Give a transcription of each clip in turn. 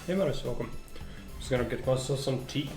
Hey Marius, welcome. Just gonna get myself some tea.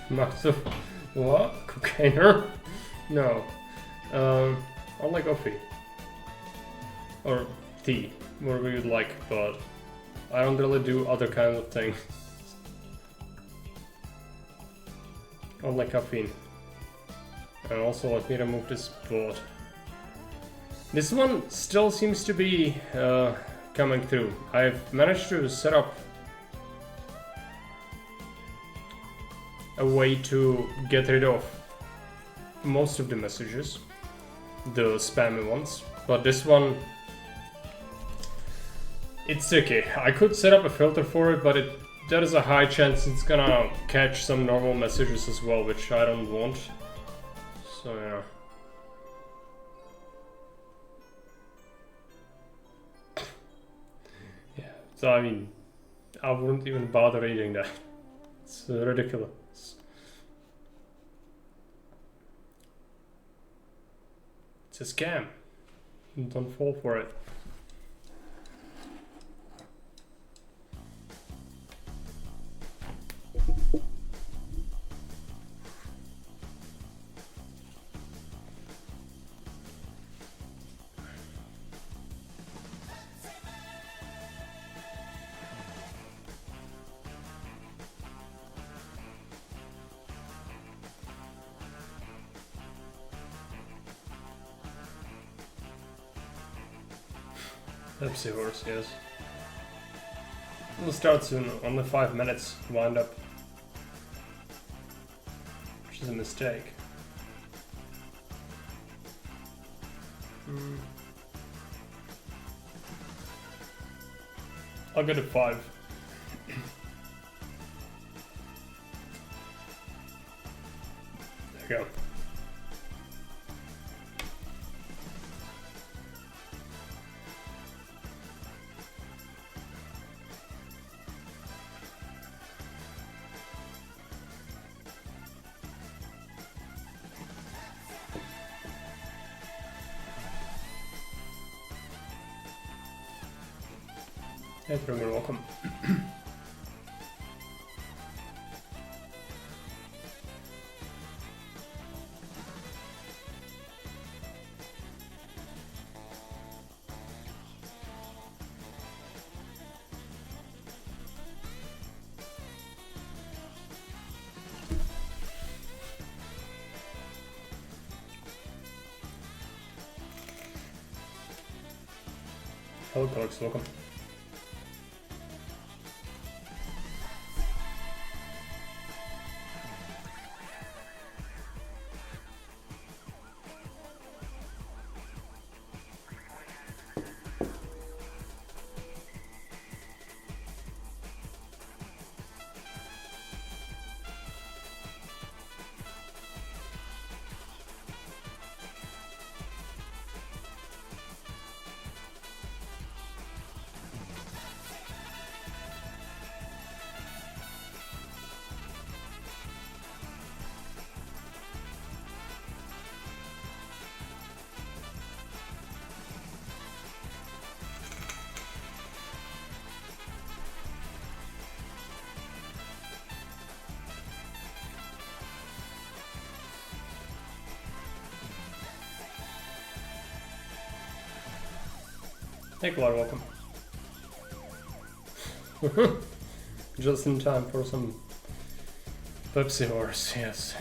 Massive. What? Cocaine? No. I like coffee. Or tea, whatever you'd like, but I don't really do other kinds of things. I don't like caffeine. And also let me remove this board. This one still seems to be coming through. I've managed to set up a way to get rid of most of the messages, the spammy ones, but this one, it's tricky. I could set up a filter for it, but there is a high chance it's gonna catch some normal messages as well, which I don't want. So yeah. Yeah, so I mean, I wouldn't even bother reading that. It's ridiculous. It's a scam. Don't fall for it. Pepsi horse, yes. We'll start soon, only 5 minutes wind up. Which is a mistake. I'll get a 5. There you go. Hey, Trigger, welcome. Hello, Cox, welcome. Hey, Clark, welcome. Just in time for some Pepsi horse, yes.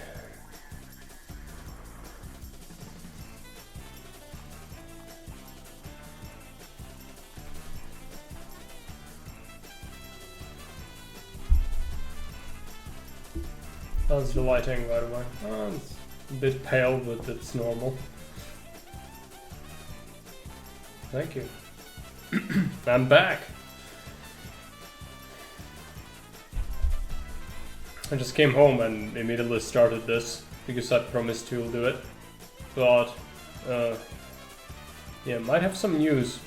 How's the lighting, by the way? It's a bit pale, but it's normal. Thank you. I'm back. I just came home and immediately started this because I promised to do it. But yeah, might have some news.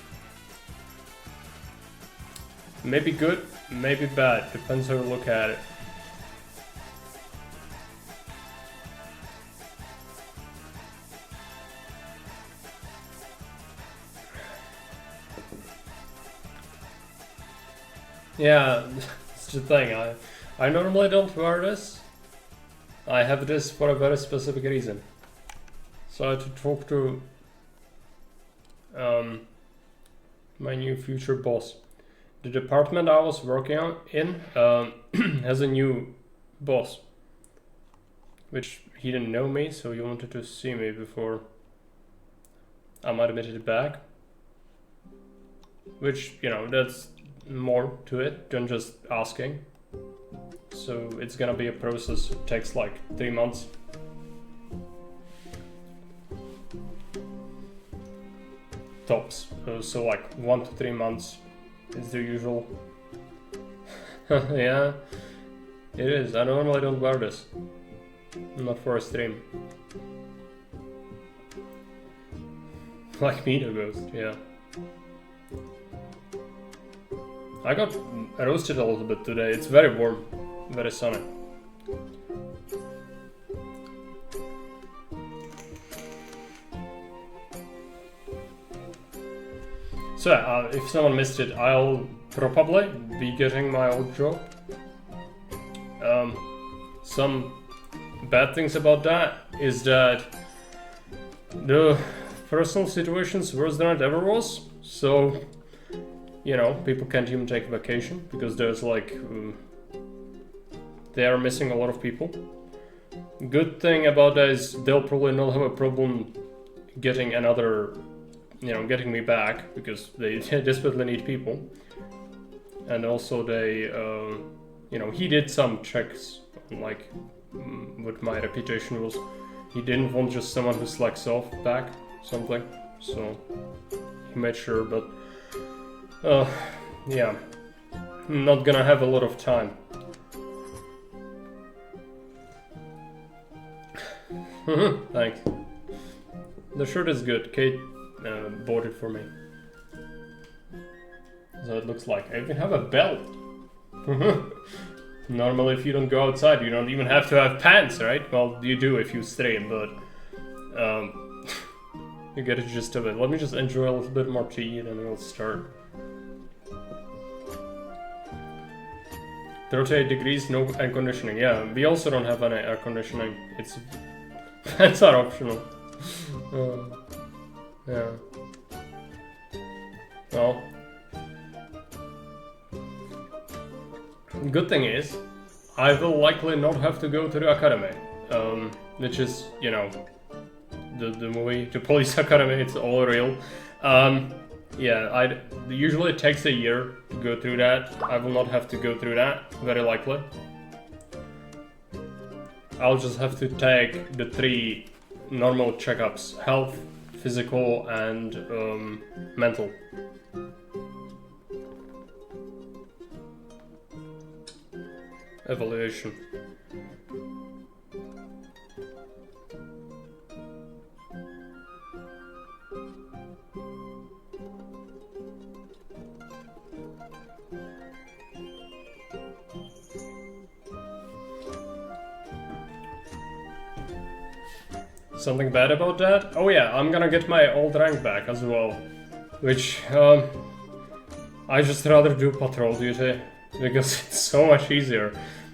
Maybe good, maybe bad. Depends how you look at it. Yeah, it's the thing. I normally don't wear this. I have this for a very specific reason. So I had to talk to my new future boss. The department I was working in has a new boss, which he didn't know me, so he wanted to see me before I might admit it back. Which, you know, that's more to it than just asking. So it's gonna be a process. It takes like 3 months. Tops. So like 1 to 3 months is the usual. Yeah, it is. I normally don't wear this. Not for a stream. Like me, the ghost, yeah. I got roasted a little bit today. It's very warm, very sunny. So, if someone missed it, I'll probably be getting my old job. Some bad things about that is that the personal situation's worse than it ever was. So, you know, people can't even take vacation because there's like they are missing a lot of people. Good thing about that is they'll probably not have a problem getting another, you know, getting me back because they desperately need people. And also they, you know, he did some checks on like what my reputation was. He didn't want just someone who slacks off back something, so he made sure. But yeah, I'm not gonna have a lot of time. Thanks. The shirt is good. Kate bought it for me. So it looks like I even have a belt. Normally if you don't go outside you don't even have to have pants, right? Well, you do if you stream, but you get a gist of it. Let me just enjoy a little bit more tea and then we'll start. 38 degrees, no air conditioning. Yeah, we also don't have any air conditioning. It's fans are optional. Yeah. Well, good thing is, I will likely not have to go to the academy, which is, you know, the movie, the police academy. It's all real. Yeah, usually it takes a year to go through that. I will not have to go through that, very likely. I'll just have to take the 3 normal checkups: health, physical, and mental. Evaluation. Something bad about that? Oh yeah, I'm gonna get my old rank back as well. Which, I just rather do patrol duty, because it's so much easier.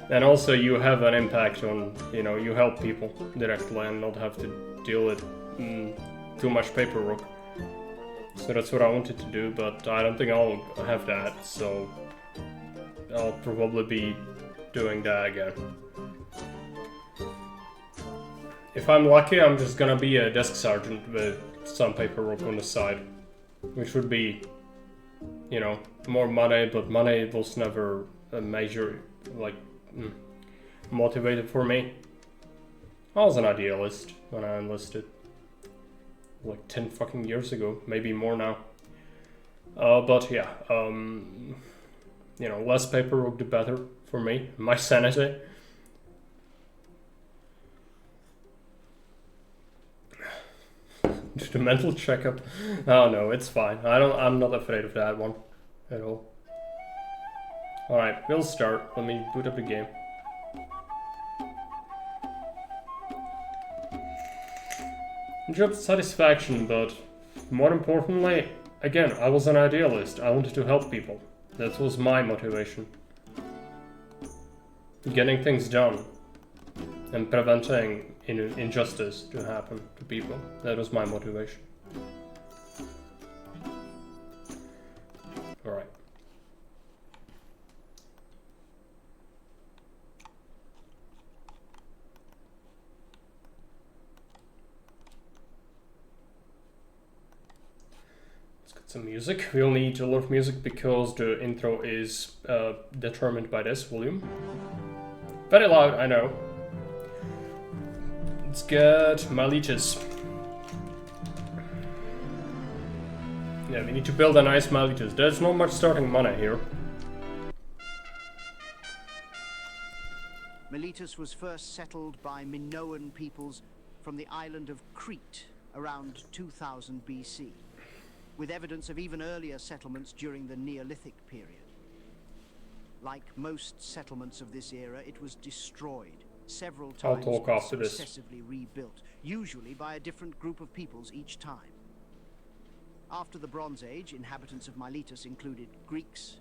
And also you have an impact on, you know, you help people directly and not have to deal with too much paperwork. So that's what I wanted to do, but I don't think I'll have that, so I'll probably be doing that again. If I'm lucky, I'm just gonna be a desk sergeant with some paperwork on the side, which would be, you know, more money, but money was never a major, like, motivator for me. I was an idealist when I enlisted, like 10 fucking years ago, maybe more now. But yeah, you know, less paperwork the better for me, my sanity. The mental checkup. Oh no, it's fine. I'm not afraid of that one at all. Alright, we'll start. Let me boot up the game. Job satisfaction, but more importantly, again, I was an idealist. I wanted to help people. That was my motivation. Getting things done and preventing injustice to happen to people. That was my motivation. Alright. Let's get some music. We'll need a lot of music because the intro is determined by this volume. Very loud, I know. Let's get Miletus. Yeah, we need to build a nice Miletus. There's not much starting money here. Miletus was first settled by Minoan peoples from the island of Crete around 2000 BC, with evidence of even earlier settlements during the Neolithic period. Like most settlements of this era, it was destroyed several times, successively rebuilt, usually by a different group of peoples each time. After the Bronze Age, inhabitants of Miletus included Greeks,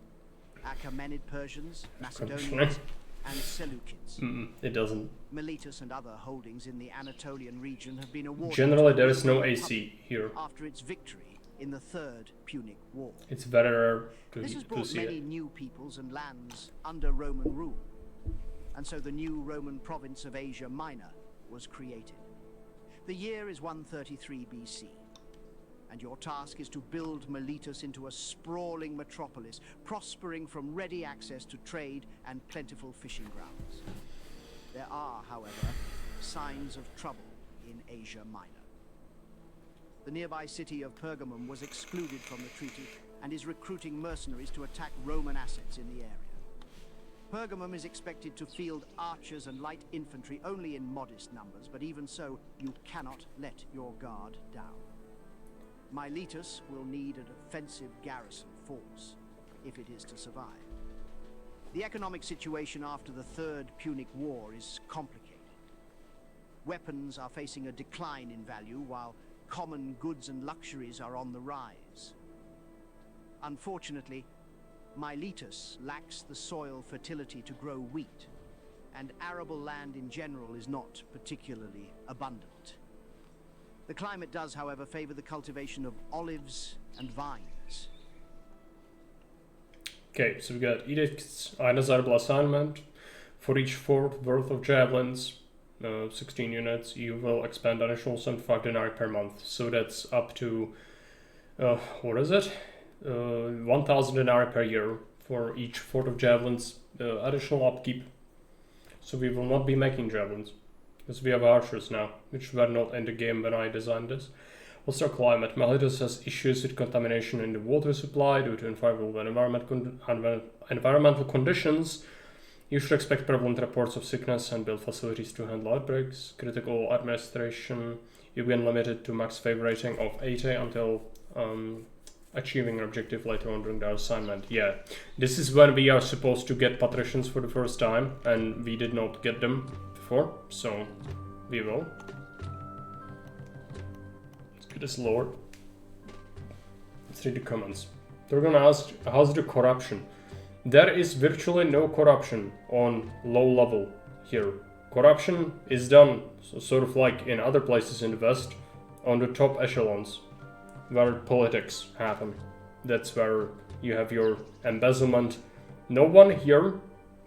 Achaemenid Persians, Macedonians, and Seleucids. It doesn't. Miletus and other holdings in the Anatolian region have been awarded. Generally, there is no AC here. After its victory in the Third Punic War. It's very rare to see it. This has brought many new peoples and lands under Roman rule. And so the new Roman province of Asia Minor was created. The year is 133 BC, and your task is to build Miletus into a sprawling metropolis, prospering from ready access to trade and plentiful fishing grounds. There are, however, signs of trouble in Asia Minor. The nearby city of Pergamum was excluded from the treaty and is recruiting mercenaries to attack Roman assets in the area. Pergamum is expected to field archers and light infantry only in modest numbers, but even so, you cannot let your guard down. Miletus will need a defensive garrison force if it is to survive. The economic situation after the Third Punic War is complicated. Weapons are facing a decline in value, while common goods and luxuries are on the rise. Unfortunately, Miletus lacks the soil fertility to grow wheat, and arable land in general is not particularly abundant. The climate does, however, favor the cultivation of olives and vines. Okay, so we got edicts, undesirable assignment. For each fort worth of javelins, 16 units, you will expend an additional 75 denarii per month. So that's up to, what is it? 1,000 denarii per year for each fort of javelins, additional upkeep. So we will not be making javelins, because we have archers now, which were not in the game when I designed this. What's our climate? Miletus has issues with contamination in the water supply due to unfavorable environmental conditions. You should expect prevalent reports of sickness and build facilities to handle outbreaks. Critical administration, you've been limited to max favor rating of 80 until achieving an objective later on during the assignment. Yeah, this is when we are supposed to get patricians for the first time, and we did not get them before, so we will. Let's get this lower. Let's read the comments. They're gonna ask, how's the corruption? There is virtually no corruption on low level here. Corruption is done, sort of like in other places in the West, on the top echelons, where politics happen. That's where you have your embezzlement. No one here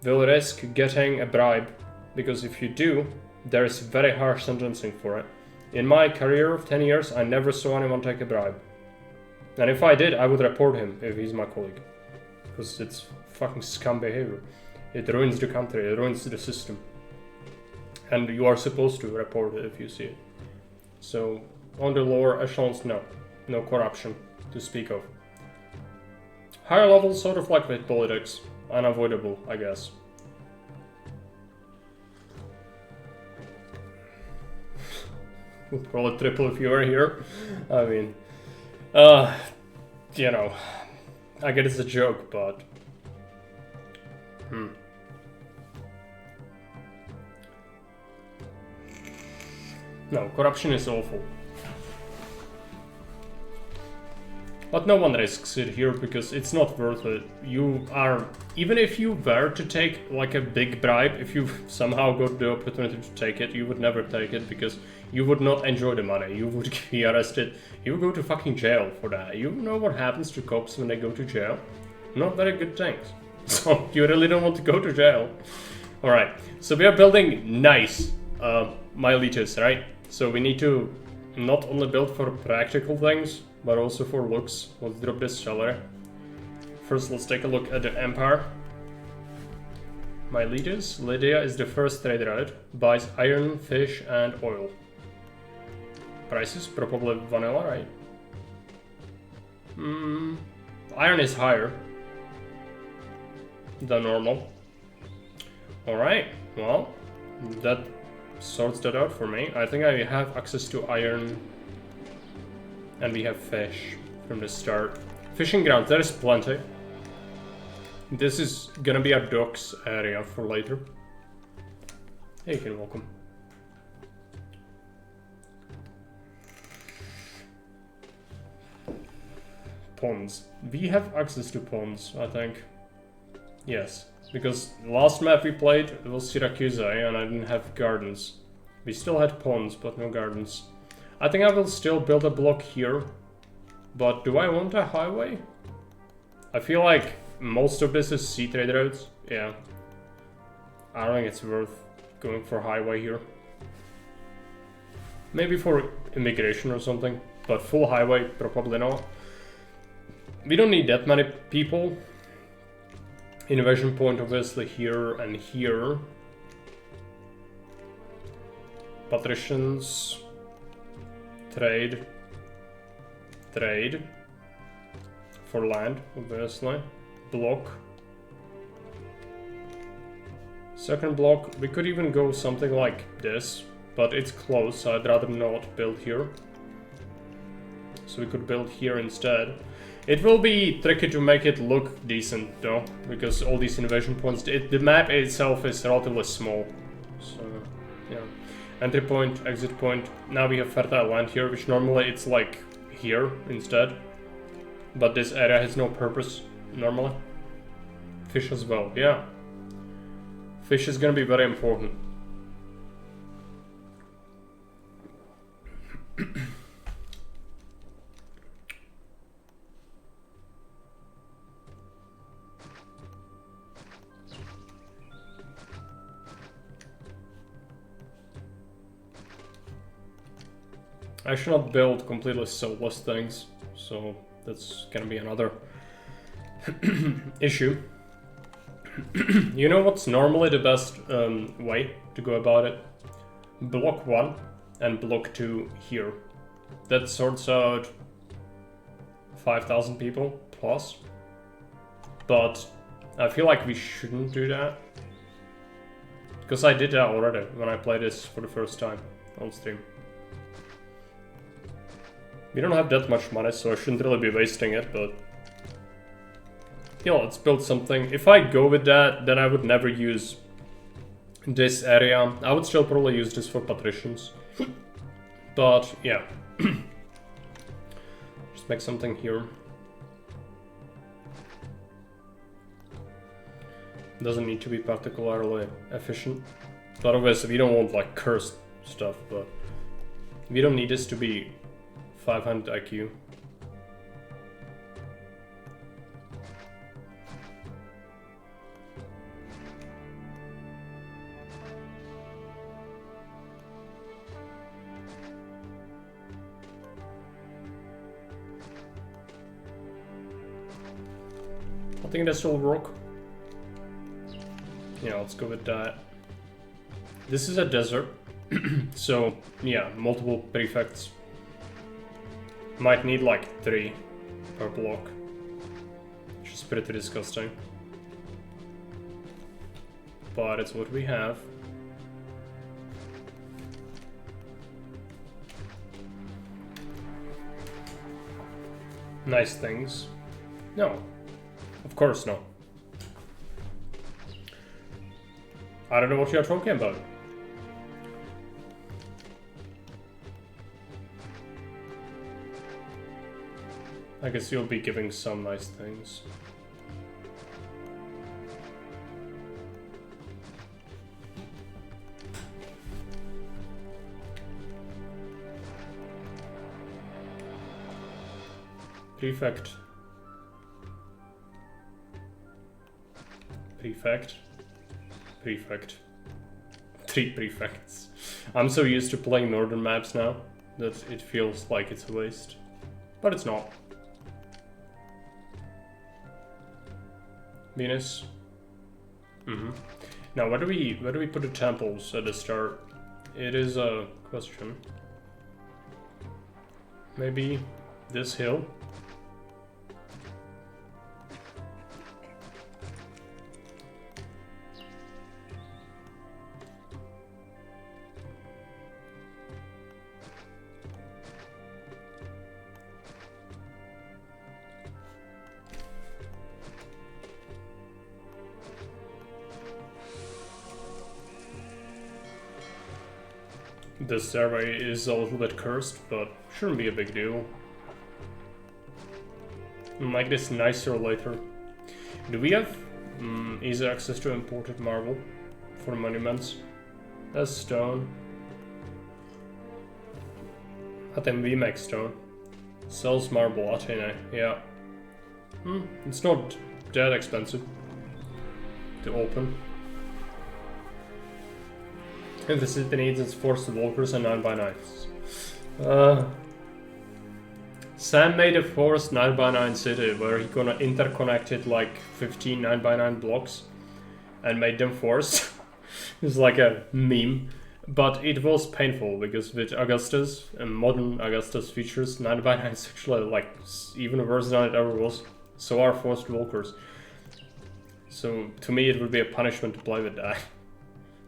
will risk getting a bribe, because if you do, there's very harsh sentencing for it. In my career of 10 years, I never saw anyone take a bribe. And if I did, I would report him if he's my colleague. Because it's fucking scum behavior. It ruins the country, it ruins the system. And you are supposed to report it if you see it. So, on the lower echelons, no. No corruption to speak of. Higher levels, sort of like with politics. Unavoidable, I guess. Would probably triple if you were here. I mean, you know, I get it's a joke, but no, corruption is awful. But no one risks it here because it's not worth it. You are, even if you were to take like a big bribe, if you somehow got the opportunity to take it, you would never take it because you would not enjoy the money. You would be arrested. You would go to fucking jail for that. You know what happens to cops when they go to jail? Not very good things. So you really don't want to go to jail. Alright, so we are building nice Miletus, right? So we need to not only build for practical things, but also for looks. Let's drop this salary. First, let's take a look at the Empire. Miletus. Lydia is the first trade route. Buys iron, fish, and oil. Prices? Probably vanilla, right? Iron is higher than normal. Alright, well, that sorts that out for me. I think I have access to iron. And we have fish from the start. Fishing grounds, there is plenty. This is gonna be our docks area for later. Hey, you can welcome. Ponds. We have access to ponds, I think. Yes, because the last map we played it was Syracuse and I didn't have gardens. We still had ponds, but no gardens. I think I will still build a block here, but do I want a highway? I feel like most of this is sea trade roads. Yeah. I don't think it's worth going for highway here. Maybe for immigration or something, but full highway, probably not. We don't need that many people. Invasion point obviously here and here. Patricians. Trade. Trade. For land, obviously. Block. Second block, we could even go something like this, but it's close, so I'd rather not build here. So we could build here instead. It will be tricky to make it look decent though, because all these invasion points, the map itself is relatively small. So, yeah. Entry point, exit point. Now we have fertile land here, which normally it's like here instead. But this area has no purpose, normally. Fish as well, yeah. Fish is gonna be very important. I should not build completely soulless things, so that's gonna be another issue. You know what's normally the best way to go about it? Block 1 and block 2 here. That sorts out 5,000 people plus. But I feel like we shouldn't do that. Because I did that already when I played this for the first time on stream. We don't have that much money, so I shouldn't really be wasting it, but... yeah, let's build something. If I go with that, then I would never use this area. I would still probably use this for patricians. But, yeah. Just make something here. Doesn't need to be particularly efficient. But obviously we don't want like cursed stuff, but... we don't need this to be 500 IQ. I think this will work. Yeah, let's go with that. This is a desert, so yeah, multiple prefects. Might need like 3 per block, which is pretty disgusting. But it's what we have. Nice things. No. Of course not. I don't know what you're talking about. I guess you'll be giving some nice things. Prefect. Prefect. Prefect. 3 prefects. I'm so used to playing northern maps now that it feels like it's a waste. But it's not. Venus. Now where do we put the temples at the start? It is a question. Maybe this hill? This survey is a little bit cursed, but shouldn't be a big deal. Make this nicer later. Do we have easy access to imported marble for monuments? That's stone. I think we make stone. Sells marble, Athena, yeah. It's not that expensive to open. If the city needs its forced walkers and 9x9s. Sam made a forced 9x9 city where he gonna interconnected like 15 9x9 blocks and made them forced. It's like a meme. But it was painful because with Augustus and modern Augustus features, 9x9 is actually like even worse than it ever was. So are forced walkers. So to me it would be a punishment to play with that.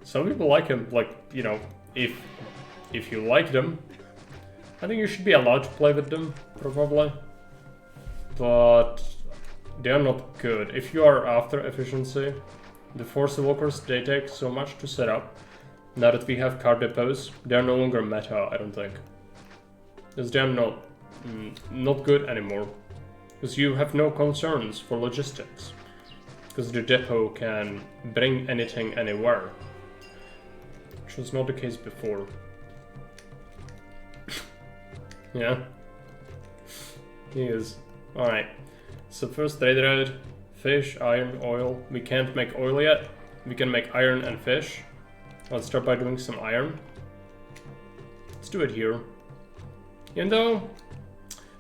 Some people like them, like, you know, if you like them, I think you should be allowed to play with them, probably. But they are not good. If you are after efficiency, the force walkers, they take so much to set up. Now that we have card depots, they are no longer meta, I don't think. Because they are not good anymore. Because you have no concerns for logistics. because the depot can bring anything anywhere, which was not the case before. Yeah, he is. Alright, so first trade route, fish, iron, oil. We can't make oil yet. We can make iron and fish. Let's start by doing some iron. Let's do it here. Even though,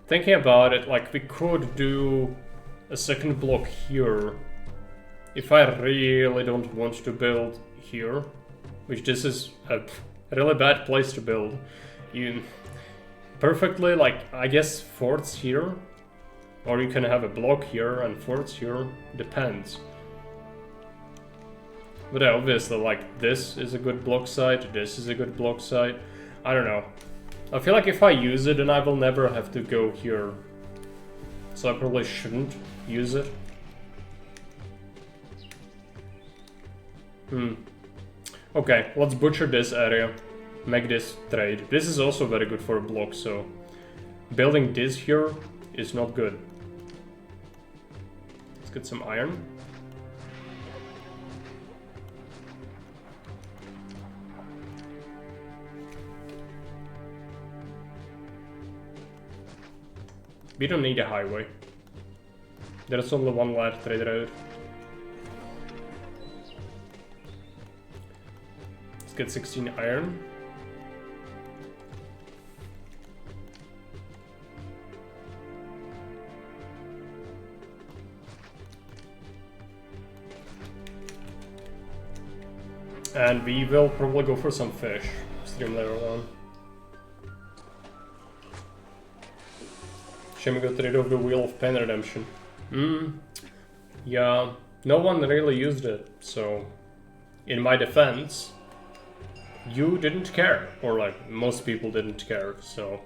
thinking about it, like we could do a second block here if I really don't want to build here, which this is a really bad place to build. You perfectly, like, I guess forts here, or you can have a block here and forts here, depends. But yeah, obviously, like, this is a good block site, this is a good block site. I don't know. I feel like if I use it, then I will never have to go here. So I probably shouldn't use it. Okay, let's butcher this area. Make this trade. This is also very good for a block, so building this here is not good. Let's get some iron. We don't need a highway. There's only one large trade route. Let's get 16 iron. And we will probably go for some fish. Stream later on. Shame we got rid of the Wheel of Pain Redemption. Yeah, no one really used it, so in my defense, you didn't care, or like most people didn't care, so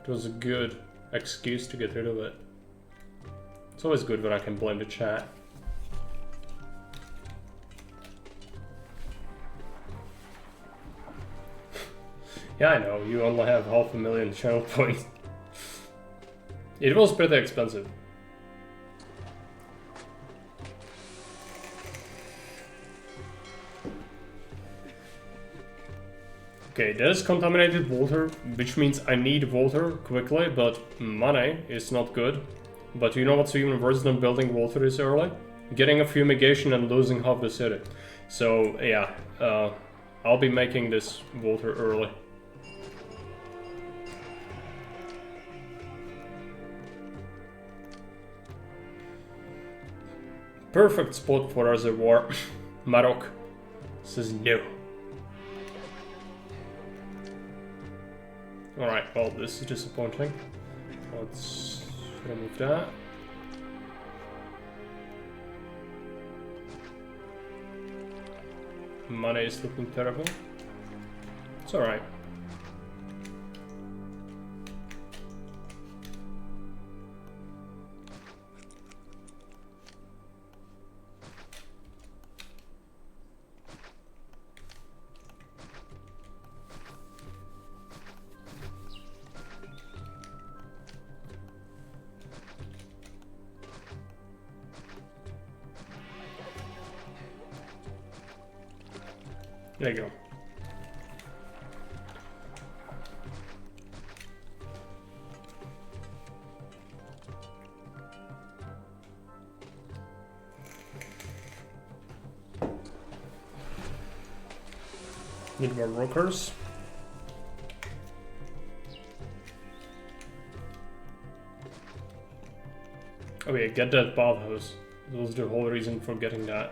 it was a good excuse to get rid of it. It's always good when I can blame the chat. Yeah, I know, you only have 500,000 channel points. It was pretty expensive. Okay, there's contaminated water, which means I need water quickly, but money is not good. But you know what's even worse than building water is early? Getting a fumigation and losing half the city. So yeah, I'll be making this water early. Perfect spot for reservoir. Maroc says no. Alright, well, this is disappointing. Let's remove that. Money is looking terrible. It's alright. There you go. Need more workers. Oh yeah, get that bathhouse. That was the whole reason for getting that.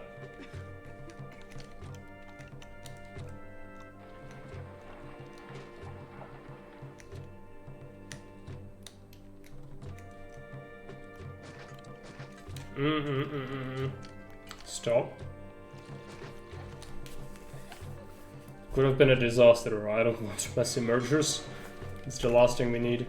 Stop. Could have been a disaster. I don't want messy mergers. It's the last thing we need.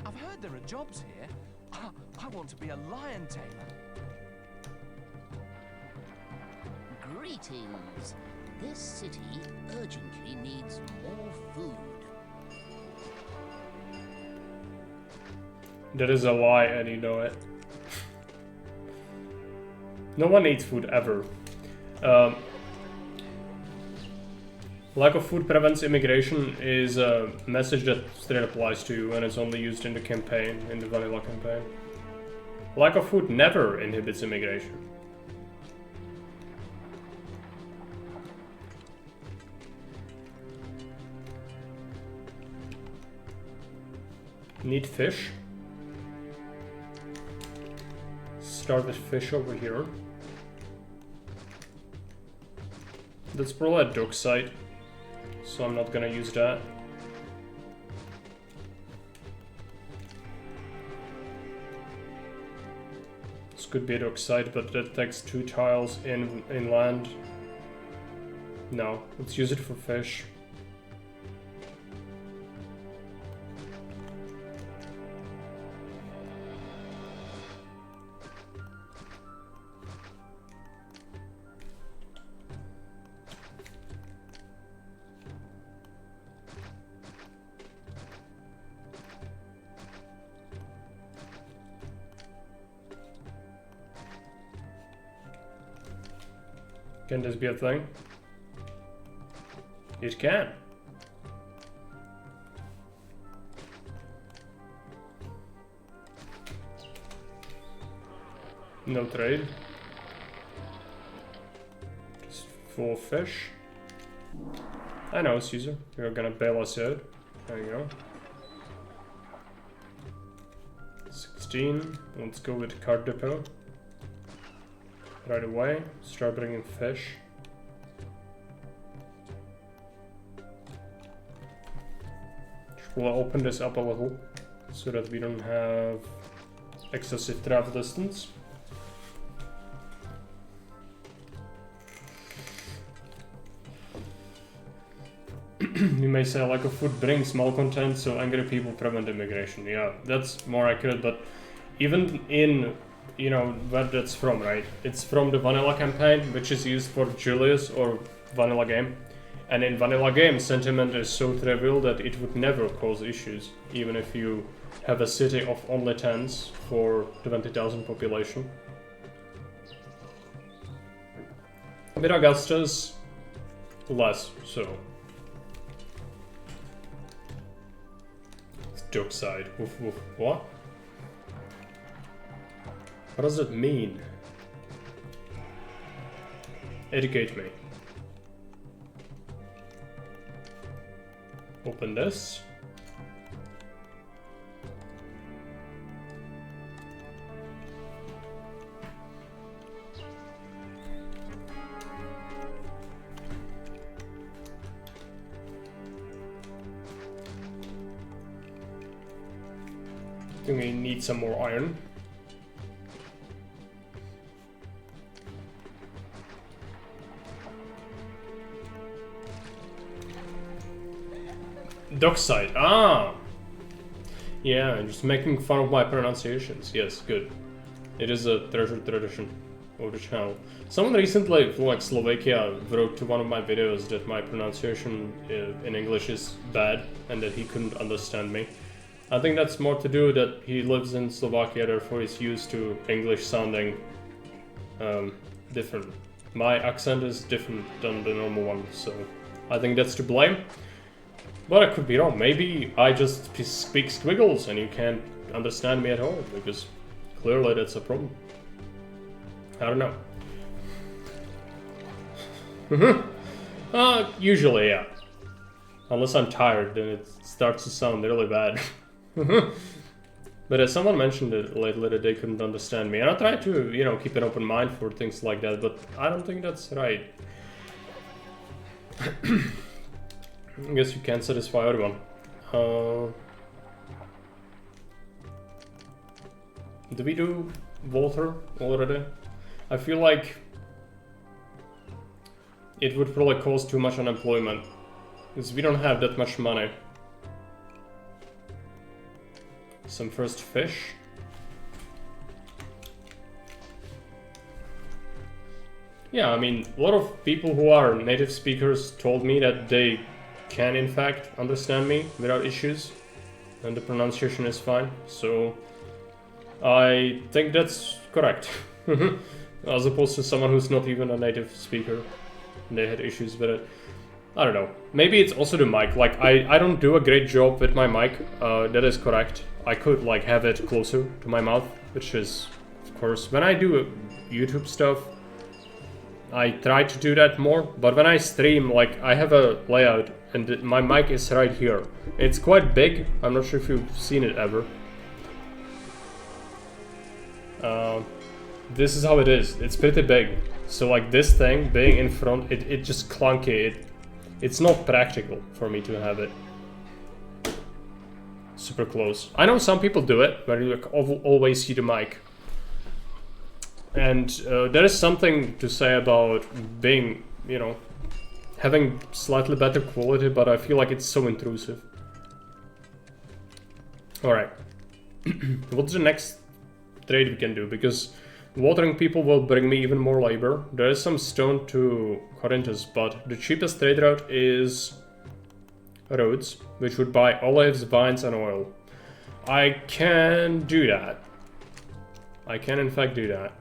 I've heard there are jobs here. I want to be a lion tamer. Greetings. This city urgently needs more food. That is a lie and you know it. No one eats food ever. Lack of food prevents immigration is a message that straight applies to you and it's only used in the campaign, in the vanilla campaign. Lack of food never inhibits immigration. Need fish. Start with fish over here. That's probably a dock site, so I'm not gonna use that. This could be a dock site, but that takes 2 tiles inland. No, let's use it for fish. Can this be a thing? It can. No trade. Just 4 fish. I know, Caesar. You're gonna bail us out. There you go. 16. Let's go with card depot. Right away, start bringing fish. We'll open this up a little so that we don't have excessive travel distance. You may say lack of food brings malcontent, so angry people prevent immigration. Yeah, that's more accurate, but even in, you know, where that's from, right? It's from the vanilla campaign, which is used for Julius or vanilla game. And in vanilla game, sentiment is so trivial that it would never cause issues, even if you have a city of only 10s for 20,000 population. With Augustus, less so. It's dockside. Woof woof. What? What does it mean? Educate me. Open this. I think we need some more iron. Dockside. Ah! Yeah, just making fun of my pronunciations. Yes, good. It is a treasured tradition of the channel. Someone recently from like Slovakia wrote to one of my videos that my pronunciation in English is bad and that he couldn't understand me. I think that's more to do that he lives in Slovakia, therefore he's used to English sounding different. My accent is different than the normal one, so I think that's to blame. But I could be wrong. Maybe I just speak squiggles and you can't understand me at all, because clearly that's a problem. I don't know. Usually, yeah. Unless I'm tired, then it starts to sound really bad. But as someone mentioned it lately that they couldn't understand me, and I try to, you know, keep an open mind for things like that, but I don't think that's right. I guess you can't satisfy everyone. Do we do water already? I feel like it would probably cause too much unemployment, because we don't have that much money. Some first fish. Yeah, I mean, a lot of people who are native speakers told me that they can in fact understand me without issues and the pronunciation is fine, so I think that's correct. As opposed to someone who's not even a native speaker. They had issues with it. I don't know. Maybe it's also the mic. Like, I don't do a great job with my mic. That is correct. I could, like, have it closer to my mouth, which is, of course, when I do YouTube stuff, I try to do that more. But when I stream, like, I have a layout, and my mic is right here. It's quite big. I'm not sure if you've seen it ever. This is how it is. It's pretty big. So, like, this thing being in front, it just clunky. It's not practical for me to have it super close. I know some people do it, where you like, always see the mic. And there is something to say about being, you know, having slightly better quality, but I feel like it's so intrusive. Alright. What's the next trade we can do? Because watering people will bring me even more labor. There is some stone to Corinthus, but the cheapest trade route is roads, which would buy olives, vines, and oil. I can do that. I can in fact do that.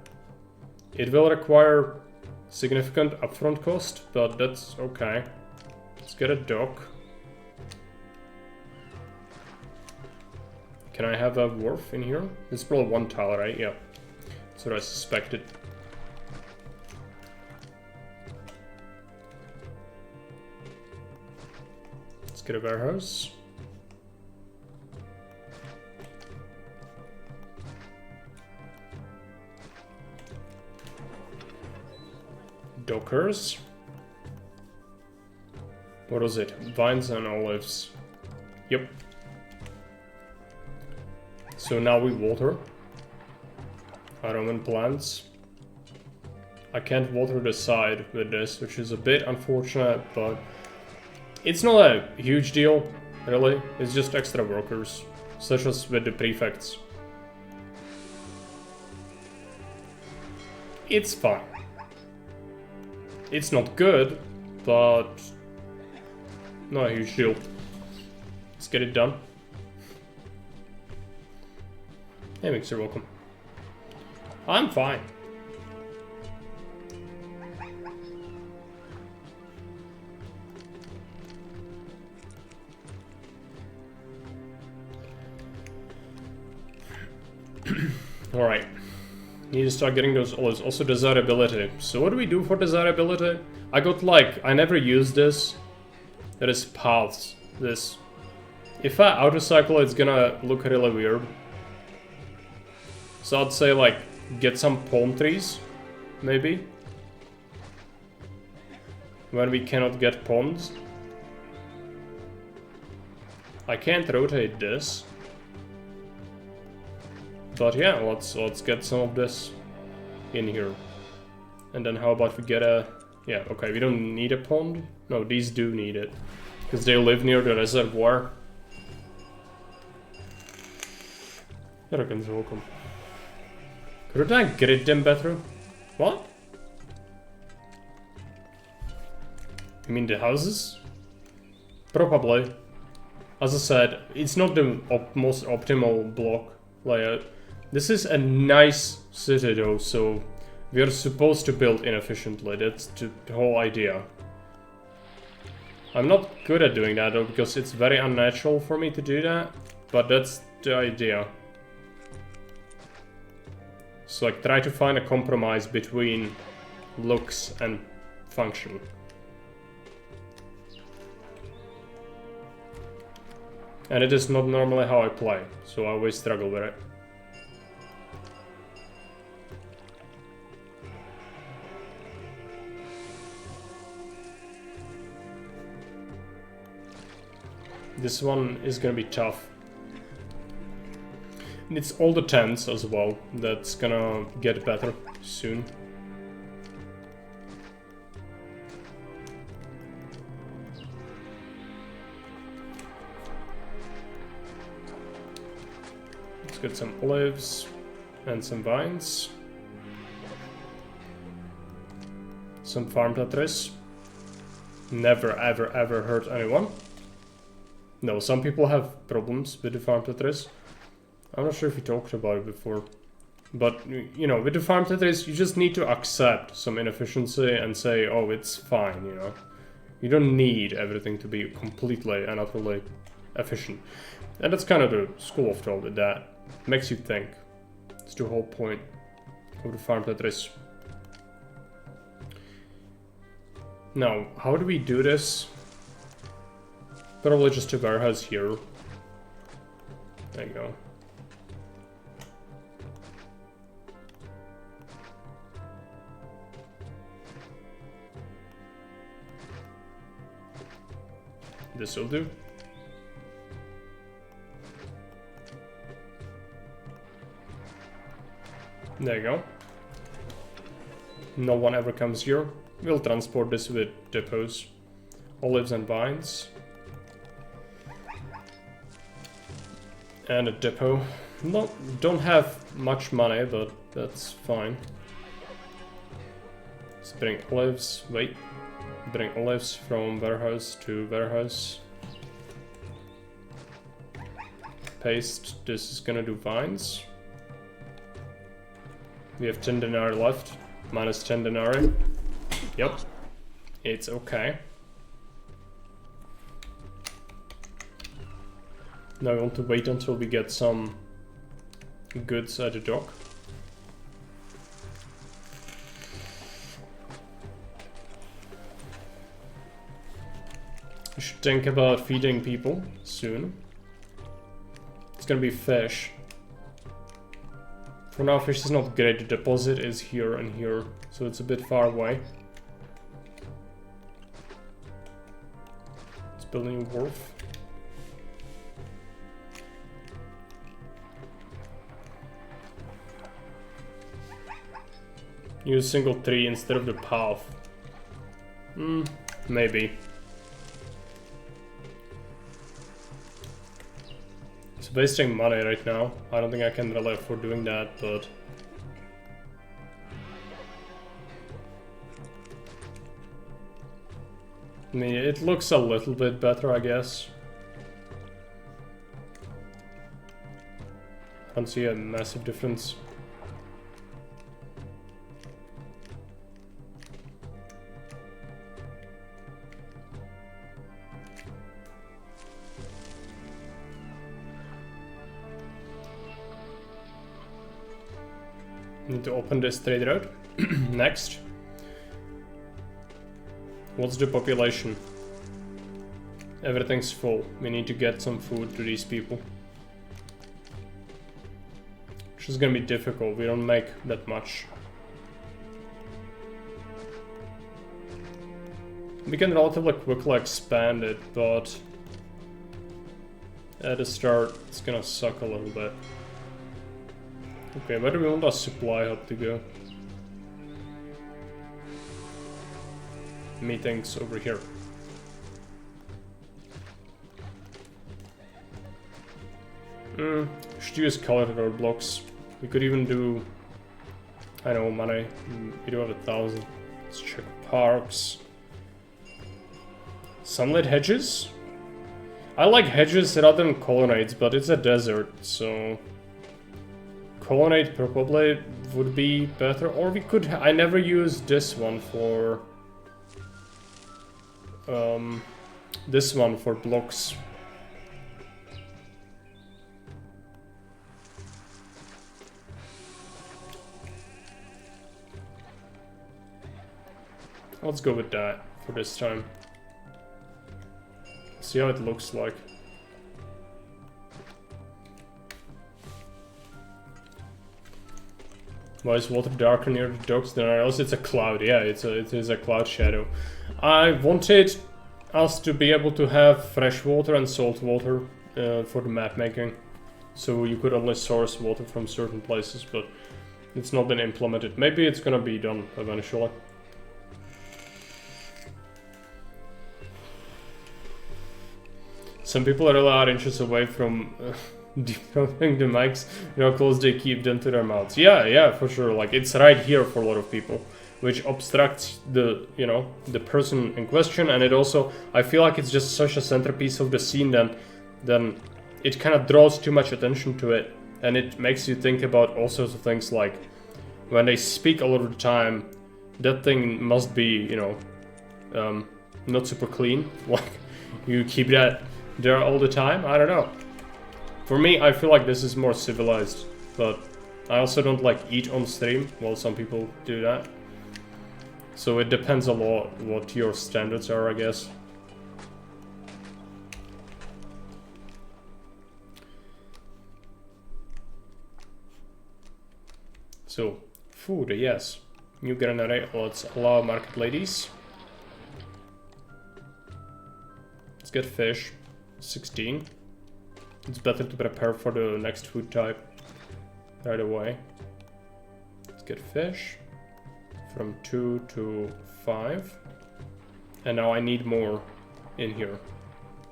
It will require significant upfront cost, but that's okay. Let's get a dock. Can I have a wharf in here? It's probably one tile, right? Yeah. That's what I suspected. Let's get a warehouse. Dockers. What was it? Vines and olives. Yep. So now we water our Roman plants. I can't water the side with this, which is a bit unfortunate, but it's not a huge deal, really. It's just extra workers, such as with the prefects. It's fine. It's not good, but not a huge deal. Let's get it done. Hey, Mix, you're welcome. I'm fine. Alright. Need to start getting those olives. Also desirability. So what do we do for desirability? I got like, I never used this. That is paths. This. If I autocycle, it's gonna look really weird. So I'd say like, get some palm trees, maybe. When we cannot get ponds. I can't rotate this. But yeah, let's get some of this in here. And then how about we get a... Yeah, okay, we don't need a pond. No, these do need it. Because they live near the reservoir. Arrogance, welcome. Couldn't I grid them better? What? You mean the houses? Probably. As I said, it's not the most optimal block layout. This is a nice city though, so we are supposed to build inefficiently. That's the whole idea. I'm not good at doing that though, because it's very unnatural for me to do that, but that's the idea. So like try to find a compromise between looks and function. And it is not normally how I play, so I always struggle with it. This one is gonna be tough. And it's all the tents as well, that's gonna get better soon. Let's get some olives and some vines. Some farm Tetris. Never ever ever hurt anyone. No, some people have problems with the farm Tetris. I'm not sure if we talked about it before. But, you know, with the farm Tetris, you just need to accept some inefficiency and say, oh, it's fine, you know. You don't need everything to be completely and utterly efficient. And that's kind of the school of thought that makes you think. It's the whole point of the farm Tetris. Now, how do we do this? Probably just a warehouse here. There you go. This will do. There you go. No one ever comes here. We'll transport this with depots. Olives and vines. And a depot. No, don't have much money, but that's fine. Let's bring olives. Wait. Bring olives from warehouse to warehouse. Paste. This is gonna do vines. We have 10 denarii left. Minus 10 denarii. Yep. It's okay. Now we want to wait until we get some goods at the dock. We should think about feeding people soon. It's gonna be fish. For now, fish is not great. The deposit is here and here, so it's a bit far away. Let's build a new wharf. Use single tree instead of the path. Maybe. It's wasting money right now. I don't think I can really afford doing that, but... I mean, it looks a little bit better, I guess. I don't see a massive difference. Need to open this trade route. Next. What's the population? Everything's full. We need to get some food to these people. Which is gonna be difficult. We don't make that much. We can relatively quickly expand it, but at the start it's gonna suck a little bit. Okay, where do we want our supply hub to go? Meetings over here. Should use colored roadblocks. We could even do... I know, money. We do have 1,000. Let's check parks. Sunlit hedges? I like hedges rather than colonnades, but it's a desert, so... Colonnade probably would be better, or we could... I never used this one for... this one for blocks. Let's go with that for this time. See how it looks like. Why is water darker near the docks than else? It's a cloud, yeah, it is a cloud shadow. I wanted us to be able to have fresh water and salt water for the map making. So you could only source water from certain places, but it's not been implemented. Maybe it's gonna be done eventually. Some people are a lot inches away from developing the mics, you know, how close they keep them to their mouths. Yeah, for sure. Like, it's right here for a lot of people, which obstructs the, you know, the person in question, and it also, I feel like it's just such a centerpiece of the scene then it kind of draws too much attention to it, And it makes you think about all sorts of things, like when they speak a lot of the time, that thing must be, you know, not super clean. Like, you keep that there all the time? I don't know. For me, I feel like this is more civilized, but I also don't like eat on stream. Well, some people do that. So it depends a lot what your standards are, I guess. So, food, yes. New granary, let's allow market ladies. Let's get fish, 16. It's better to prepare for the next food type right away. Let's get fish from 2 to 5. And now I need more in here.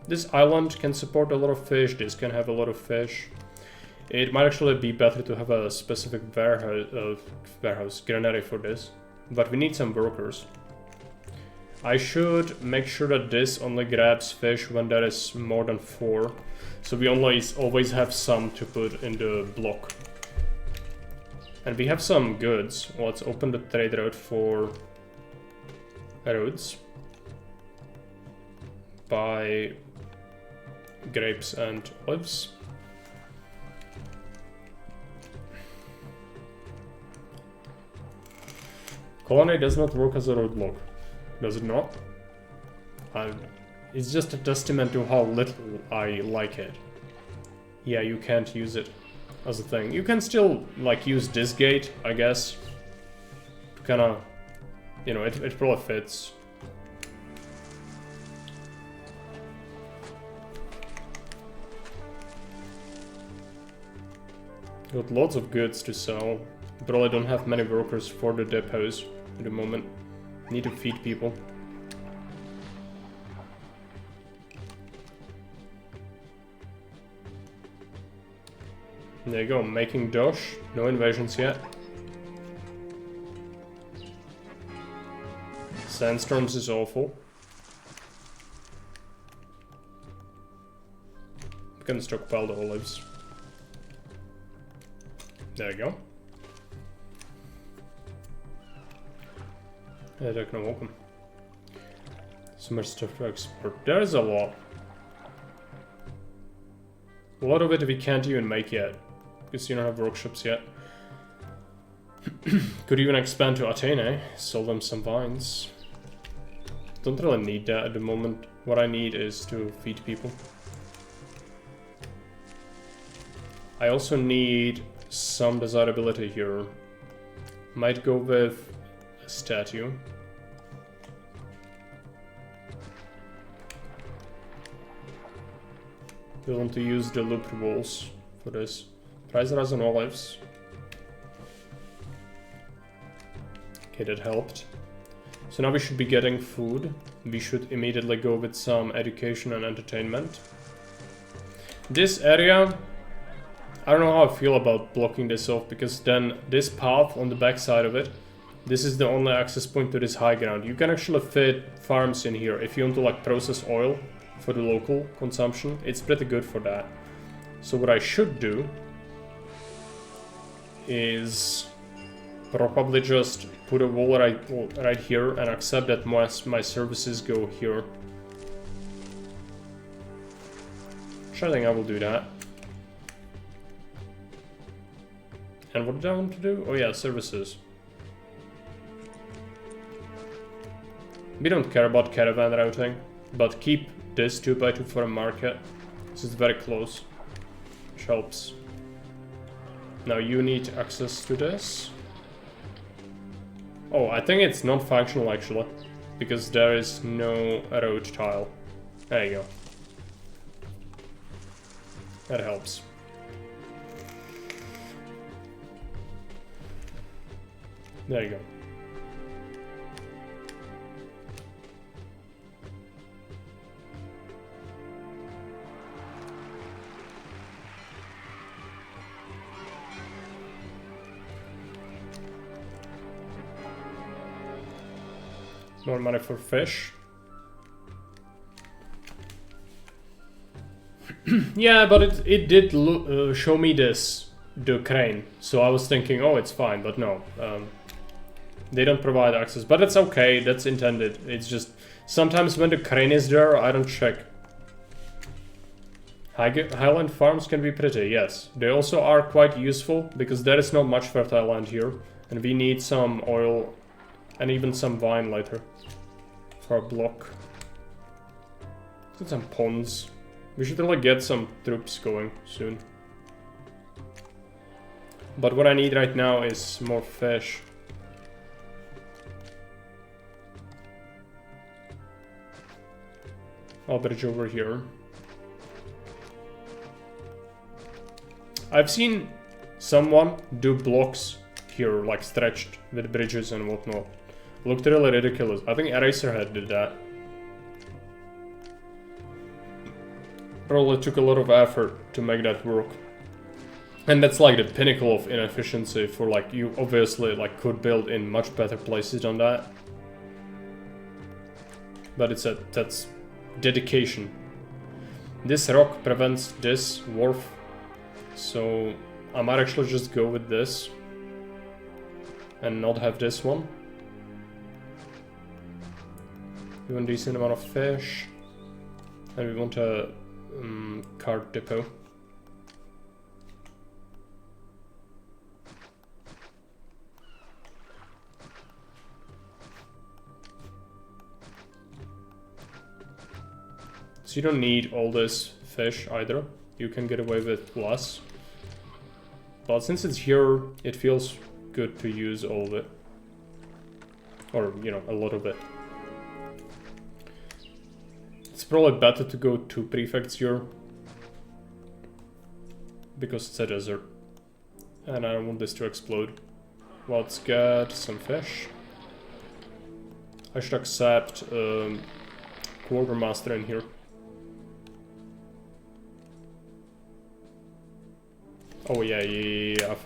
This island can support a lot of fish, this can have a lot of fish. It might actually be better to have a specific warehouse granary for this, but we need some workers. I should make sure that this only grabs fish when there is more than 4, so we always have some to put in the block. And we have some goods. Let's open the trade route for roads. Buy grapes and olives. Colony does not work as a roadblock, does it not? It's just a testament to how little I like it. Yeah, you can't use it as a thing. You can still, like, use this gate, I guess. To kinda, you know, it probably fits. Got lots of goods to sell. Probably don't have many workers for the depots at the moment. Need to feed people. There you go, making dosh. No invasions yet. Sandstorms is awful. We can stockpile the olives. There you go. Yeah, they're gonna welcome. So much stuff to export. There is a lot. A lot of it we can't even make yet, because you don't have workshops yet. Could even expand to Athene, sell them some vines. Don't really need that at the moment. What I need is to feed people. I also need some desirability here. Might go with a statue. We want to use the loop walls for this. Price rise on olives. Okay, that helped. So now we should be getting food. We should immediately go with some education and entertainment. This area, I don't know how I feel about blocking this off, because then this path on the back side of it, this is the only access point to this high ground. You can actually fit farms in here if you want to, like, process oil for the local consumption. It's pretty good for that. So what I should do is probably just put a wall right here and accept that my services go here. Sure, I think I will do that. And what did I want to do? Oh yeah, services. We don't care about caravan routing, but keep this 2x2 for a market. This is very close, which helps. Now you need access to this. Oh, I think it's not functional actually, because there is no road tile. There you go. That helps. There you go. More money for fish. Yeah, but it did show me this the crane. So I was thinking, oh, it's fine, but no. They don't provide access, but it's okay, that's intended. It's just, sometimes when the crane is there, I don't check. Highland farms can be pretty, yes. They also are quite useful, because there is not much fertile land here. And we need some oil, and even some wine later. For a block. Let's get some ponds. We should really get some troops going soon. But what I need right now is more fish. I'll bridge over here. I've seen someone do blocks here, like stretched with bridges and whatnot. Looked really ridiculous. I think Eraserhead did that. Probably took a lot of effort to make that work. And that's like the pinnacle of inefficiency for like, you obviously like could build in much better places than that. But that's dedication. This rock prevents this wharf, so I might actually just go with this and not have this one. We want a decent amount of fish, and we want a cart depot. So you don't need all this fish either. You can get away with less. But since it's here, it feels good to use all of it. Or, you know, a lot of it. It's probably better to go to prefects here. Because it's a desert. And I don't want this to explode. Let's get some fish. I should accept quartermaster in here. Oh yeah,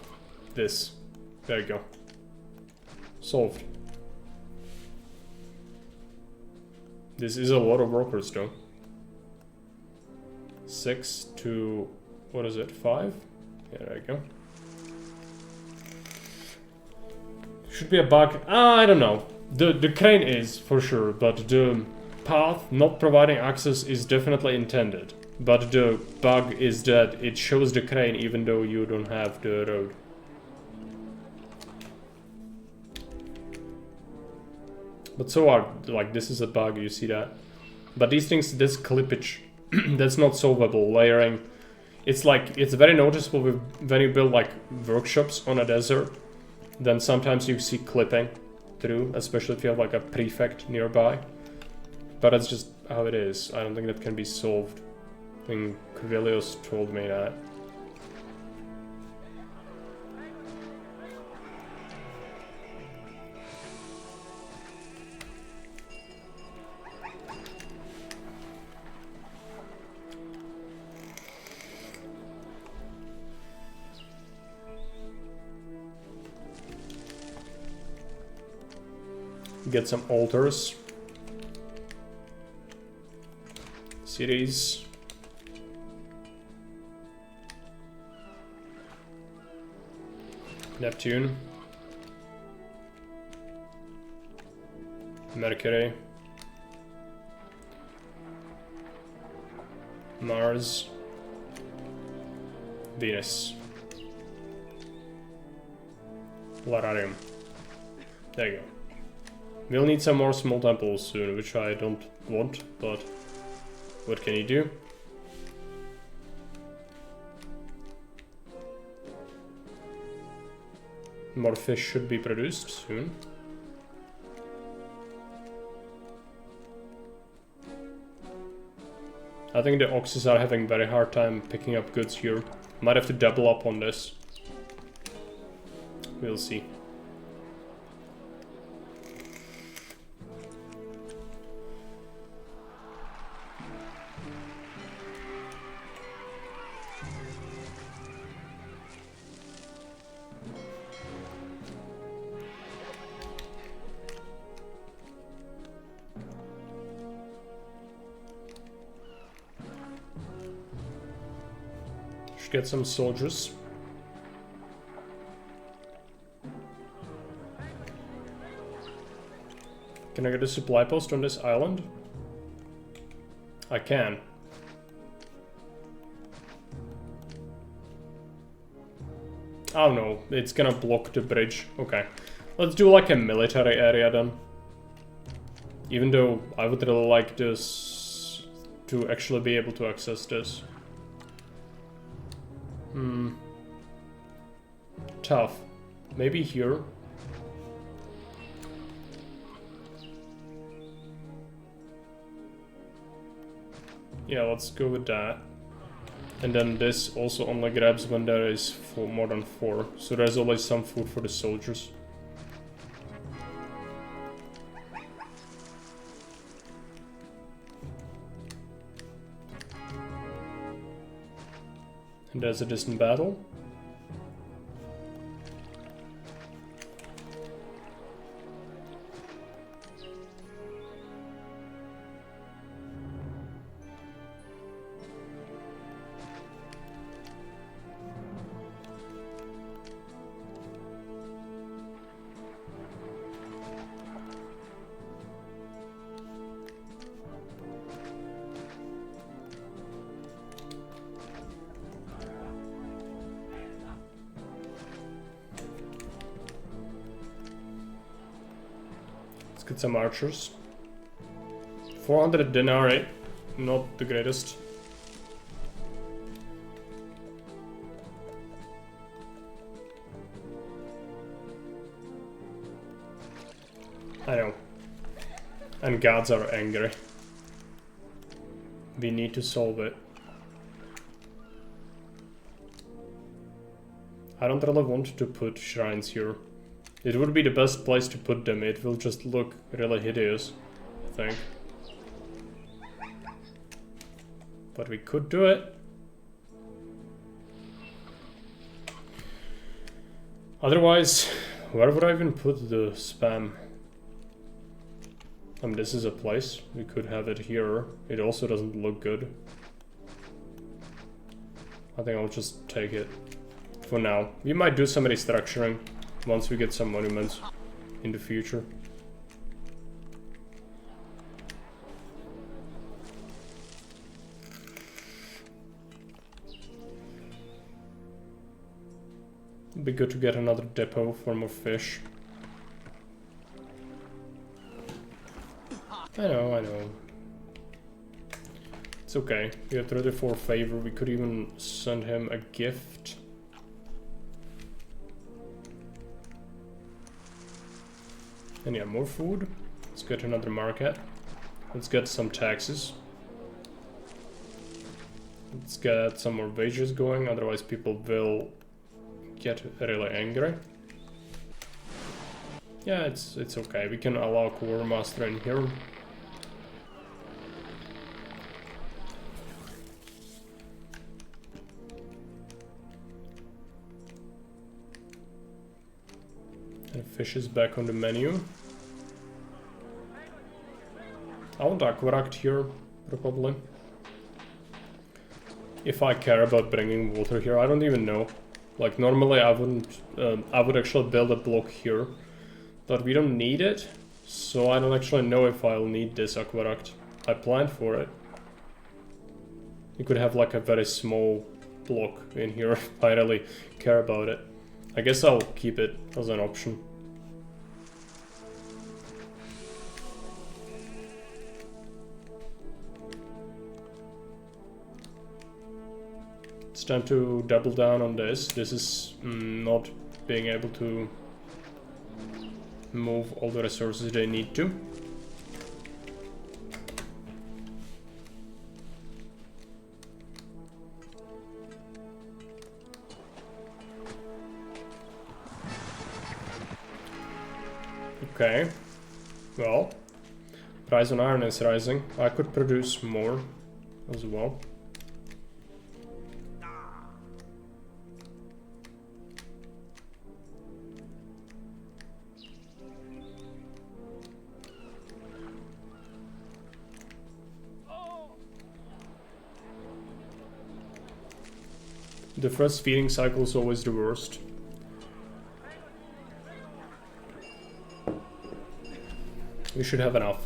this. There you go. Solved. This is a lot of workers though. 6 to, what is it, 5? Yeah, there you go. Should be a bug. I don't know. The crane is, for sure, but the path not providing access is definitely intended. But the bug is that it shows the crane even though you don't have the road. But so are, like, this is a bug, you see that. But these things, this clippage, that's not solvable. Layering, it's like, it's very noticeable when you build like workshops on a desert. Then sometimes you see clipping through, especially if you have like a prefect nearby. But that's just how it is. I don't think that can be solved. I think Quilios told me that. Get some altars. Cities. Neptune. Mercury. Mars. Venus. Lararium. There you go. We'll need some more small temples soon, which I don't want, but what can you do? More fish should be produced soon. I think the oxes are having very hard time picking up goods here. Might have to double up on this. We'll see. Get some soldiers. Can I get a supply post on this island? I can. Oh no, it's gonna block the bridge. Okay. Let's do like a military area then. Even though I would really like this to actually be able to access this. Tough. Maybe here. Yeah, let's go with that. And then this also only grabs when there is more than 4. So there's always some food for the soldiers. And there's a distant battle. Get some archers. 400 denarii, not the greatest. I know. And gods are angry. We need to solve it. I don't really want to put shrines here. It would be the best place to put them, it will just look really hideous, I think. But we could do it. Otherwise, where would I even put the spam? This is a place, we could have it here. It also doesn't look good. I think I'll just take it for now. We might do some restructuring once we get some monuments in the future. It'd be good to get another depot for more fish. I know. It's okay. We have 34 favor. We could even send him a gift. And yeah, more food. Let's get another market. Let's get some taxes. Let's get some more wages going, otherwise people will get really angry. Yeah, it's okay. We can allow Quartermaster in here. And fish is back on the menu. I want aqueduct here, probably. If I care about bringing water here, I don't even know. Like, normally I wouldn't, I would actually build a block here. But we don't need it, so I don't actually know if I'll need this aqueduct. I planned for it. You could have like a very small block in here if I really care about it. I guess I'll keep it as an option. It's time to double down on this. This is not being able to move all the resources they need to. Okay, well, price on iron is rising. I could produce more as well. The first feeding cycle is always the worst. We should have enough.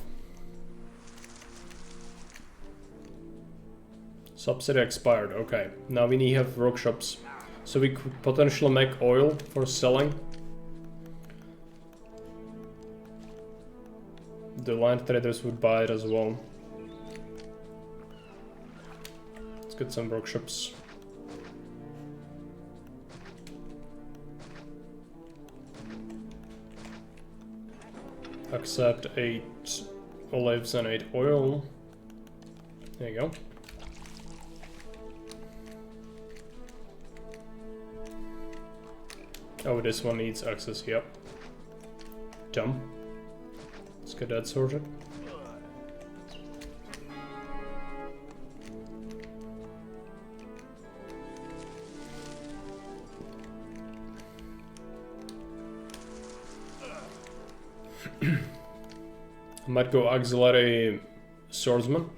Subsidy expired. Okay, now we need to have workshops. So we could potentially make oil for selling. The land traders would buy it as well. Let's get some workshops. Accept 8 olives and 8 oil. There you go. Oh, this one needs access, yep. Dumb. Let's get that sorted. I might go auxiliary swordsman.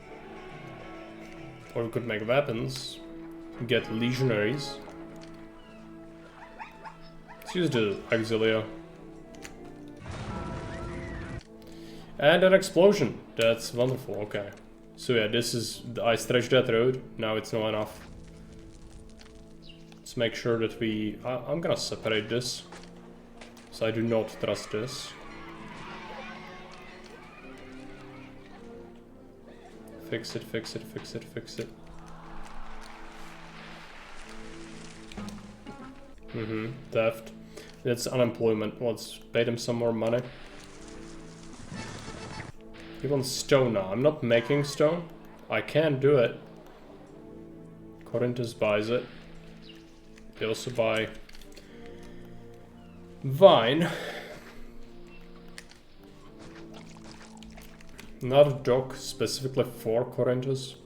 Or we could make weapons. Get legionaries. Let's use the auxiliary. And an explosion. That's wonderful, okay. So yeah, this is... I stretched that road. Now it's not enough. Let's make sure that we... I'm gonna separate this. So I do not trust this. Fix it, fix it, fix it, fix it. Theft. That's unemployment. Let's pay them some more money. He wants stone now. I'm not making stone. I can do it. Corinthus buys it. They also buy vine. Not a dock specifically for Corinthus.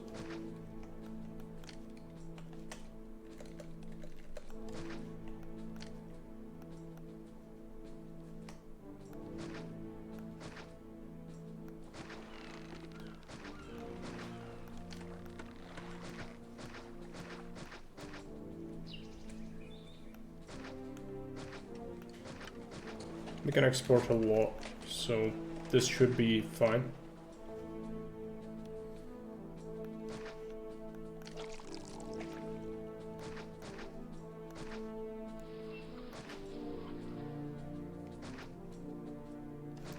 We can export a lot, so this should be fine.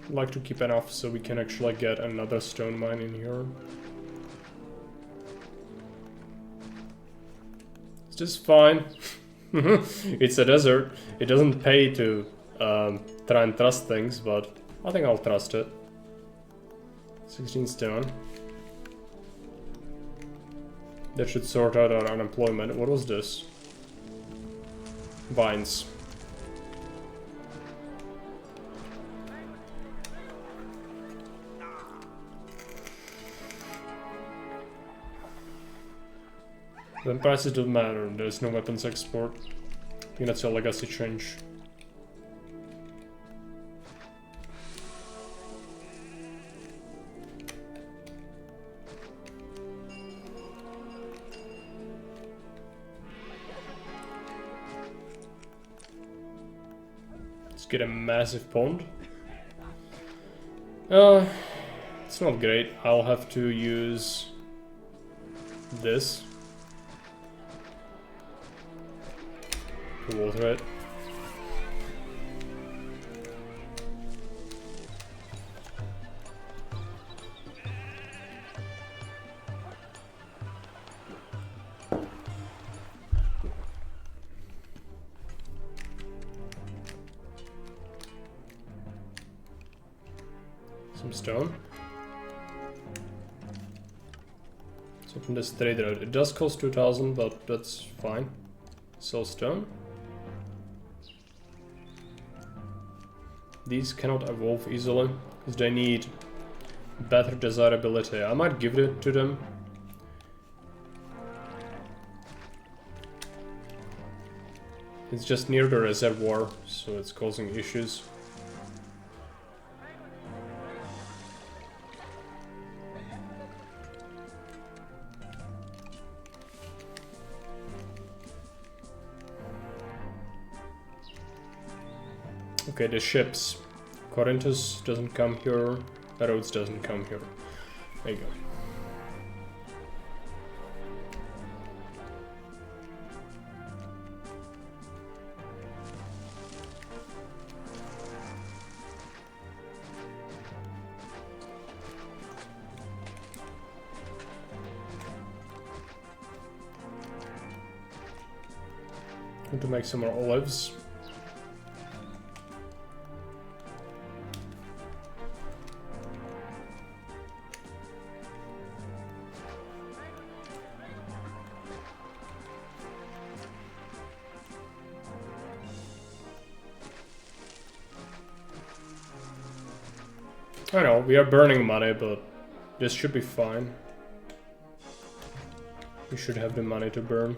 I'd like to keep enough so we can actually get another stone mine in here. It's just fine. It's a desert. It doesn't pay to try and trust things, but I think I'll trust it. 16 stone. That should sort out our unemployment. What was this? Vines. Then prices don't matter, there's no weapons export. I think that's a legacy change. Let's get a massive pond. It's not great. I'll have to use this to water it. Some stone. Let's open this trade route. It does cost 2,000, but that's fine. Sell stone. These cannot evolve easily, because they need better desirability. I might give it to them. It's just near the reservoir, so it's causing issues. Okay, the ships. Corinthus doesn't come here. The roads doesn't come here. There you go. Need to make some more olives. I know, we are burning money, but this should be fine. We should have the money to burn.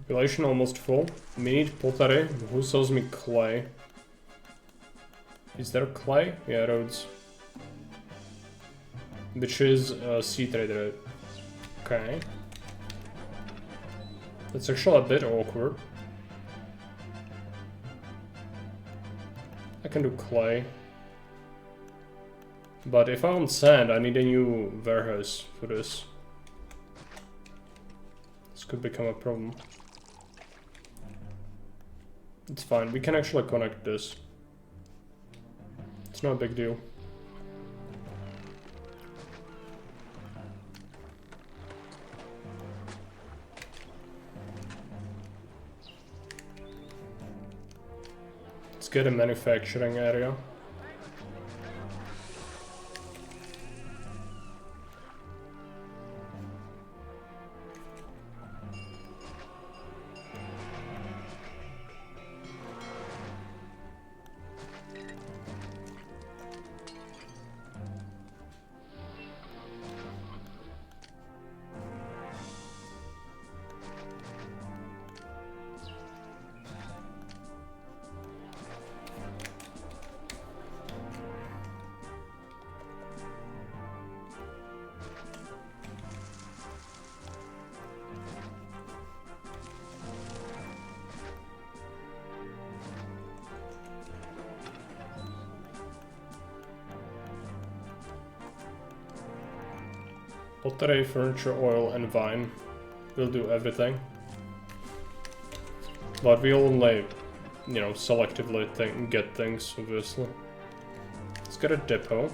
Population almost full. We need pottery. Who sells me clay? Is there clay? Yeah, roads. Which is sea trader. Okay. That's actually a bit awkward. I can do clay. But if I want sand, I need a new warehouse for this. This could become a problem. It's fine, we can actually connect this. It's not a big deal. Let's get a manufacturing area. Pottery, furniture, oil, and wine. We'll do everything. But we'll only, you know, selectively get things, obviously. Let's get a depot.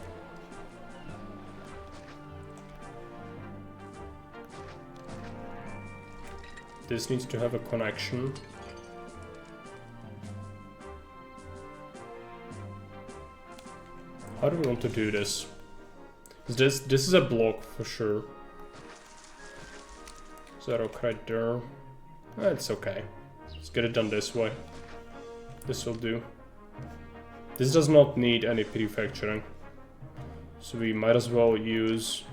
This needs to have a connection. How do we want to do this? This is a block for sure. Zero right there. It's okay. Let's get it done this way. This will do. This does not need any prefecturing. So we might as well use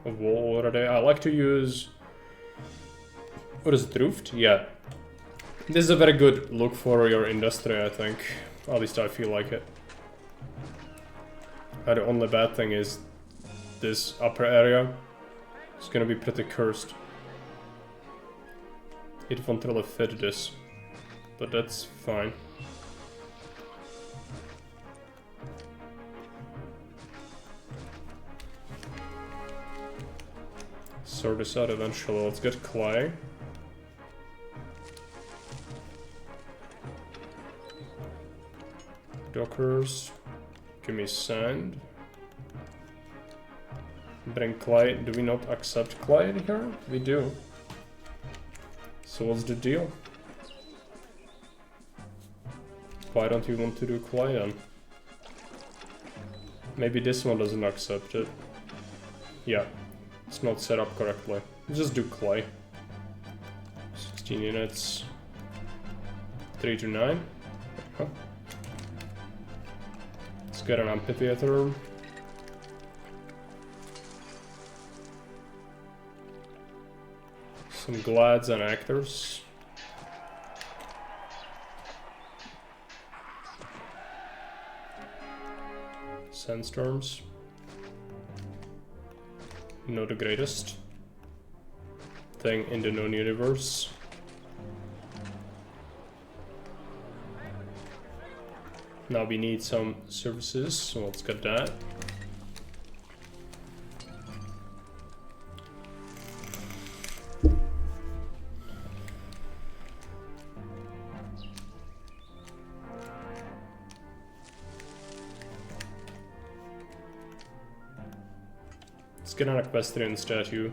a wall already. I like to use... What is it, roofed? Yeah. This is a very good look for your industry, I think. At least I feel like it. The only bad thing is this upper area is gonna be pretty cursed. It won't really fit this, but that's fine. Sort this out eventually. Let's get clay. Dockers. Give me sand. Bring clay. Do we not accept clay here? We do. So what's the deal? Why don't you want to do clay then? Maybe this one doesn't accept it. Yeah, it's not set up correctly. Just do clay. 16 units. 3 to 9. Huh. Let's get an amphitheater. Some glads and actors. Sandstorms. Not the greatest thing in the known universe. Now we need some services, so let's get that. Let's get an equestrian statue.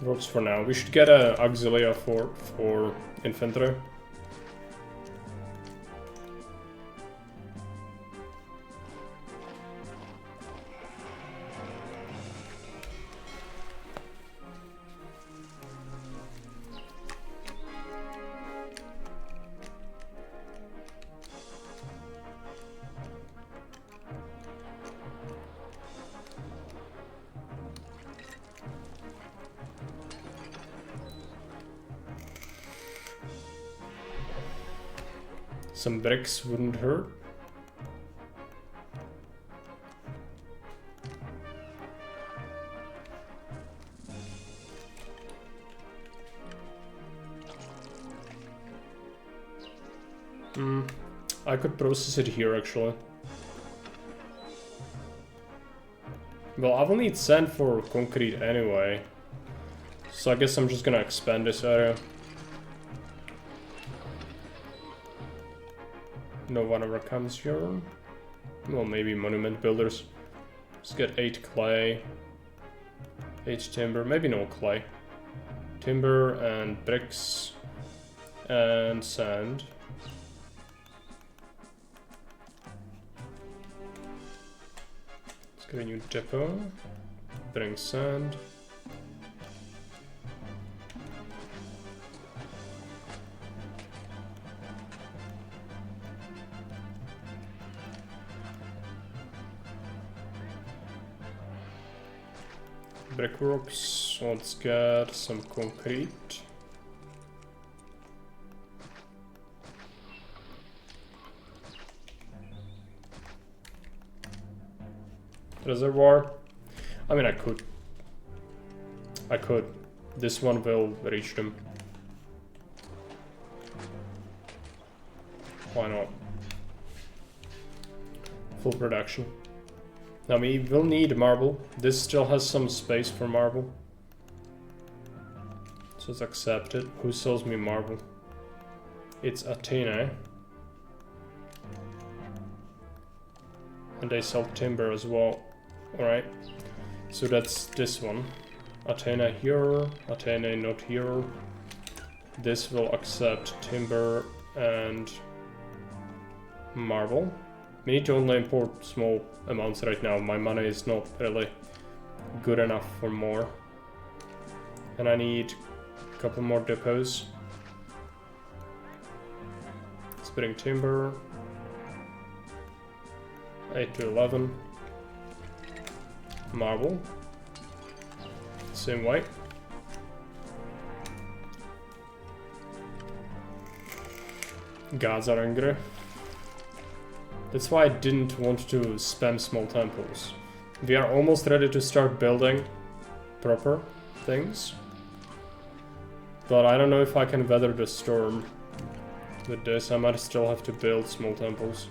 Works for now. We should get a auxilia for infantry. Some bricks wouldn't hurt. I could process it here actually. Well, I will need sand for concrete anyway. So I guess I'm just gonna expand this area. No one ever comes here. Well, maybe monument builders. Let's get 8 clay, 8 timber, maybe no clay. Timber and bricks and sand. Let's get a new depot. Bring sand. Brickworks, let's get some concrete. Reservoir. I mean, I could. This one will reach them. Why not? Full production. Now we will need marble. This still has some space for marble. So it's accepted. Who sells me marble? It's Athena. And they sell timber as well. Alright. So that's this one. Athena here. Athena not here. This will accept timber and marble. We need to only import small amounts right now. My money is not really good enough for more. And I need a couple more depots. Let's bring timber. 8 to 11. Marble. Same way. Gods are angry. That's why I didn't want to spam small temples. We are almost ready to start building proper things. But I don't know if I can weather the storm with this. I might still have to build small temples.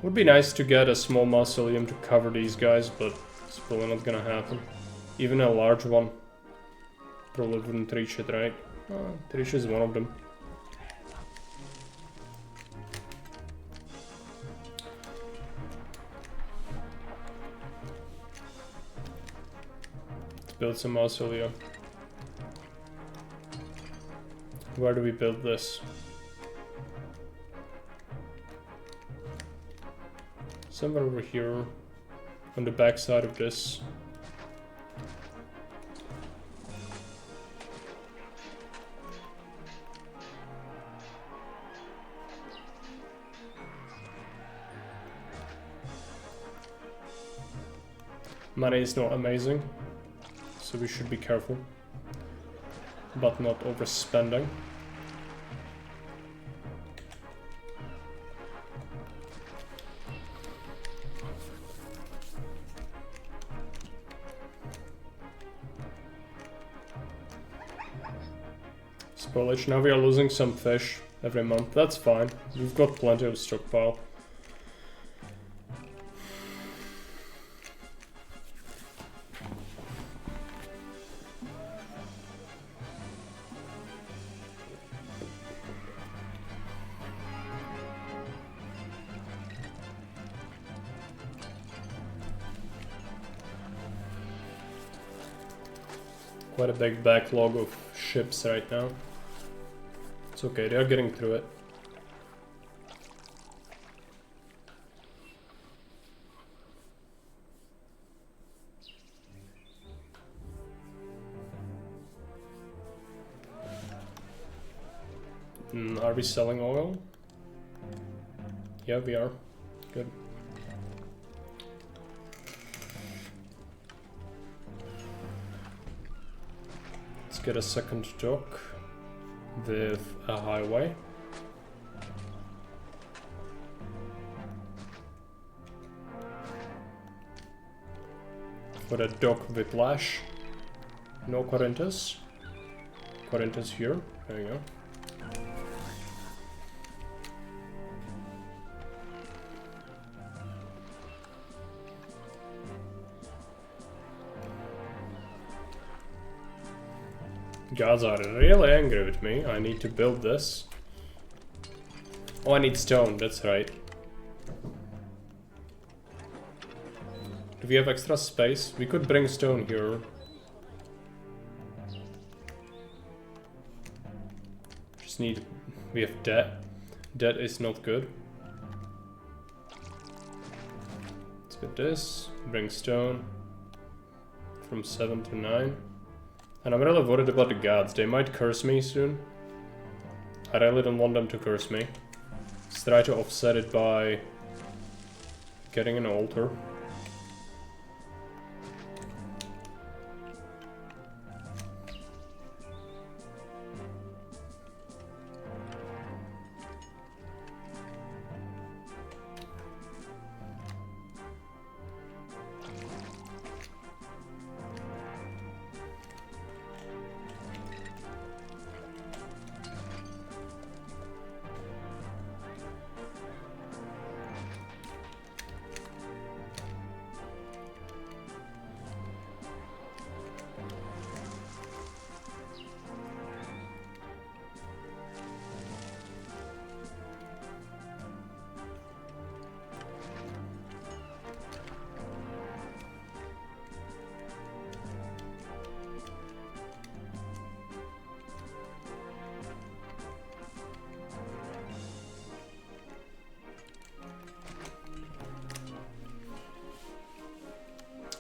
Would be nice to get a small mausoleum to cover these guys, but it's probably not gonna happen. Even a large one probably wouldn't reach it, right? It reaches one of them. Let's build some mausoleum. Where do we build this? Somewhere over here, on the back side of this. Money is not amazing, so we should be careful, but not overspending. Spoilage. Now we are losing some fish every month. That's fine. We've got plenty of stockpile. Quite a big backlog of ships right now. It's okay, they are getting through it. Are we selling oil? Yeah, we are. Good. Let's get a second dock with a highway. For a dock with lash. No Corinthus. Corinthus here. There you go. Gods are really angry with me. I need to build this. Oh, I need stone, that's right. Do we have extra space? We could bring stone here. Just need... we have debt. Debt is not good. Let's get this. Bring stone. From 7 to 9. And I'm really worried about the gods. They might curse me soon. I really don't want them to curse me. Let's try to offset it by getting an altar.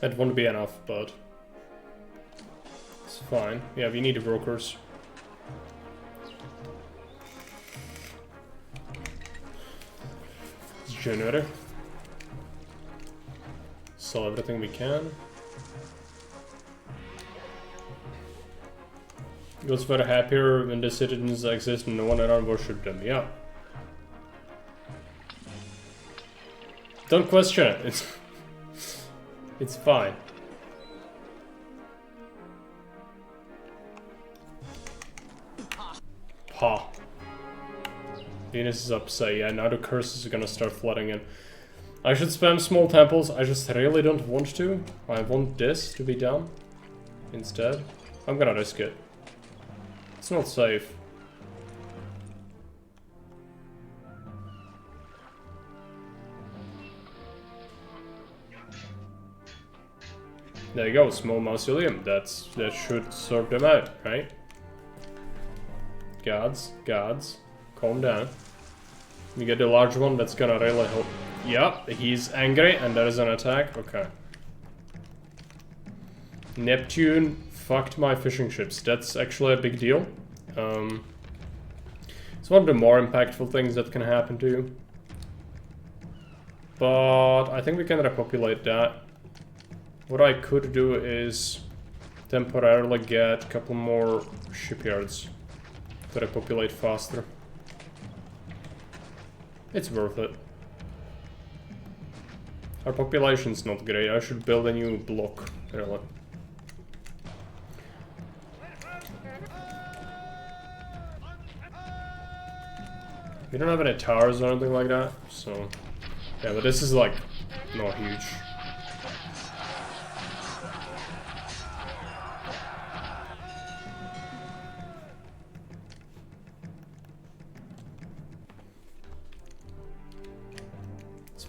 That won't be enough, but it's fine. Yeah, we need brokers. Generator. Sell everything we can. gods were happier when the citizens exist and no one around worshipped them. Yeah. Don't question it. It's fine. Ha. Venus is upset. Yeah, now the curses are gonna start flooding in. I should spam small temples. I just really don't want to. I want this to be done instead. I'm gonna risk it. It's not safe. There you go, small mausoleum. That should sort them out, right? Gods, calm down. We get the large one, that's gonna really help. Yep, he's angry and there is an attack. Okay. Neptune fucked my fishing ships. That's actually a big deal. It's one of the more impactful things that can happen to you. But I think we can repopulate that. What I could do is temporarily get a couple more shipyards to repopulate faster. It's worth it. Our population's not great. I should build a new block, really. We don't have any towers or anything like that, so... Yeah, but this is like, not huge.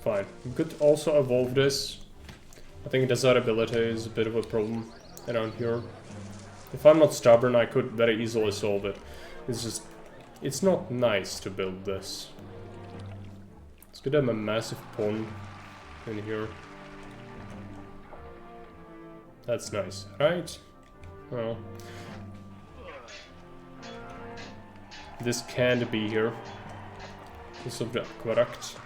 Fine. We could also evolve this. I think desirability is a bit of a problem around here. If I'm not stubborn, I could very easily solve it. It's just... It's not nice to build this. Let's get them a massive pond in here. That's nice, right? Well... This can't be here. This of the aqueduct.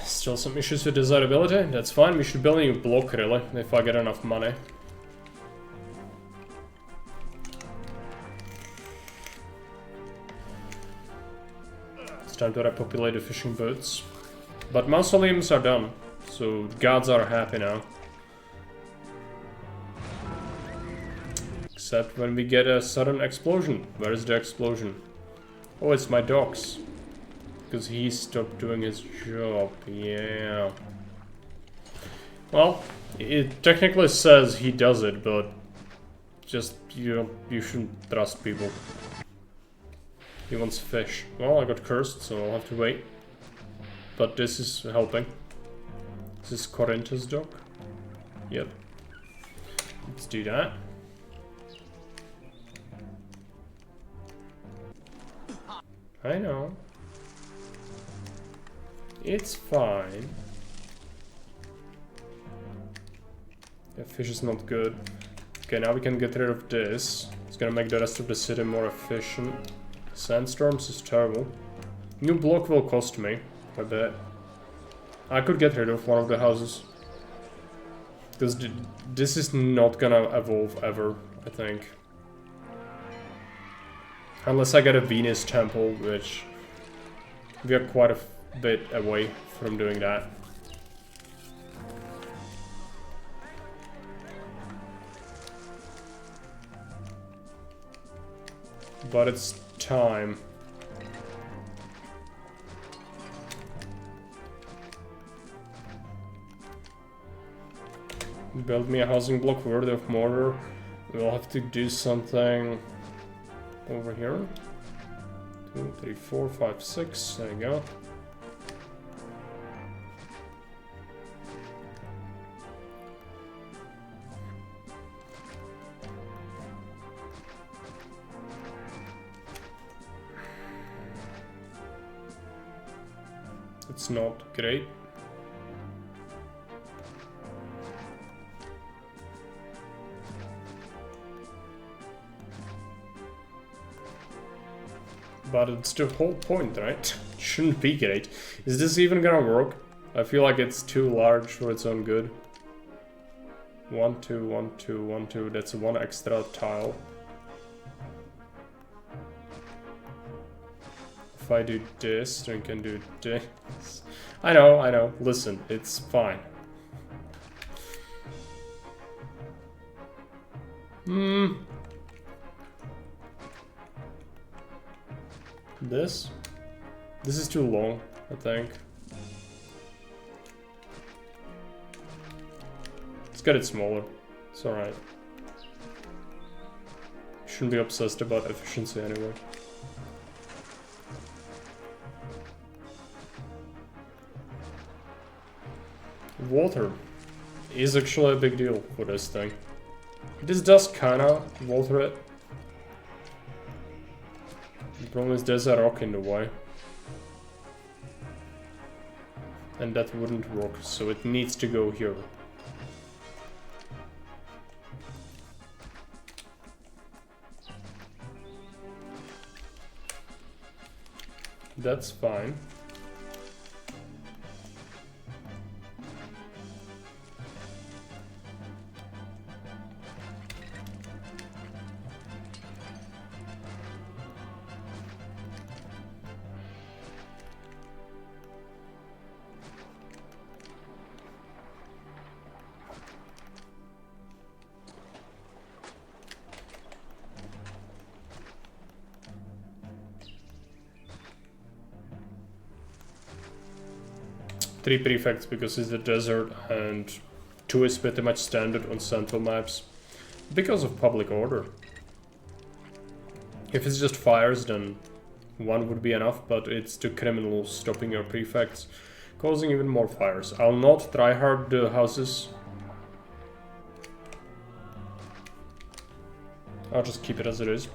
Still some issues with desirability, that's fine, we should build a new block really, if I get enough money. It's time to repopulate the fishing boats. But mausoleums are done, so gods are happy now. Except when we get a sudden explosion. Where is the explosion? Oh, it's my docks. Because he stopped doing his job, yeah. Well, it technically says he does it, but just, you shouldn't trust people. He wants fish. Well, I got cursed, so I'll have to wait. But this is helping. This is Corinthus dock. Yep. Let's do that. I know. It's fine. Yeah, fish is not good. Okay, now we can get rid of this. It's gonna make the rest of the city more efficient. Sandstorms is terrible. New block will cost me, I bet. I could get rid of one of the houses. Because this is not gonna evolve ever, I think. Unless I get a Venus temple, which we are quite a bit away from doing that. But it's time. Build me a housing block worthy of mortar. We'll have to do something over here. 2, 3, 4, 5, 6. There you go. It's not great. But it's the whole point, right? Shouldn't be great. Is this even gonna work? I feel like it's too large for its own good. 1, 2, 1, 2, 1, 2. That's one extra tile. If I do this, then I can do this. I know. Listen, it's fine. This is too long, I think. Let's get it smaller. It's alright. Shouldn't be obsessed about efficiency anyway. Water is actually a big deal for this thing. This does kinda water it. The problem is there's a rock in the way. And that wouldn't work, so it needs to go here. That's fine. Three prefects because it's the desert, and 2 is pretty much standard on central maps because of public order. If it's just fires, then 1 would be enough, but it's the criminals stopping your prefects, causing even more fires. I'll not try hard the houses. I'll just keep it as it is.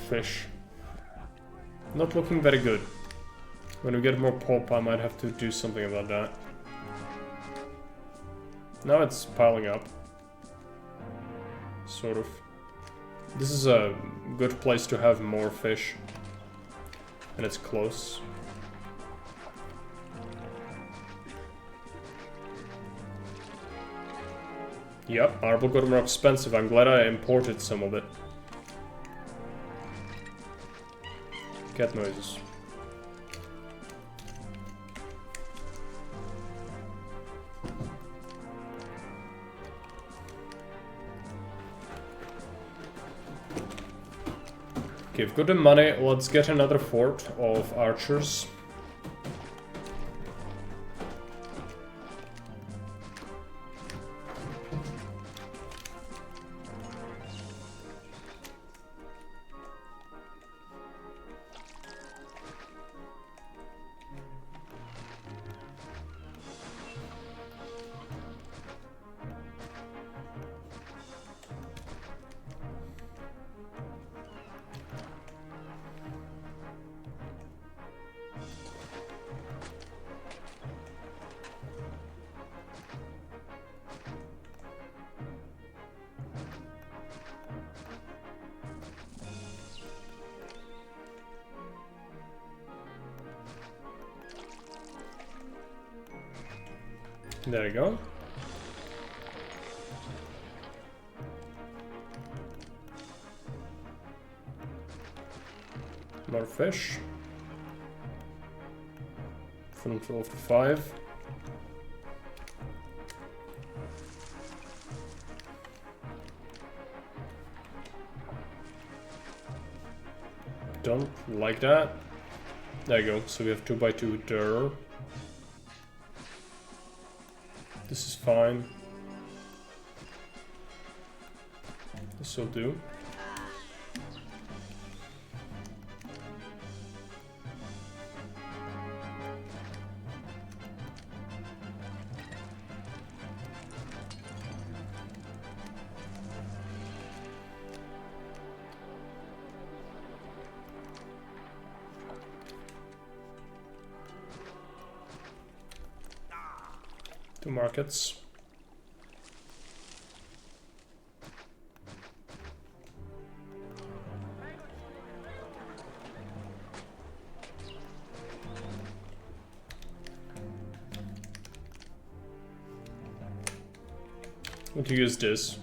Fish. Not looking very good. When we get more pulp, I might have to do something about that. Now it's piling up. Sort of. This is a good place to have more fish. And it's close. Yep, marble got more expensive. I'm glad I imported some of it. Cat noises. Okay, we've got the money. Let's get another fort of archers. There you go. More fish. From 12 to 5. Don't like that. There you go. So we have 2 by 2 there. This is fine. This will do. Two markets. want to use this.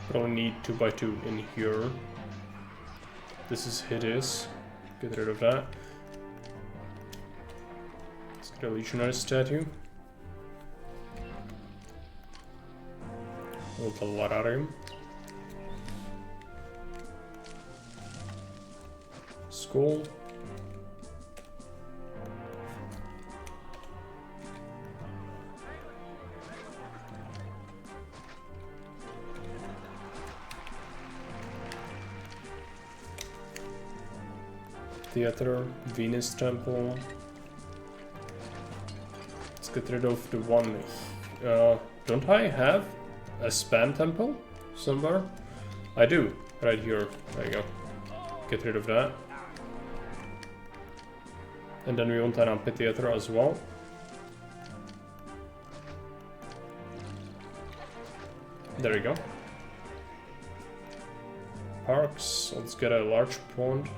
Probably need 2x2 in here. This is hideous. Get rid of that. Let's get a legionary statue. With a lot out of him. Skull. Theater, Venus Temple. Let's get rid of the one. Don't I have a spam temple somewhere? I do, right here. There you go. Get rid of that. And then we want an amphitheater as well. There we go. Parks. Let's get a large pond.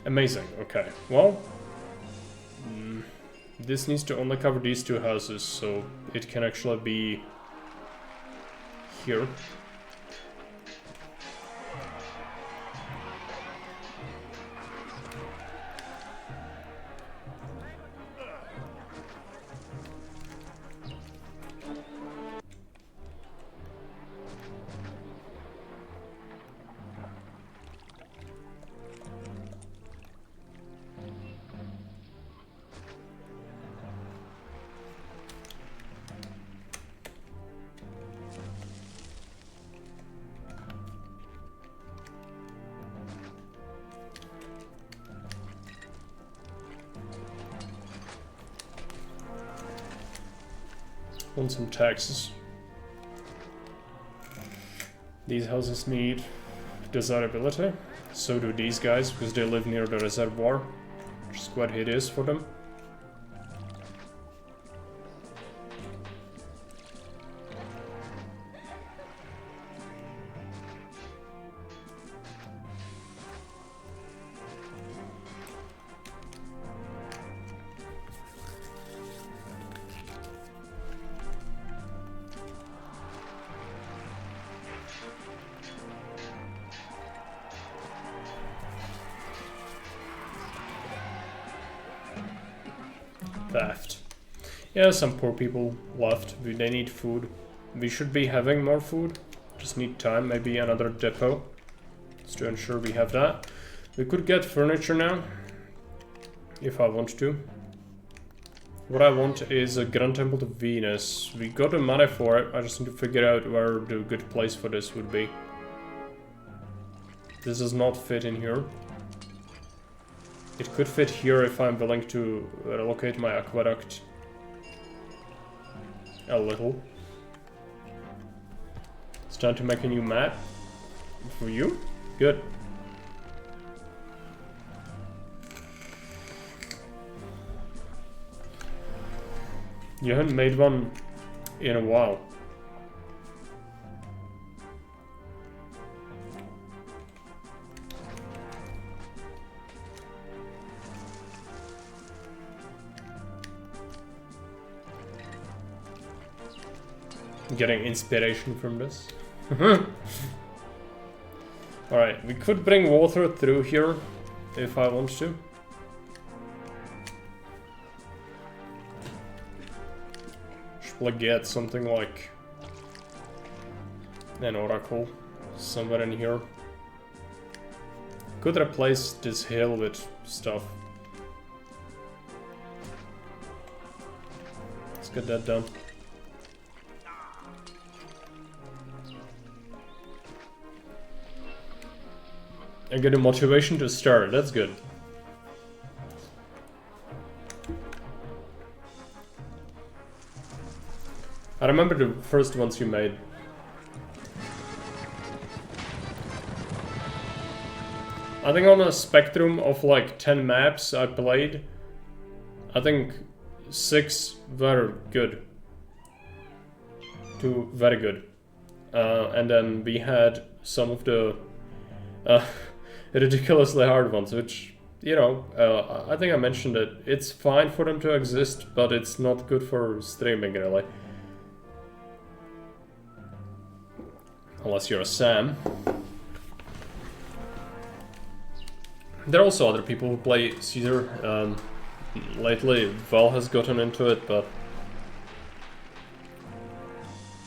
Amazing. Okay. Well, this needs to only cover these two houses, so it can actually be here. Want some taxes. These houses need desirability. So do these guys, because they live near the reservoir, which is quite hideous for them. Theft. Yeah, some poor people left. They need food. We should be having more food. Just need time. Maybe another depot. Just to ensure we have that. We could get furniture now. If I want to. What I want is a Grand Temple to Venus. We got the money for it. I just need to figure out where the good place for this would be. This does not fit in here. It could fit here if I'm willing to relocate my aqueduct a little. It's time to make a new map. For you? Good. You haven't made one in a while. Getting inspiration from this. Alright, we could bring water through here if I want to. Should get something like an oracle somewhere in here. Could replace this hill with stuff. Let's get that done. I get a motivation to start, that's good. I remember the first ones you made. I think on a spectrum of like 10 maps I played, I think 6 were good. 2 very good. And then we had some of the ridiculously hard ones, which, you know, I think I mentioned it. It's fine for them to exist, but it's not good for streaming, really. Unless you're a Sam. There are also other people who play Caesar. Lately, Val has gotten into it, but...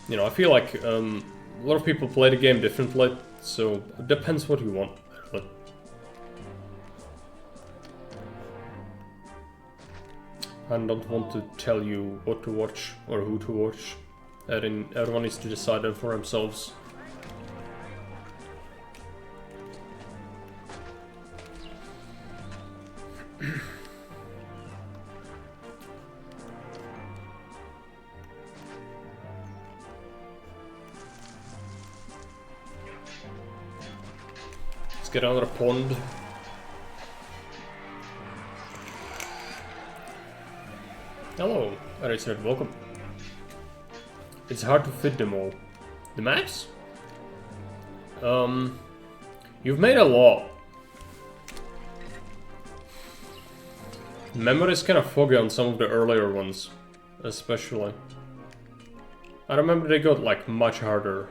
You know, I feel like a lot of people play the game differently, so it depends what you want. I don't want to tell you what to watch or who to watch. Everyone needs to decide that for themselves. Let's get another pond. Hello, RC, welcome. It's hard to fit them all. The maps? You've made a lot. Memory is kind of foggy on some of the earlier ones, especially. I remember they got like much harder.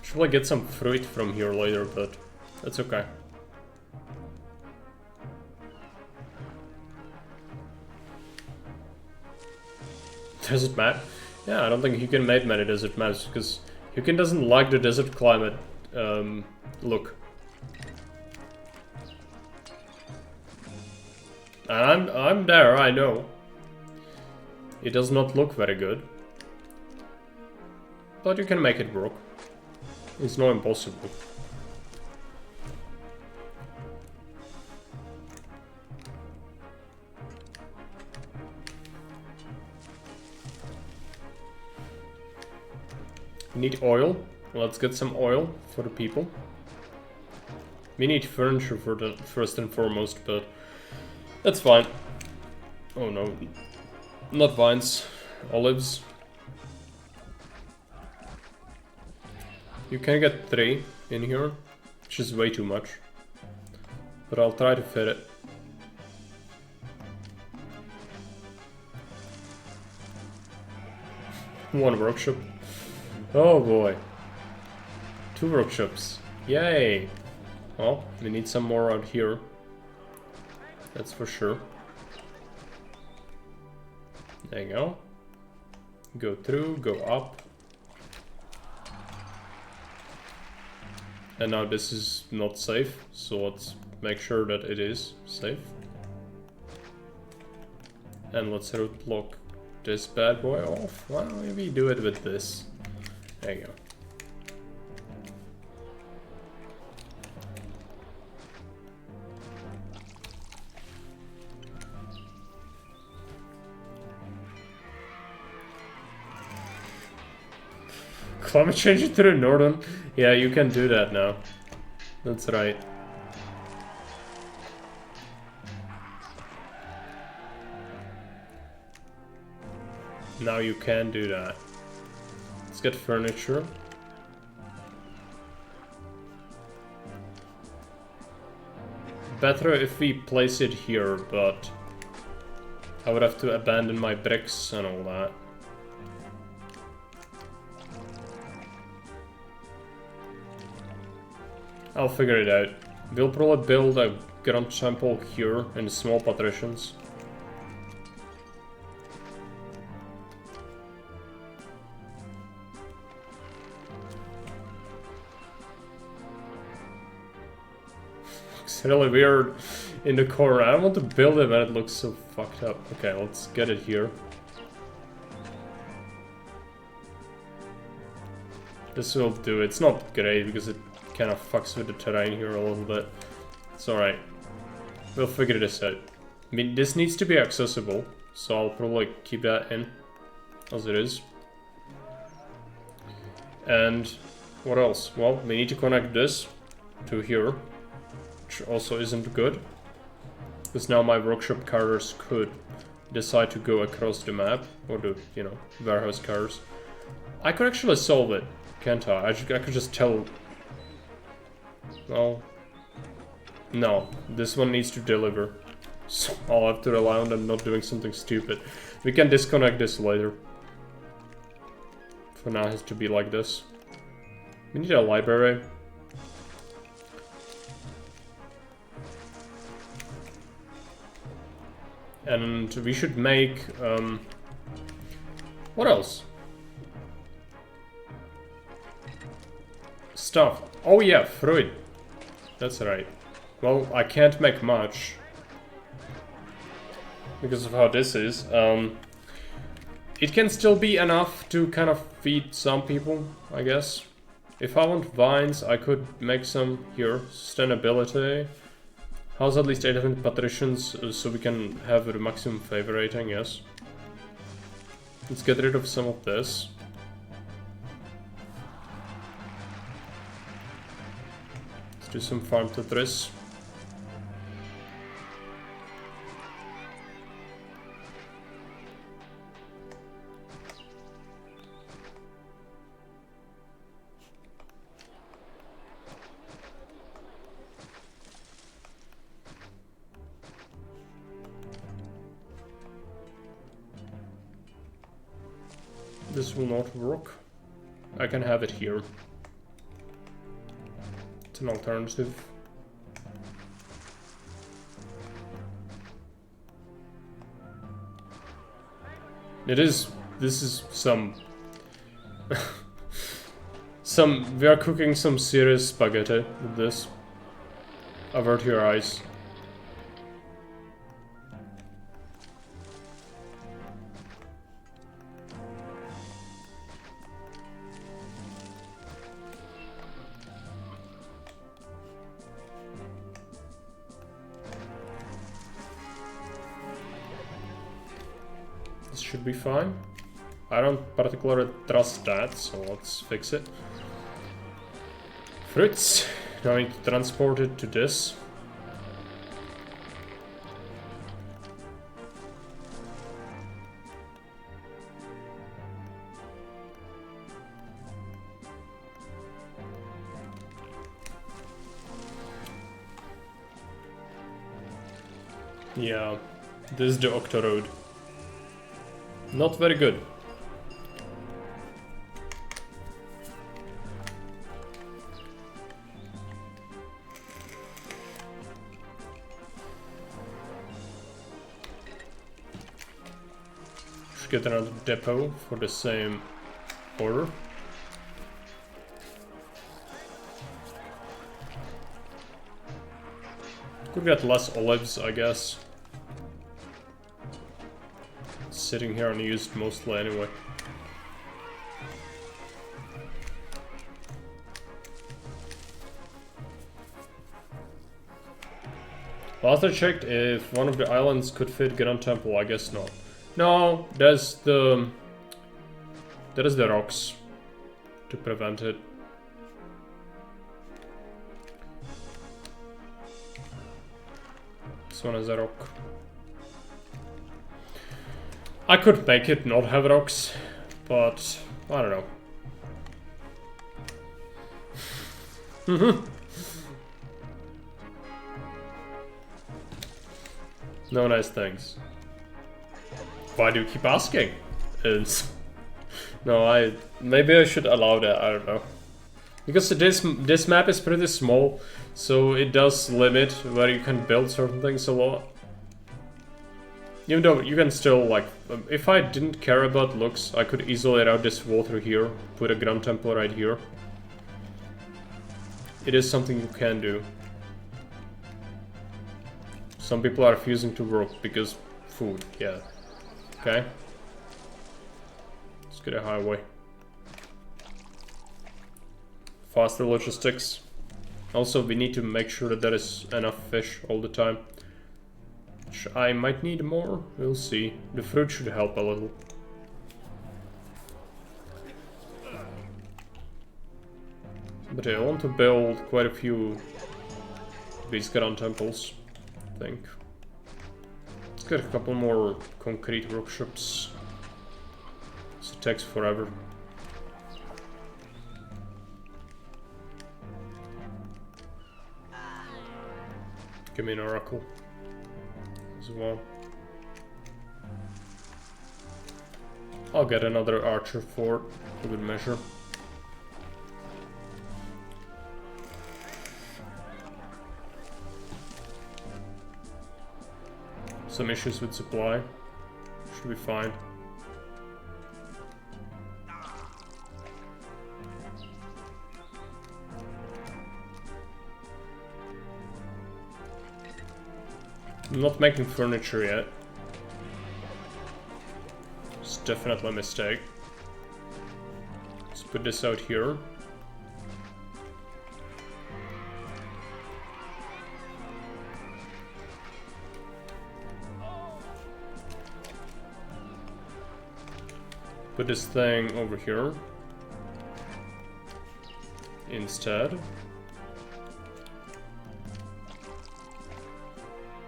Should probably get some fruit from here later, but that's okay. Desert map? Yeah, I don't think Hukin made many desert maps because Hukin doesn't like the desert climate look. And I'm there, I know. It does not look very good. But you can make it work. It's not impossible. We need oil. Let's get some oil for the people. We need furniture for the first and foremost, but that's fine. Oh no, not vines, olives. You can get 3 in here, which is way too much. But I'll try to fit it. One workshop. Oh boy. 2 workshops. Yay! Well, we need some more out here. That's for sure. There you go. Go through, go up. And now this is not safe, so let's make sure that it is safe. And let's root block this bad boy off. Why don't we do it with this? There you go. Climate change it to the northern? Yeah, you can do that now. That's right. Now you can do that. Let's get furniture. Better if we place it here, but I would have to abandon my bricks and all that. I'll figure it out. We'll probably build a grand temple here in small partitions. It's really weird in the corner. I don't want to build it, but it looks so fucked up. Okay, let's get it here. This will do. It's not great because it kind of fucks with the terrain here a little bit. It's alright. We'll figure this out. I mean, this needs to be accessible, so I'll probably keep that in as it is. And what else? Well, we need to connect this to here, which also isn't good. Because now my workshop cars could decide to go across the map, or the, you know, warehouse cars. I could actually solve it. Can't I? I could just tell. No. No, this one needs to deliver. So I'll have to rely on them not doing something stupid. We can disconnect this later. For now it has to be like this. We need a library. And we should make, what else? Stuff. Oh yeah, fruit. That's right. Well, I can't make much. Because of how this is. It can still be enough to kind of feed some people, I guess. If I want vines, I could make some here. Sustainability. House at least 800 patricians, so we can have the maximum favor rating, yes. Let's get rid of some of this. Let's do some farm Tetris. This will not work. I can have it here. It's an alternative. This is some... we are cooking some serious spaghetti with this. Avert your eyes. Should be fine. I don't particularly trust that, so let's fix it. Fruits. Now I need to transport it to this. Yeah, this is the Octo Road. Not very good. Should get another depot for the same order. Could get less olives, I guess. Sitting here unused mostly anyway. Last I checked, if one of the islands could fit Grand Temple, I guess not. No, there's the... There is the rocks to prevent it. This one is a rock. I could make it not have rocks, but I don't know. No nice things. Why do you keep asking? No, maybe I should allow that, I don't know. Because this map is pretty small, so it does limit where you can build certain things a lot. Even though you can still, like, if I didn't care about looks, I could easily route this water here, put a Grand Temple right here. It is something you can do. Some people are refusing to work because food, yeah. Okay. Let's get a highway. Faster logistics. Also, we need to make sure that there is enough fish all the time. I might need more, we'll see. The fruit should help a little. But I want to build quite a few of these Grand Temples, I think. Let's get a couple more concrete workshops. It takes forever. Give me an oracle as well. I'll get another archer for good measure. Some issues with supply. Should be fine. I'm not making furniture yet. It's definitely a mistake. Let's put this out here. Put this thing over here instead.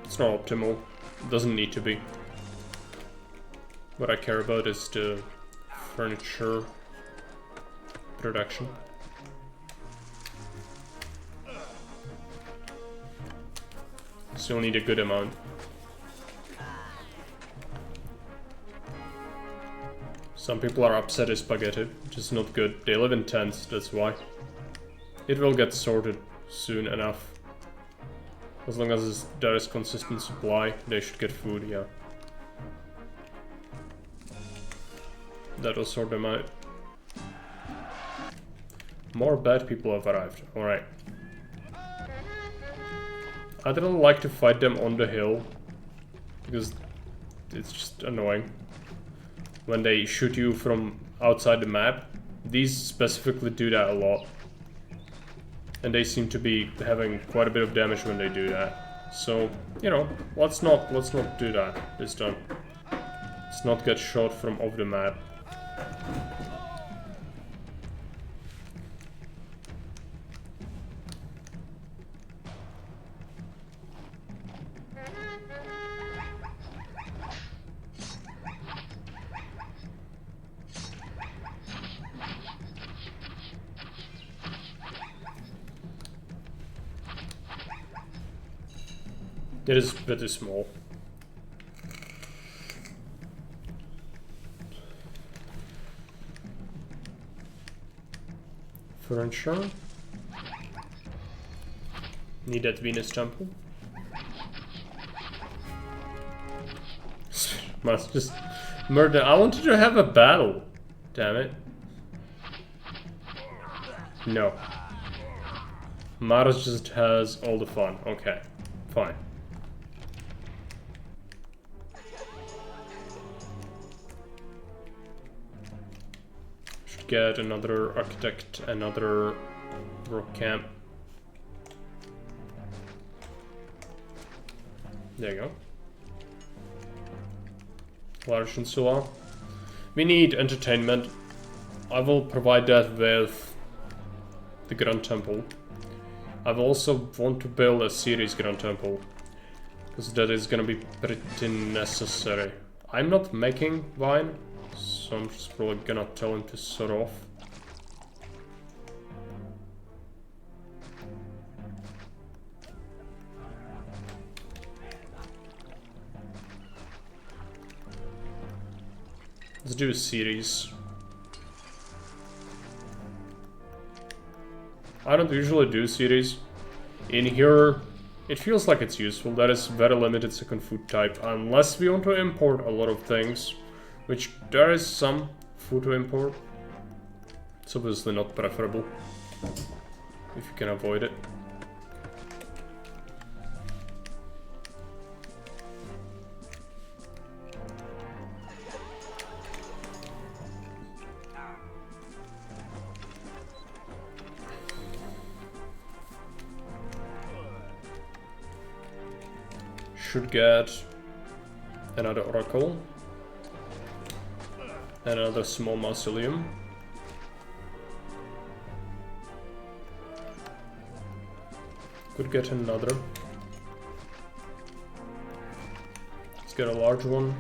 It's not optimal. It doesn't need to be. What I care about is the furniture production. Still need a good amount. Some people are upset at spaghetti, which is not good. They live in tents, that's why. It will get sorted soon enough. As long as there is consistent supply, they should get food, yeah. That'll sort them out. More bad people have arrived, alright. I don't like to fight them on the hill, because it's just annoying. When they shoot you from outside the map, these specifically do that a lot. And they seem to be having quite a bit of damage when they do that. So, you know, let's not do that this time. Let's not get shot from off the map. It is pretty small. Furniture. Need that Venus temple. Must just murder. I wanted to have a battle. Damn it. No. Maros just has all the fun. Okay. Fine. Get another architect, another rock camp. There you go. Large and so on. We need entertainment. I will provide that with the Grand Temple. I will also want to build a series Grand Temple, because that is gonna be pretty necessary. I'm not making wine, so I'm just probably gonna tell him to sort off. Let's do a series. I don't usually do series. In here, it feels like it's useful. That is very limited second food type, unless we want to import a lot of things. Which there is some food to import. It's obviously not preferable if you can avoid it. Should get another oracle. Another small mausoleum. Could get another. Let's get a large one.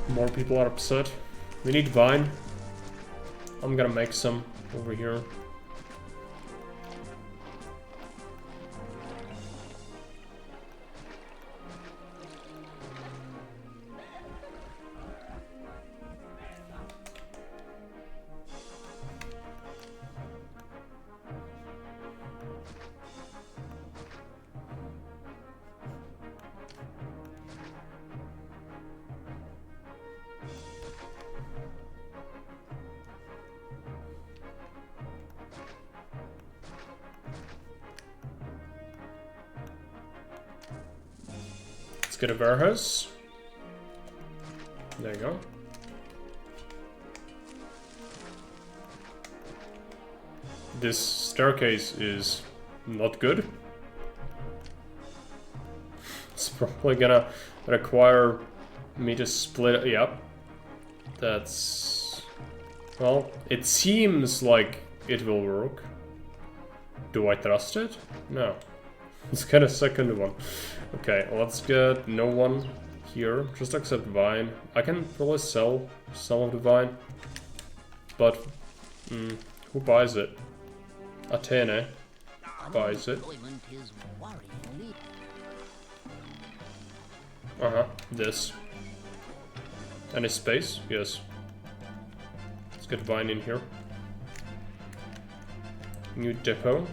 More people are upset. We need vine. I'm gonna make some over here. Let's get a warehouse. There you go. This staircase is not good. It's probably gonna require me to split it. Yep. That's... well, it seems like it will work. Do I trust it? No. Let's get a second one. Okay, let's get no one here. Just accept vine. I can probably sell some of the vine. But, who buys it? Athene buys it. Unemployment is worryingly. This. Any space? Yes. Let's get vine in here. New depot.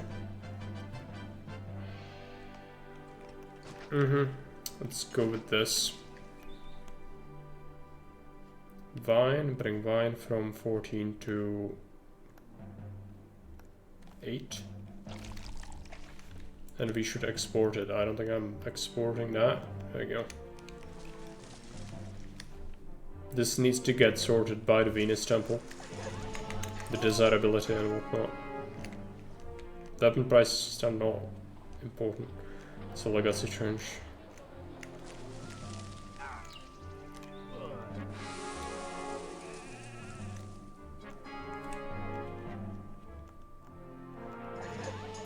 Let's go with this. Vine, bring vine from 14 to 8. And we should export it. I don't think I'm exporting that. There we go. This needs to get sorted by the Venus Temple. The desirability and whatnot. Weapon prices are not important. It's a legacy change.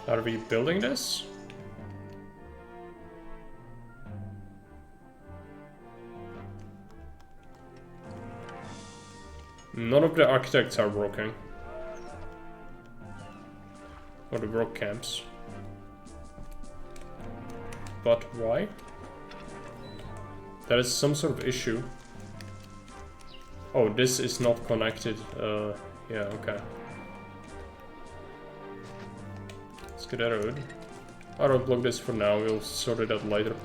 Are we building this? None of the architects are working. Or the work camps. But why? There is some sort of issue. Oh, this is not connected. Yeah, okay. Let's get that out. I don't block this for now, we'll sort it out later.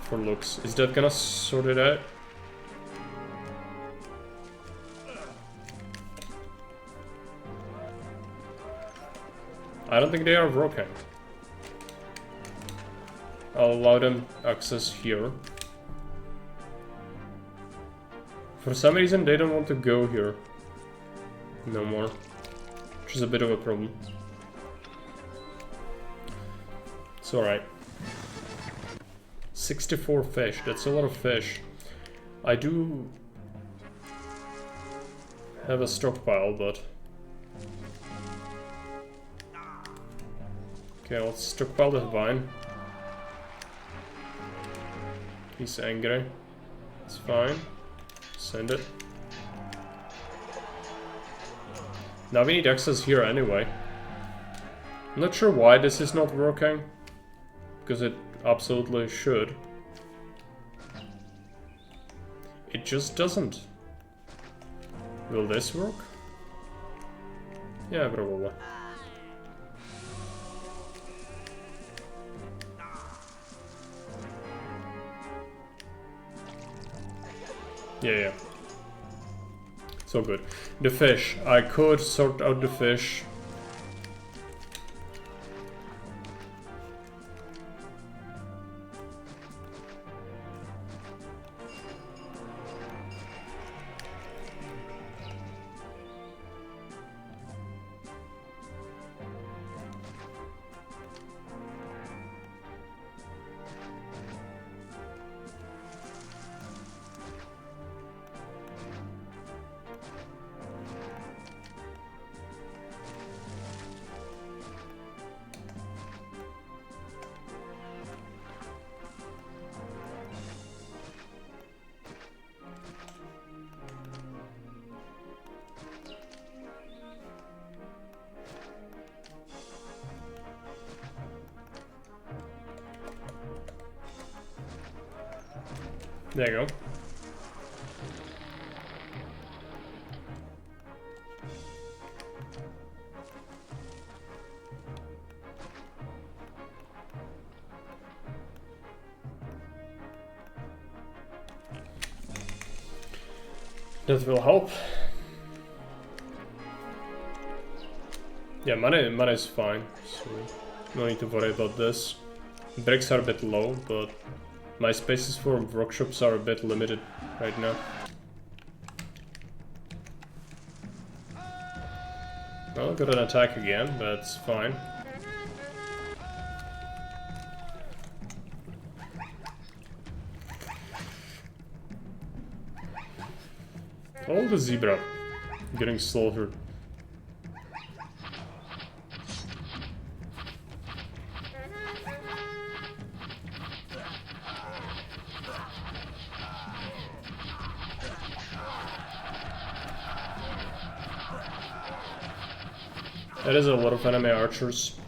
For looks. Is that gonna sort it out? I don't think they are working. I'll allow them access here. For some reason they don't want to go here. No more. Which is a bit of a problem. It's alright. 64 fish, that's a lot of fish. I do have a stockpile, but... okay, let's stockpile the vine. He's angry. It's fine. Send it. Now we need access here anyway. I'm not sure why this is not working. Because it absolutely should. It just doesn't. Will this work? Yeah, probably. Yeah. It's all good. The fish. I could sort out the fish. There you go. That will help. Yeah, money is fine, so no need to worry about this. Bricks are a bit low, but my spaces for workshops are a bit limited right now. Well, got an attack again, but it's fine. Oh, the zebra getting slaughtered. That is a lot of enemy archers.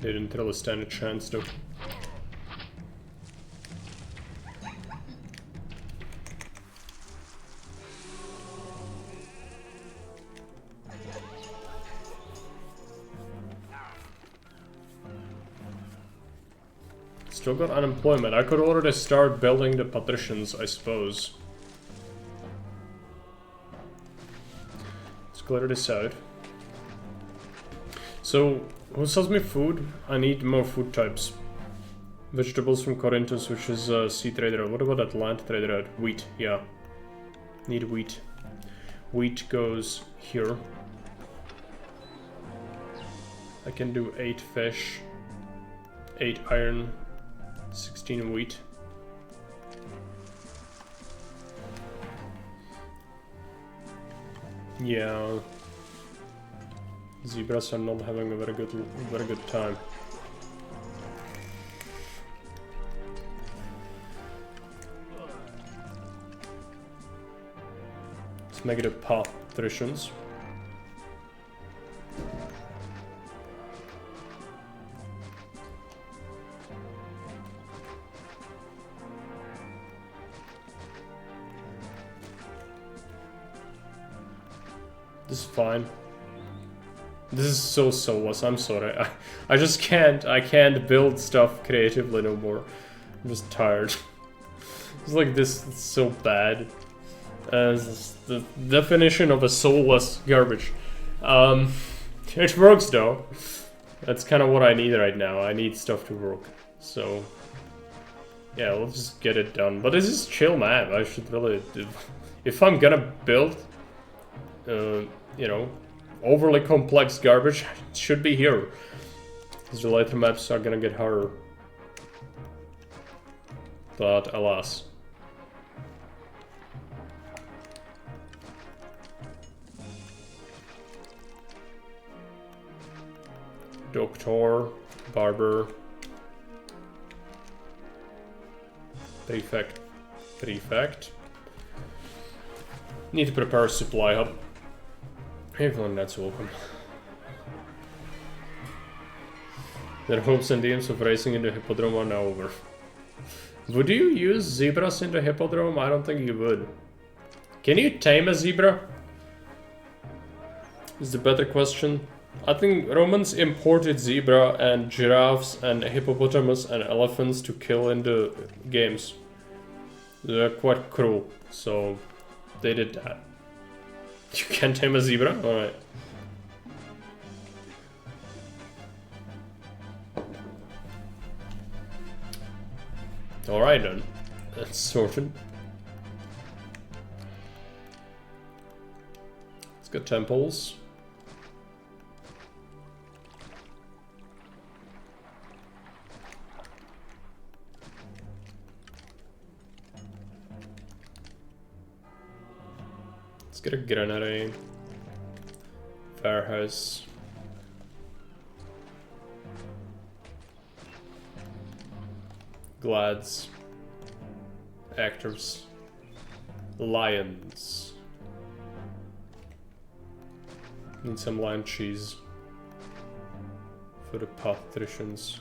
They didn't really stand a chance though. Still got unemployment. I could already start building the patricians, I suppose. Let's clear this out. So, who sells me food? I need more food types. Vegetables from Corinthus, which is a seed trader. What about that land trader at wheat? Yeah. Need wheat. Wheat goes here. I can do 8 fish, 8 iron, 16 wheat. Yeah. Zebras are not having a very good time. Let's make it a patricians. This is fine. This is so soulless, I'm sorry. I just I can't build stuff creatively no more. I'm just tired. It's like this, it's so bad. It's the definition of a soulless garbage. It works though. That's kind of what I need right now. I need stuff to work. So, yeah, we'll just get it done. But this is chill map. I should really... If I'm gonna build, you know, overly complex garbage, it should be here. Because the later maps are gonna get harder. But alas. Doctor, barber, prefect. Need to prepare a supply hub. Everyone that's welcome. Their hopes and dreams of racing in the hippodrome are now over. Would you use zebras in the hippodrome? I don't think you would. Can you tame a zebra? Is the better question. I think Romans imported zebra and giraffes and hippopotamus and elephants to kill in the games. They're quite cruel, so they did that. You can't tame a zebra? Alright. Alright then. That's sorted. Let's get temples. Let's get a granary. Fairhouse. Glads. Actors. Lions. Need some lion cheese for the patricians.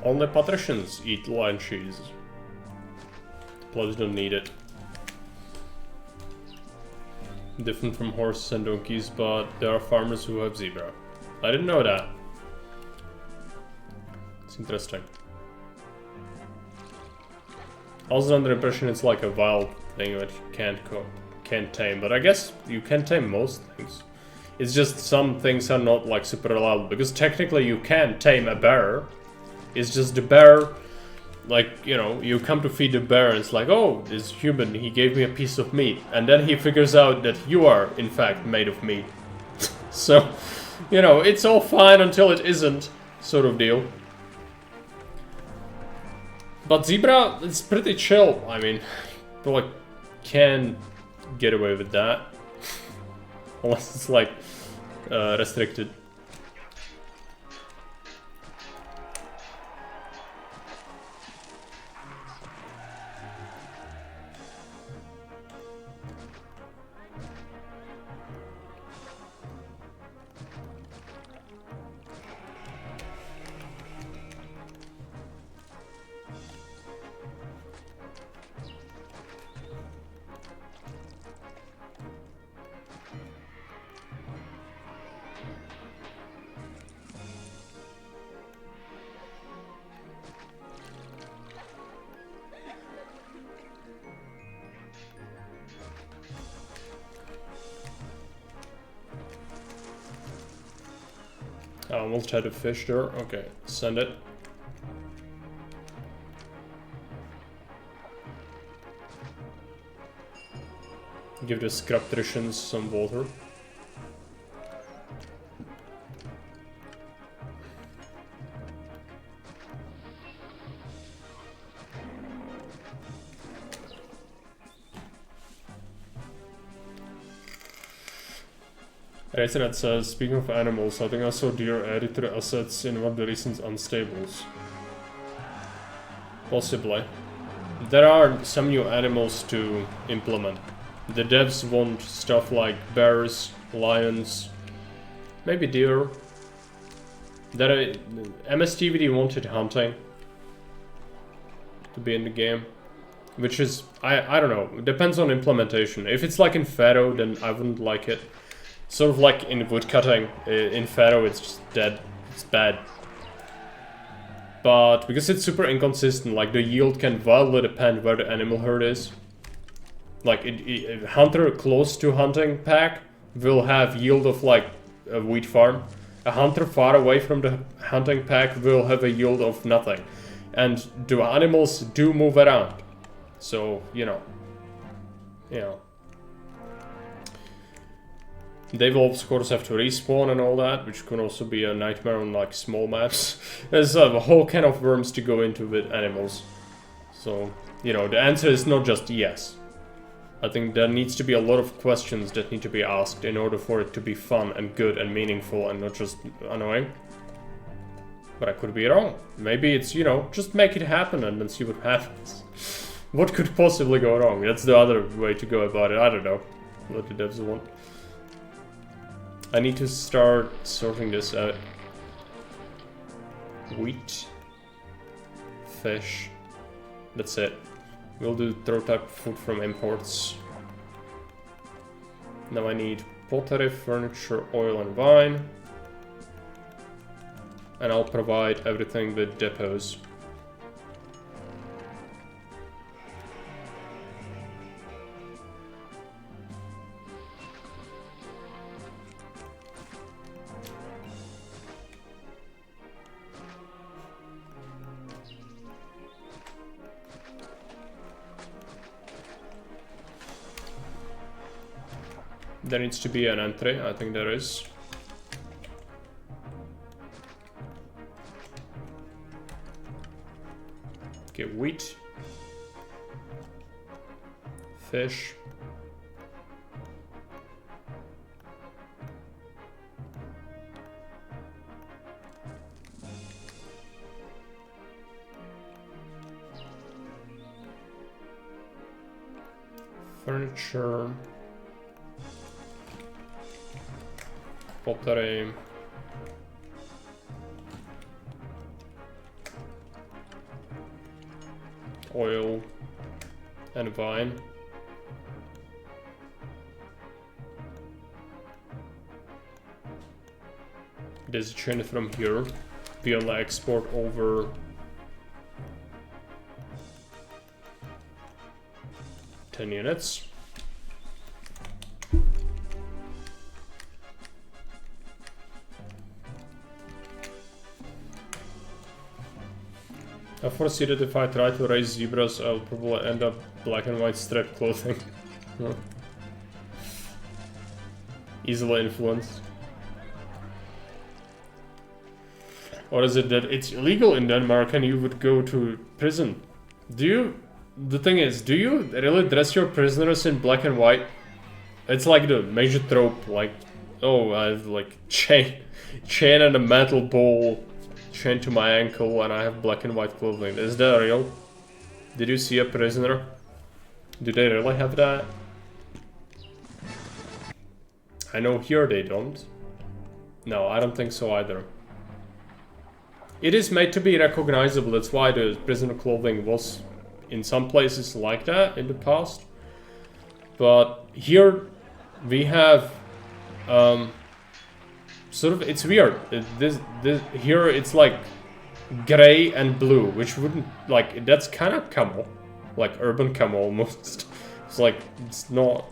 Only patricians eat lion cheese. Plebs don't need it. Different from horses and donkeys, but there are farmers who have zebra. I didn't know that. It's interesting. I was under the impression it's like a wild thing that you can't tame, but I guess you can tame most things. It's just some things are not like super reliable, because technically you can tame a bear. It's just the bear, like, you know, you come to feed the bear and it's like, oh, this human, he gave me a piece of meat. And then he figures out that you are, in fact, made of meat. So, you know, it's all fine until it isn't, sort of deal. But zebra, it's pretty chill. I mean, you like, can get away with that. Unless it's like, restricted. I almost had a fish there. Okay, send it. Give the scrap patricians some water. Raisenet says, speaking of animals, I think I saw deer added to the assets in one of the recent unstables. Possibly. There are some new animals to implement. The devs want stuff like bears, lions, maybe deer. MSTVD wanted hunting to be in the game. Which is, I don't know, depends on implementation. If it's like in Pharaoh, then I wouldn't like it. Sort of like in woodcutting, in Pharaoh it's just dead, it's bad. But because it's super inconsistent, like the yield can wildly depend where the animal herd is. Like a hunter close to hunting pack will have yield of like a wheat farm. A hunter far away from the hunting pack will have a yield of nothing. And the animals do move around. So, you know. They will of course have to respawn and all that, which can also be a nightmare on like small maps. There's a whole can of worms to go into with animals. So, you know, the answer is not just yes. I think there needs to be a lot of questions that need to be asked in order for it to be fun and good and meaningful and not just annoying. But I could be wrong. Maybe it's, you know, just make it happen and then see what happens. What could possibly go wrong? That's the other way to go about it. I don't know what the devs want. I need to start sorting this out. Wheat. Fish. That's it. We'll do third type of food from imports. Now I need pottery, furniture, oil and wine. And I'll provide everything with depots. There needs to be an entry, I think there is. Okay, wheat. Fish. Furniture. Pottery. oil and wine. There's a chain from here. We only export over 10 units. I foresee that if I try to raise zebras, I'll probably end up black and white striped clothing. Easily influenced. Or is it that it's illegal in Denmark and you would go to prison? Do you... The thing is, do you really dress your prisoners in black and white? It's like the major trope, like... Oh, I have like chain and a metal ball chained to my ankle and I have black and white clothing. Is that real? Did you see a prisoner? Do they really have that? I know here they don't. No, I don't think so either. It is made to be recognizable, that's why the prisoner clothing was in some places like that in the past. But here we have sort of, it's weird. Here it's like gray and blue, which wouldn't, like, that's kind of camo. Like urban camo almost. It's like, it's not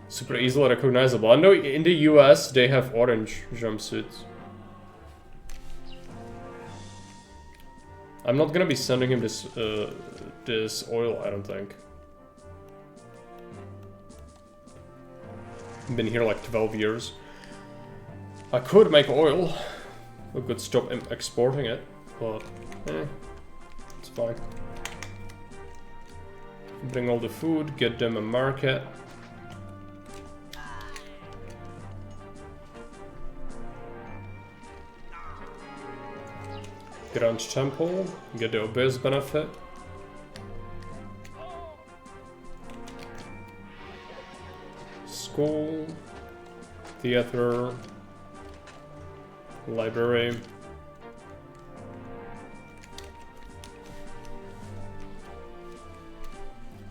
super easily recognizable. I know in the US they have orange jumpsuits. I'm not gonna be sending him this this oil, I don't think. Been here like 12 years. I could make oil. We could stop exporting it, but it's fine. Bring all the food, get them a market. Grand Temple, get the obvious benefit. School, theater, library.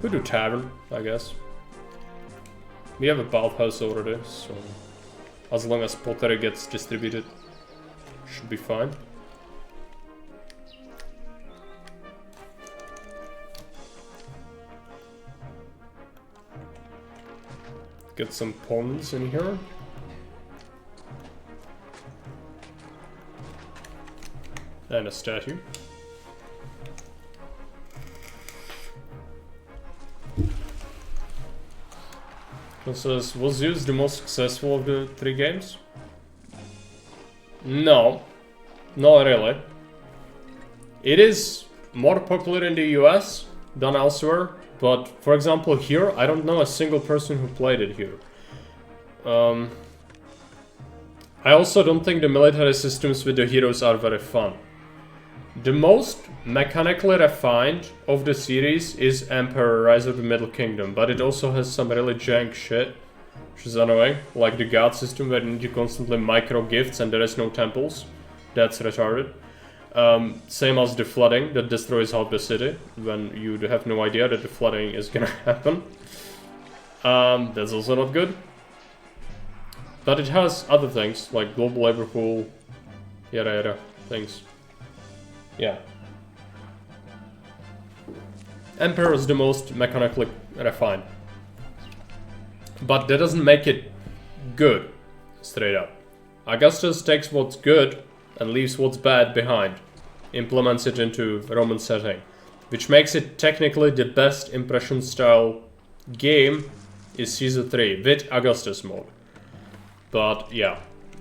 We do tavern, I guess. We have a bathhouse already, so as long as pottery gets distributed, should be fine. Get some ponds in here. And a statue. It says, was Zeus the most successful of the 3 games? No, not really. It is more popular in the US than elsewhere. But, for example, here, I don't know a single person who played it here. I also don't think the military systems with the heroes are very fun. The most mechanically refined of the series is Emperor Rise of the Middle Kingdom, but it also has some really jank shit, which is annoying, like the god system where you need to constantly micro gifts and there is no temples. That's retarded. Same as the flooding that destroys half the city when you have no idea that the flooding is gonna happen. That's also not good. But it has other things like global labor pool, yada yada things. Yeah. Emperor is the most mechanically refined. But that doesn't make it good, straight up. Augustus takes what's good and leaves what's bad behind, implements it into Roman setting, which makes it technically the best impression style game is Caesar 3 with Augustus mode. But yeah,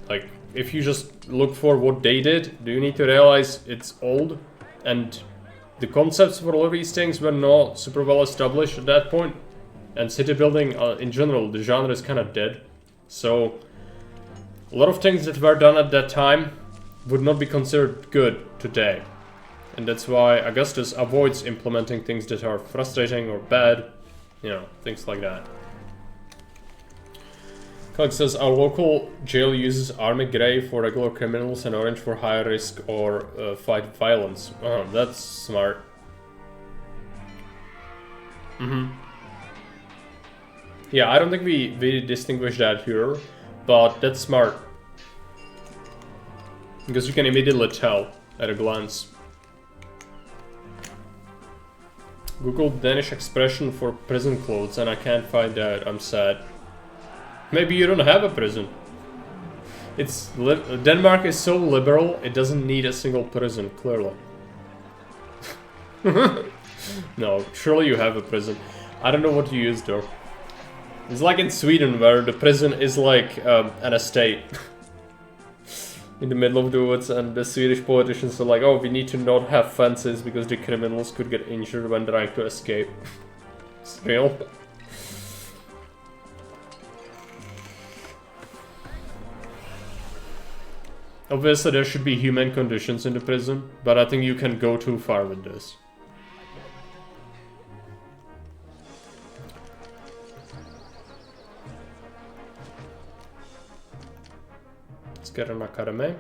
like if you just look for what they did, you need to realize it's old and the concepts for all of these things were not super well established at that point, and city building in general, the genre is kind of dead. So a lot of things that were done at that time would not be considered good today. And that's why Augustus avoids implementing things that are frustrating or bad, you know, things like that. Colleague says, our local jail uses army grey for regular criminals and orange for high risk or fight violence. Oh, that's smart. Yeah, I don't think we distinguish that here, but that's smart. Because you can immediately tell at a glance. Google Danish expression for prison clothes and I can't find that, I'm sad. Maybe you don't have a prison. Denmark is so liberal, it doesn't need a single prison, clearly. No, surely you have a prison. I don't know what you use though. It's like in Sweden where the prison is like an estate. In the middle of the woods, and the Swedish politicians are like, oh, we need to not have fences because the criminals could get injured when trying to escape. It's real. Obviously there should be humane conditions in the prison, but I think you can go too far with this. Let's get an academy.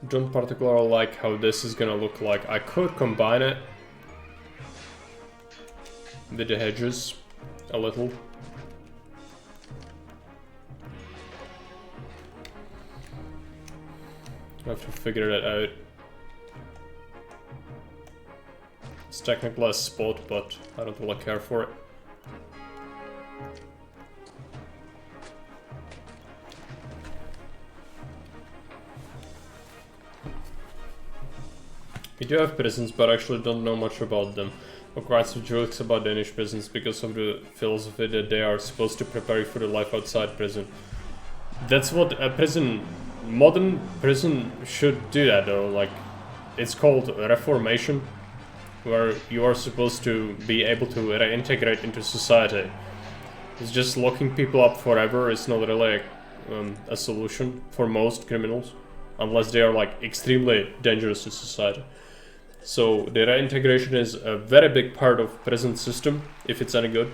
Don't particularly like how this is gonna look like. I could combine it with the hedges a little. I have to figure that out. It's technically a spot, but I don't really care for it. We do have prisons, but I actually don't know much about them. Or quite some jokes about Danish prisons because of the philosophy that they are supposed to prepare you for the life outside prison. That's what a prison, modern prison should do that though, like, it's called reformation, where you are supposed to be able to reintegrate into society. It's just locking people up forever is not really a solution for most criminals, unless they are like extremely dangerous to society. So the reintegration is a very big part of prison system, if it's any good.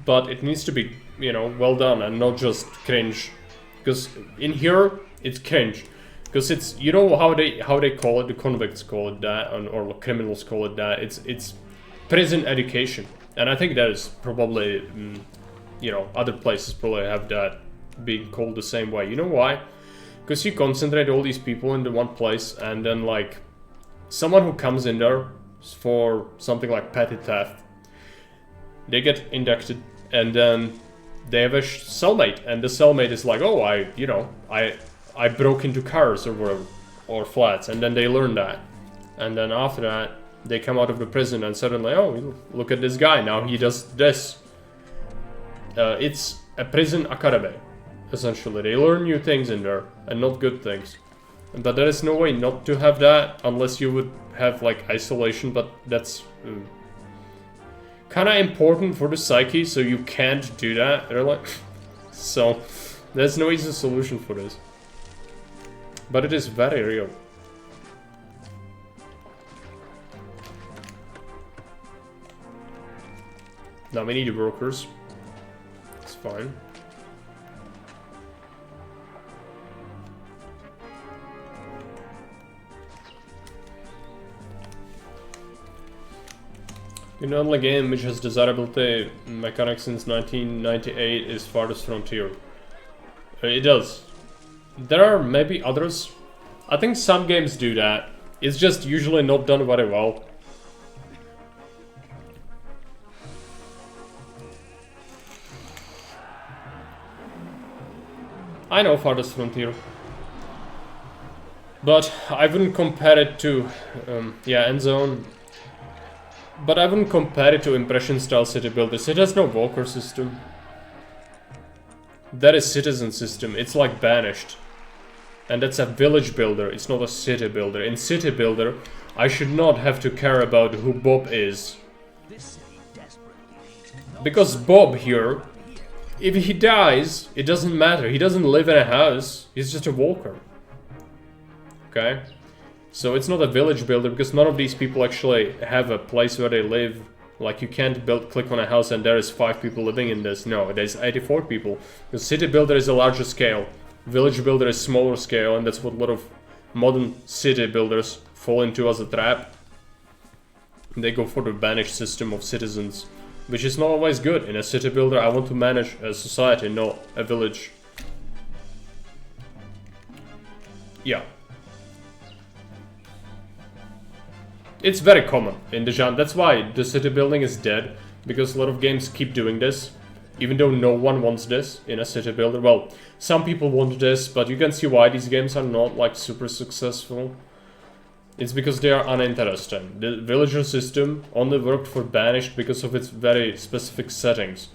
But it needs to be, you know, well done and not just cringe. Because in here, it's cringe. Because it's, you know how they call it, the convicts call it that, or criminals call it that. It's prison education. And I think that is probably, you know, other places probably have that being called the same way. You know why? Because you concentrate all these people into one place, and then like someone who comes in there for something like petty theft, they get inducted, and then they have a cellmate, and the cellmate is like, oh, I broke into cars or whatever, or flats, and then they learn that, and then after that they come out of the prison and suddenly, oh, look at this guy, now he does this. It's a prison academy. Essentially, they learn new things in there, and not good things. But there is no way not to have that, unless you would have, like, isolation, but that's kind of important for the psyche, so you can't do that, really. So, there's no easy solution for this. But it is very real. Now we need workers. It's fine. The only game which has desirability mechanics since 1998 is Farthest Frontier. It does. There are maybe others. I think some games do that. It's just usually not done very well. I know Farthest Frontier. But I wouldn't compare it to, yeah, Endzone. But I wouldn't compare it to Impression style city builders. It has no walker system. That is citizen system. It's like Banished. And that's a village builder. It's not a city builder. In city builder, I should not have to care about who Bob is. Because Bob here, if he dies, it doesn't matter. He doesn't live in a house. He's just a walker. Okay? So it's not a village builder, because none of these people actually have a place where they live. Like, you can't click on a house and there is 5 people living in this. No, there's 84 people. The city builder is a larger scale. Village builder is smaller scale, and that's what a lot of modern city builders fall into as a trap. They go for the banished system of citizens, which is not always good. In a city builder, I want to manage a society, not a village. Yeah. It's very common in the genre. That's why the city building is dead, because a lot of games keep doing this, even though no one wants this in a city builder. Well, some people want this, but you can see why these games are not like super successful. It's because they are uninteresting. The villager system only worked for banished because of its very specific settings,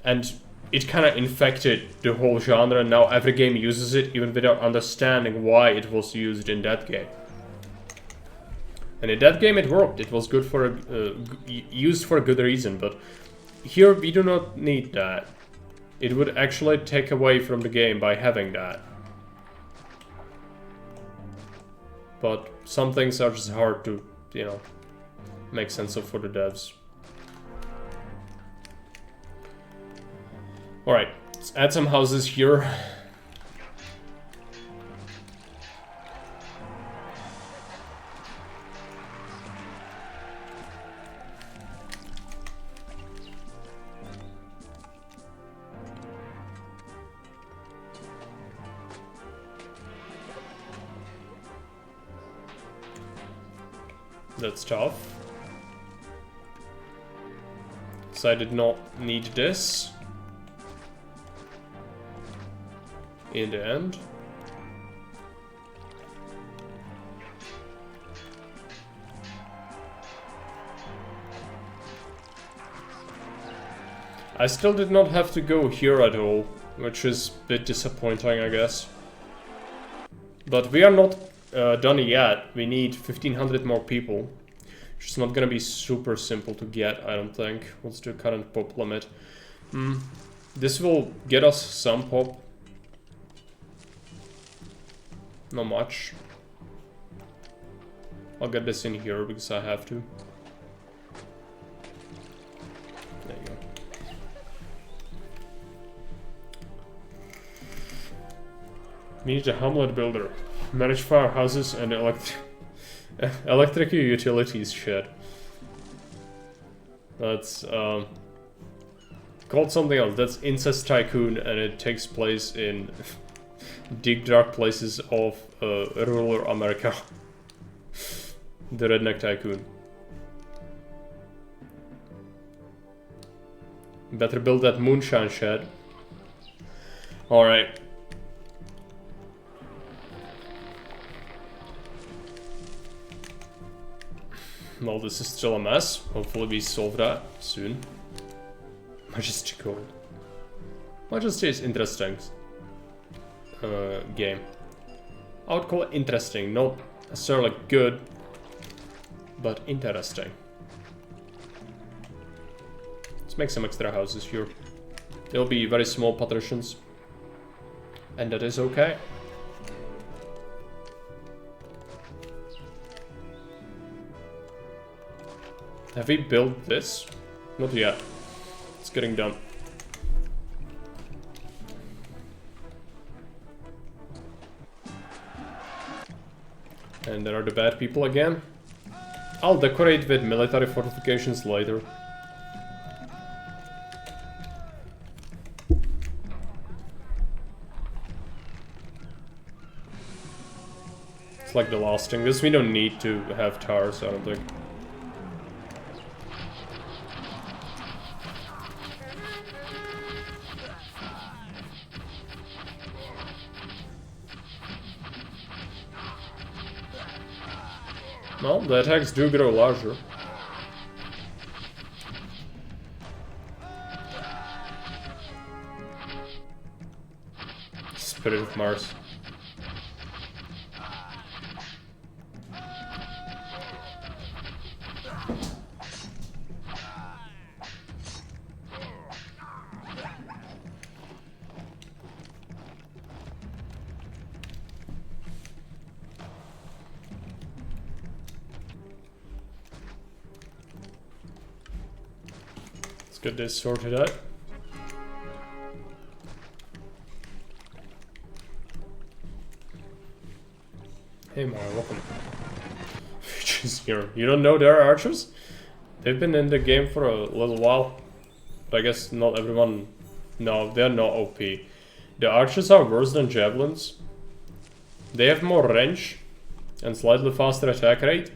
and it kind of infected the whole genre, and now every game uses it even without understanding why it was used in that game. And in that game it worked. It was good for used for a good reason, but here we do not need that. It would actually take away from the game by having that. But some things are just hard to, you know, make sense of for the devs. Alright, let's add some houses here. That's tough. So I did not need this in the end. I still did not have to go here at all, which is a bit disappointing, I guess. But we are not done yet. We need 1500 more people, which is not gonna be super simple to get, I don't think. What's the current pop limit? This will get us some pop. Not much. I'll get this in here because I have to. There you go. We need a hamlet builder. Manage firehouses and electric utilities shed. That's called something else. That's Incest Tycoon, and it takes place in deep dark places of rural America. The Redneck Tycoon. Better build that moonshine shed. Alright. Well, this is still a mess. Hopefully we solve that soon. Majestical. Majesty is interesting. Game. I would call it interesting, not necessarily good, but interesting. Let's make some extra houses here. They'll be very small partitions, and that is okay. Have we built this? Not yet. It's getting done. And there are the bad people again. I'll decorate with military fortifications later. It's like the last thing. This we don't need to have towers, I don't think. Well, the attacks do grow larger. Spirit of Mars. Let's get this sorted out. Hey Mara, welcome. Just here. You don't know there are archers? They've been in the game for a little while. But I guess not everyone... No, they're not OP. The archers are worse than javelins. They have more range and slightly faster attack rate.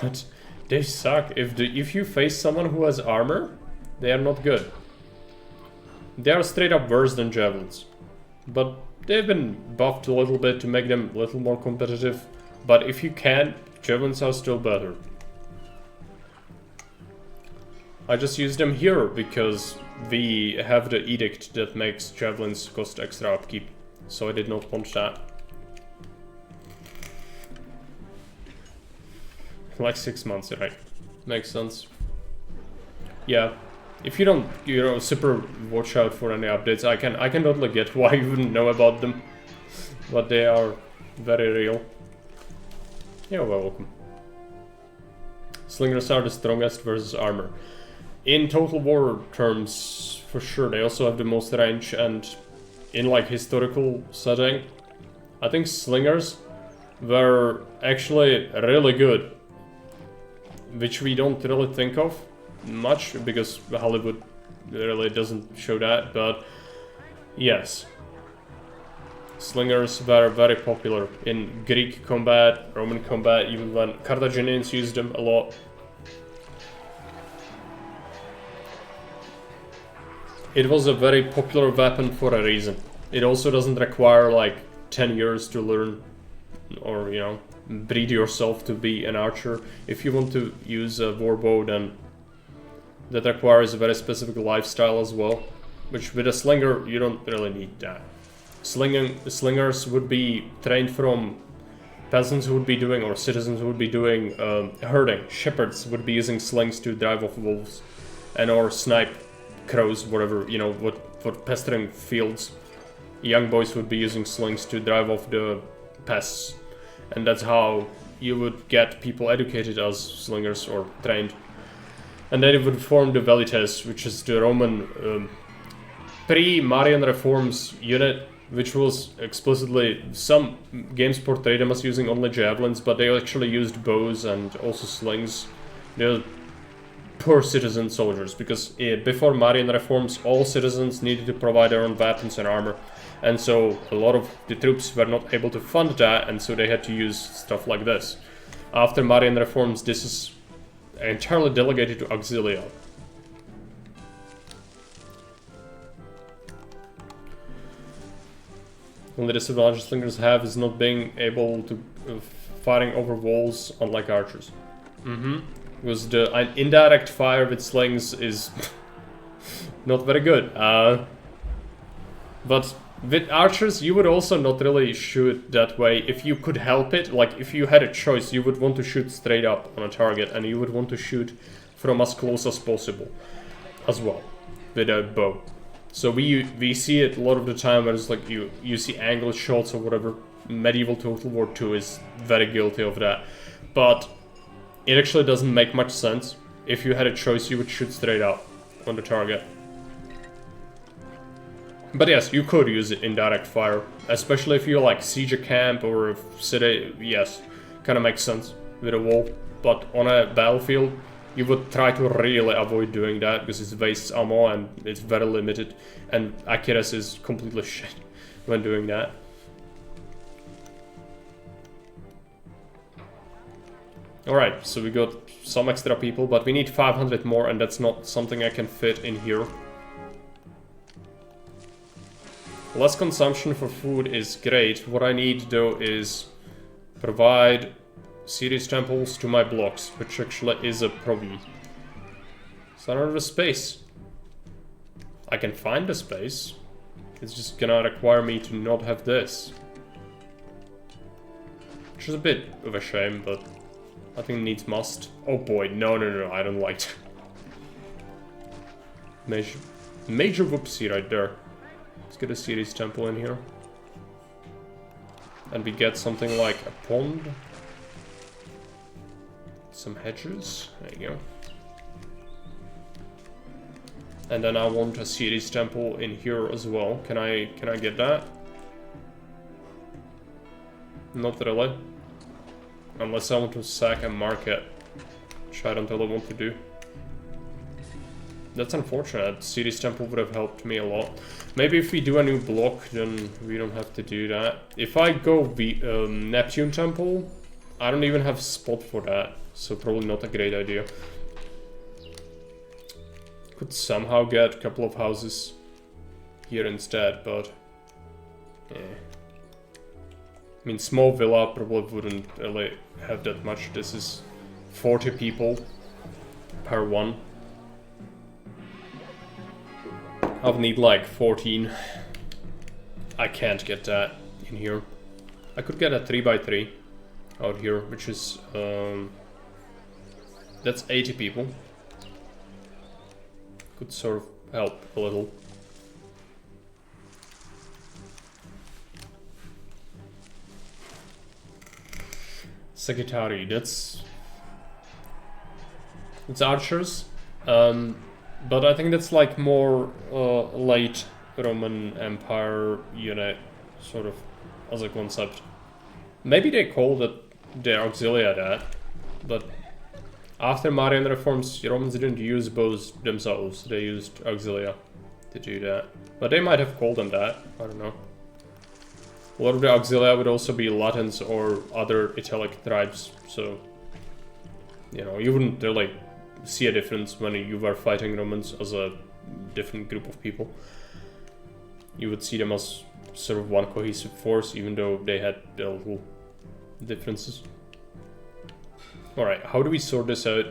But they suck. If you face someone who has armor, they are not good. They are straight up worse than javelins. But they've been buffed a little bit to make them a little more competitive. But if you can, javelins are still better. I just use them here because we have the edict that makes javelins cost extra upkeep. So I did not want that. Like 6 months, right? Makes sense. Yeah. If you don't, you know, super watch out for any updates, I can totally get why you wouldn't know about them. But they are very real. You're welcome. Slingers are the strongest versus armor. In Total War terms, for sure, they also have the most range, and in like historical setting, I think slingers were actually really good. Which we don't really think of much, because Hollywood really doesn't show that, but yes. Slingers were very popular in Greek combat, Roman combat, even when Carthaginians used them a lot. It was a very popular weapon for a reason. It also doesn't require like 10 years to learn, or, you know, breed yourself to be an archer. If you want to use a warbow, then that requires a very specific lifestyle as well, which with a slinger you don't really need that. Slingers would be trained from peasants who would be doing, or citizens who would be doing herding. Shepherds would be using slings to drive off wolves and or snipe crows, whatever, you know, for pestering fields. Young boys would be using slings to drive off the pests. And that's how you would get people educated as slingers or trained. And then it would form the Velites, which is the Roman pre-Marian reforms unit, which was explicitly, some games portray them as using only javelins, but they actually used bows and also slings. They're poor citizen soldiers, because before Marian reforms, all citizens needed to provide their own weapons and armor. And so a lot of the troops were not able to fund that, and so they had to use stuff like this. After Marian reforms, this is entirely delegated to Auxilia. Only disadvantage slingers have is not being able to firing over walls, unlike archers. Because the indirect fire with slings is not very good. But with archers, you would also not really shoot that way if you could help it. Like, if you had a choice, you would want to shoot straight up on a target, and you would want to shoot from as close as possible as well, with a bow. So we see it a lot of the time where it's like you see angled shots or whatever. Medieval Total War 2 is very guilty of that. But it actually doesn't make much sense. If you had a choice, you would shoot straight up on the target. But yes, you could use it indirect fire, especially if you like siege a camp or a city. Yes, kind of makes sense with a wall. But on a battlefield, you would try to really avoid doing that because it wastes ammo and it's very limited, and accuracy is completely shit when doing that. Alright, so we got some extra people, but we need 500 more, and that's not something I can fit in here. Less consumption for food is great. What I need, though, is provide Ceres temples to my blocks, which actually is a problem. So I don't have a space. I can find a space. It's just gonna require me to not have this. Which is a bit of a shame, but I think needs must. Oh boy, no, I don't like that. Major whoopsie right there. Let's get a Ceres temple in here. And we get something like a pond. Some hedges. There you go. And then I want a Ceres temple in here as well. Can I get that? Not really. Unless I want to sack a market, which I don't really want to do. That's unfortunate. Ceres temple would have helped me a lot. Maybe if we do a new block, then we don't have to do that. If I go Neptune temple, I don't even have spot for that, so probably not a great idea. Could somehow get a couple of houses here instead, but yeah. I mean, small villa probably wouldn't really have that much. This is 40 people per one. I'll need like 14. I can't get that in here. I could get a 3x3 out here, which is that's 80 people. Could sort of help a little. Secretary, that's archers, but I think that's like more late Roman Empire unit, sort of, as a concept. Maybe they called it the auxilia that, but after Marian reforms, Romans didn't use bows themselves, they used auxilia to do that. But they might have called them that, I don't know. A lot of the auxilia would also be Latins or other Italic tribes, so, you know, you wouldn't really see a difference when you were fighting Romans as a different group of people. You would see them as sort of one cohesive force, even though they had their little differences. Alright, how do we sort this out?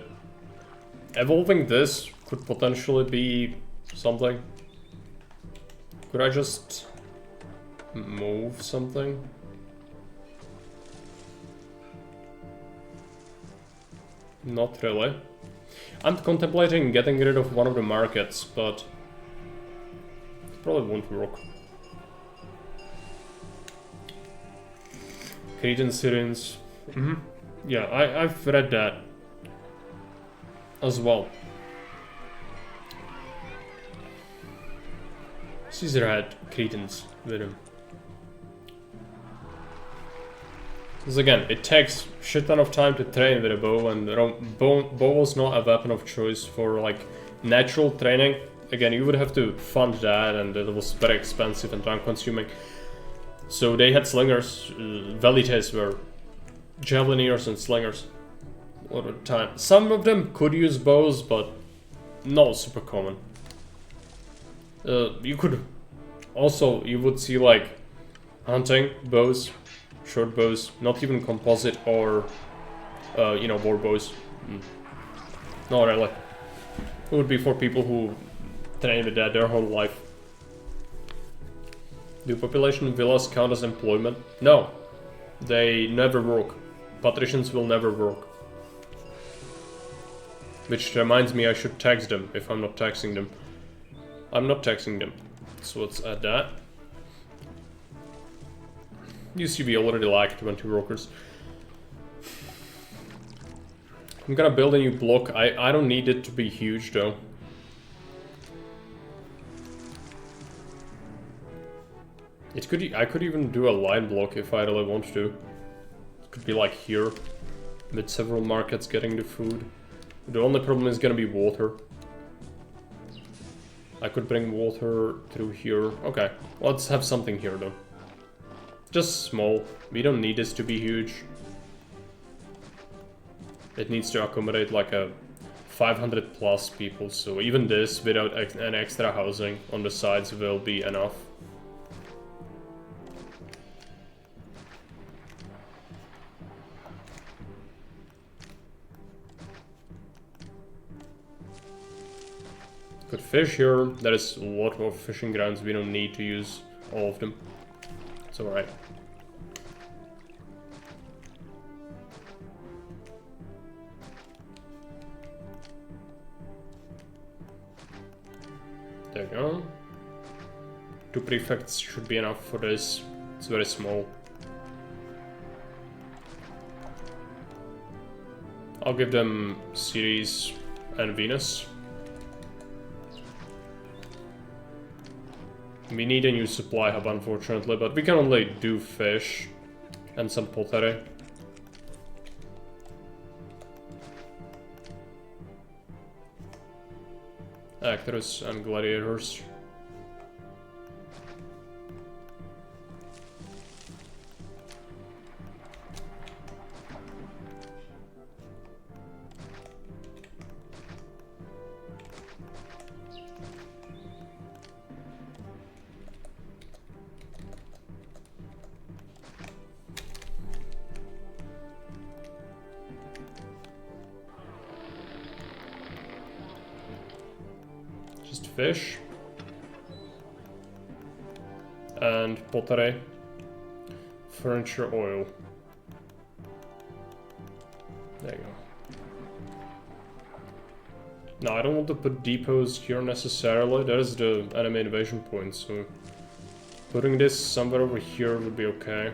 Evolving this could potentially be something. Could I just move something? Not really. I'm contemplating getting rid of one of the markets, but it probably won't work. Cretan Syrians. Yeah, I've read that as well. Caesar had Cretans with him. Because again, it takes shit ton of time to train with a bow, and bow was not a weapon of choice for like natural training. Again, you would have to fund that, and it was very expensive and time consuming. So they had slingers. Velites were javelineers and slingers a lot of the time. Some of them could use bows, but not super common. You could also, you would see like hunting bows, short bows, not even composite or you know, war bows. Not really. It would be for people who train with that their whole life. Do population villas count as employment? No, they never work. Patricians will never work. Which reminds me, I should tax them if I'm not taxing them. I'm not taxing them, so let's add that. UCB already lack 20 workers. I'm gonna build a new block. I don't need it to be huge though. I could even do a line block if I really want to. It could be like here, with several markets getting the food. The only problem is gonna be water. I could bring water through here. Okay, let's have something here though. Just small. We don't need this to be huge. It needs to accommodate like a 500 plus people, so even this without an extra housing on the sides will be enough. Could fish here. There is a lot of fishing grounds. We don't need to use all of them. It's alright. There we go. 2 prefects should be enough for this. It's very small. I'll give them Ceres and Venus. We need a new supply hub, unfortunately, but we can only do fish and some pottery. Actors and gladiators. Fish and pottery, furniture, oil. There you go. Now I don't want to put depots here necessarily. That is the enemy invasion point, so putting this somewhere over here would be okay.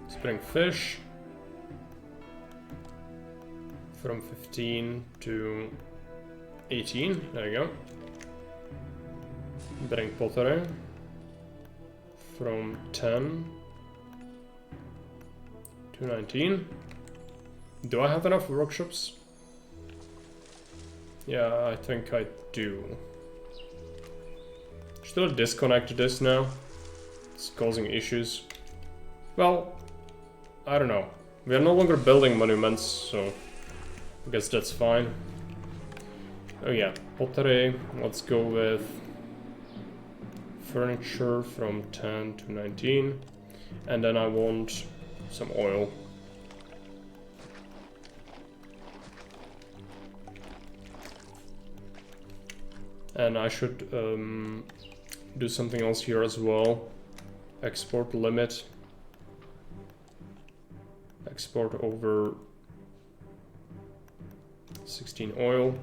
Let's bring fish from 15 to 18, there you go. Bring pottery from 10 to 19. Do I have enough workshops? Yeah, I think I do. Should I disconnect this now? It's causing issues. Well, I don't know. We are no longer building monuments, so I guess that's fine. Oh yeah, pottery, let's go with furniture from 10 to 19. And then I want some oil. And I should do something else here as well. Export limit. Export over 16 oil.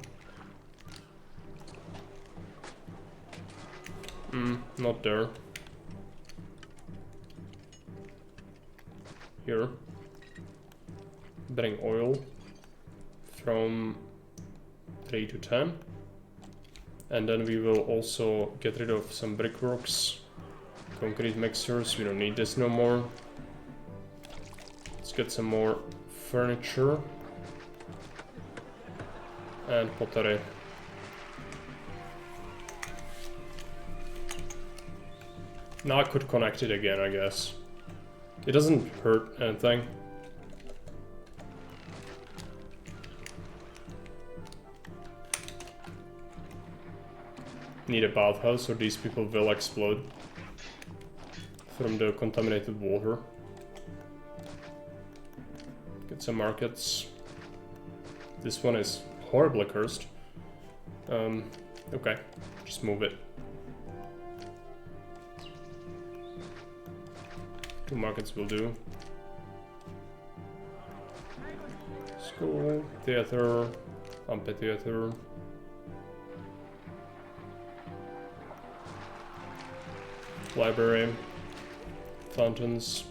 Not there. Here. Bring oil from 3 to 10. And then we will also get rid of some brickworks. Concrete mixers, we don't need this no more. Let's get some more furniture. And pottery. Now I could connect it again, I guess. It doesn't hurt anything. Need a bathhouse or these people will explode from the contaminated water. Get some markets. This one is horribly cursed. Okay, just move it. 2 markets will do. School, theater, amphitheater. Library, fountains.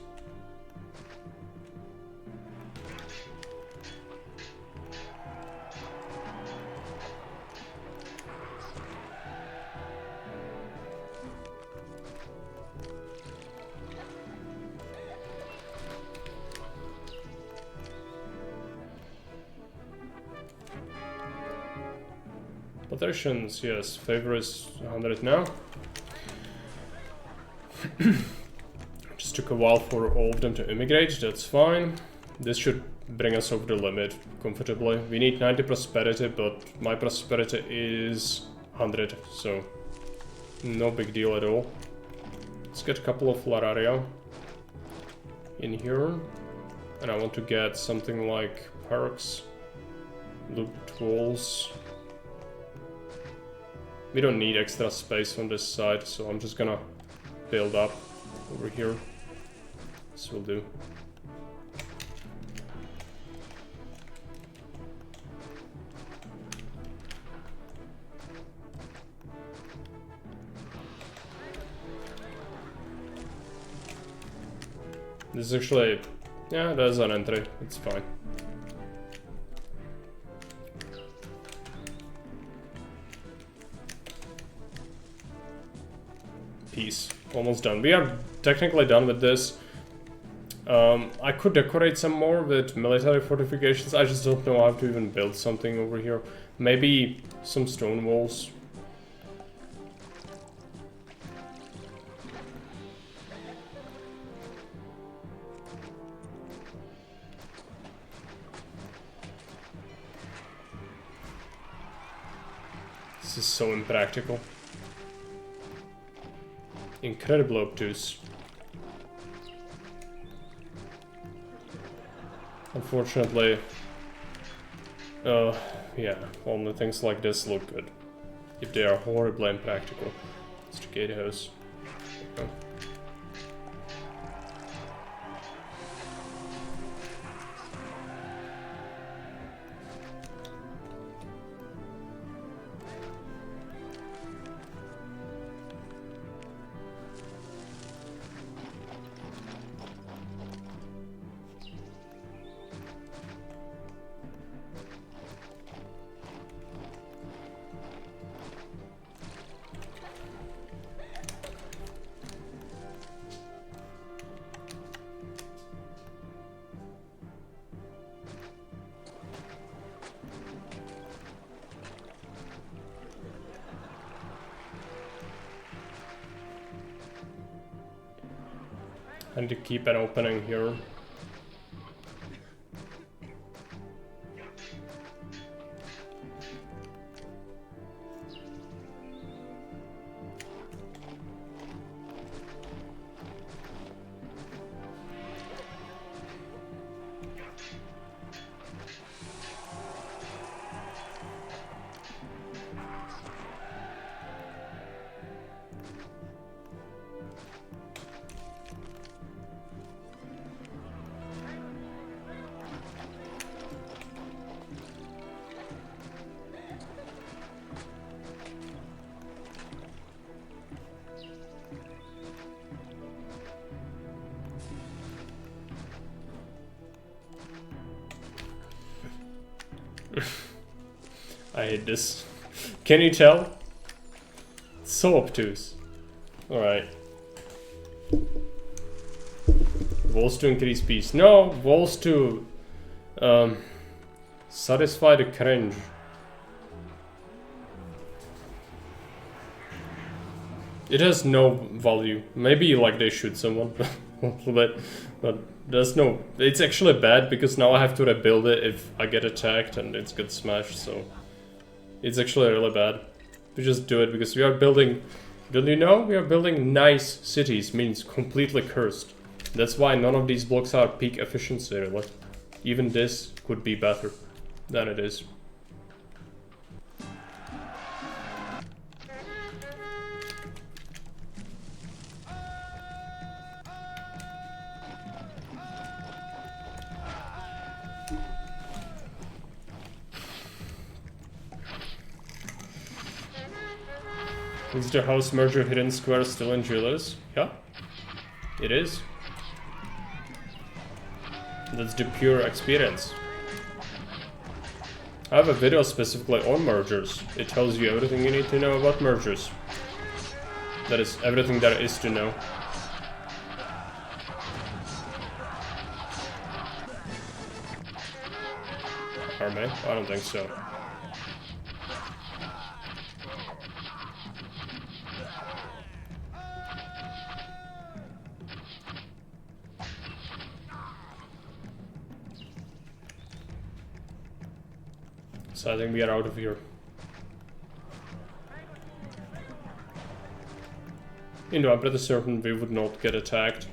Possessions, yes, favor is 100 now. Just took a while for all of them to immigrate, that's fine. This should bring us over the limit comfortably. We need 90 prosperity, but my prosperity is 100, so no big deal at all. Let's get a couple of Lararia in here. And I want to get something like parks, looped walls. We don't need extra space on this side, so I'm just gonna build up over here. This will do. This is actually, yeah, there's an entry, it's fine. piece. Almost done. We are technically done with this. I could decorate some more with military fortifications. I just don't know how to even build something over here. Maybe some stone walls. This is so impractical. Incredibly obtuse. Unfortunately, yeah, only things like this look good. If they are horribly impractical. It's the gatehouse. Okay. I need to keep an opening here. I hate this. Can you tell? It's so obtuse. Alright. Walls to increase peace. No, walls to satisfy the cringe. It has no value. Maybe like they shoot someone a little bit, but there's no. It's actually bad because now I have to rebuild it if I get attacked and it's gets smashed. So it's actually really bad. We just do it because we are building. Do you know we are building nice cities? Means completely cursed. That's why none of these blocks are peak efficiency. Really. Even this could be better than it is. Is the house merger hidden square still in Jewelers? Yeah, it is. That's the pure experience. I have a video specifically on mergers. It tells you everything you need to know about mergers. That is everything there is to know. Army? I don't think so. So I think we are out of here. You know, I'm pretty certain we would not get attacked.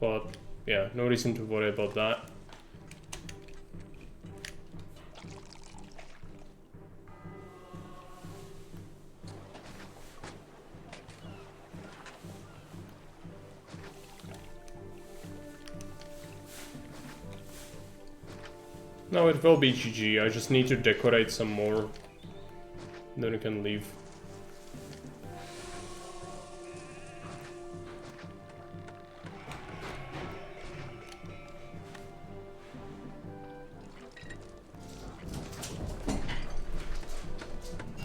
But yeah, no reason to worry about that. No, it will be GG. I just need to decorate some more. Then we can leave.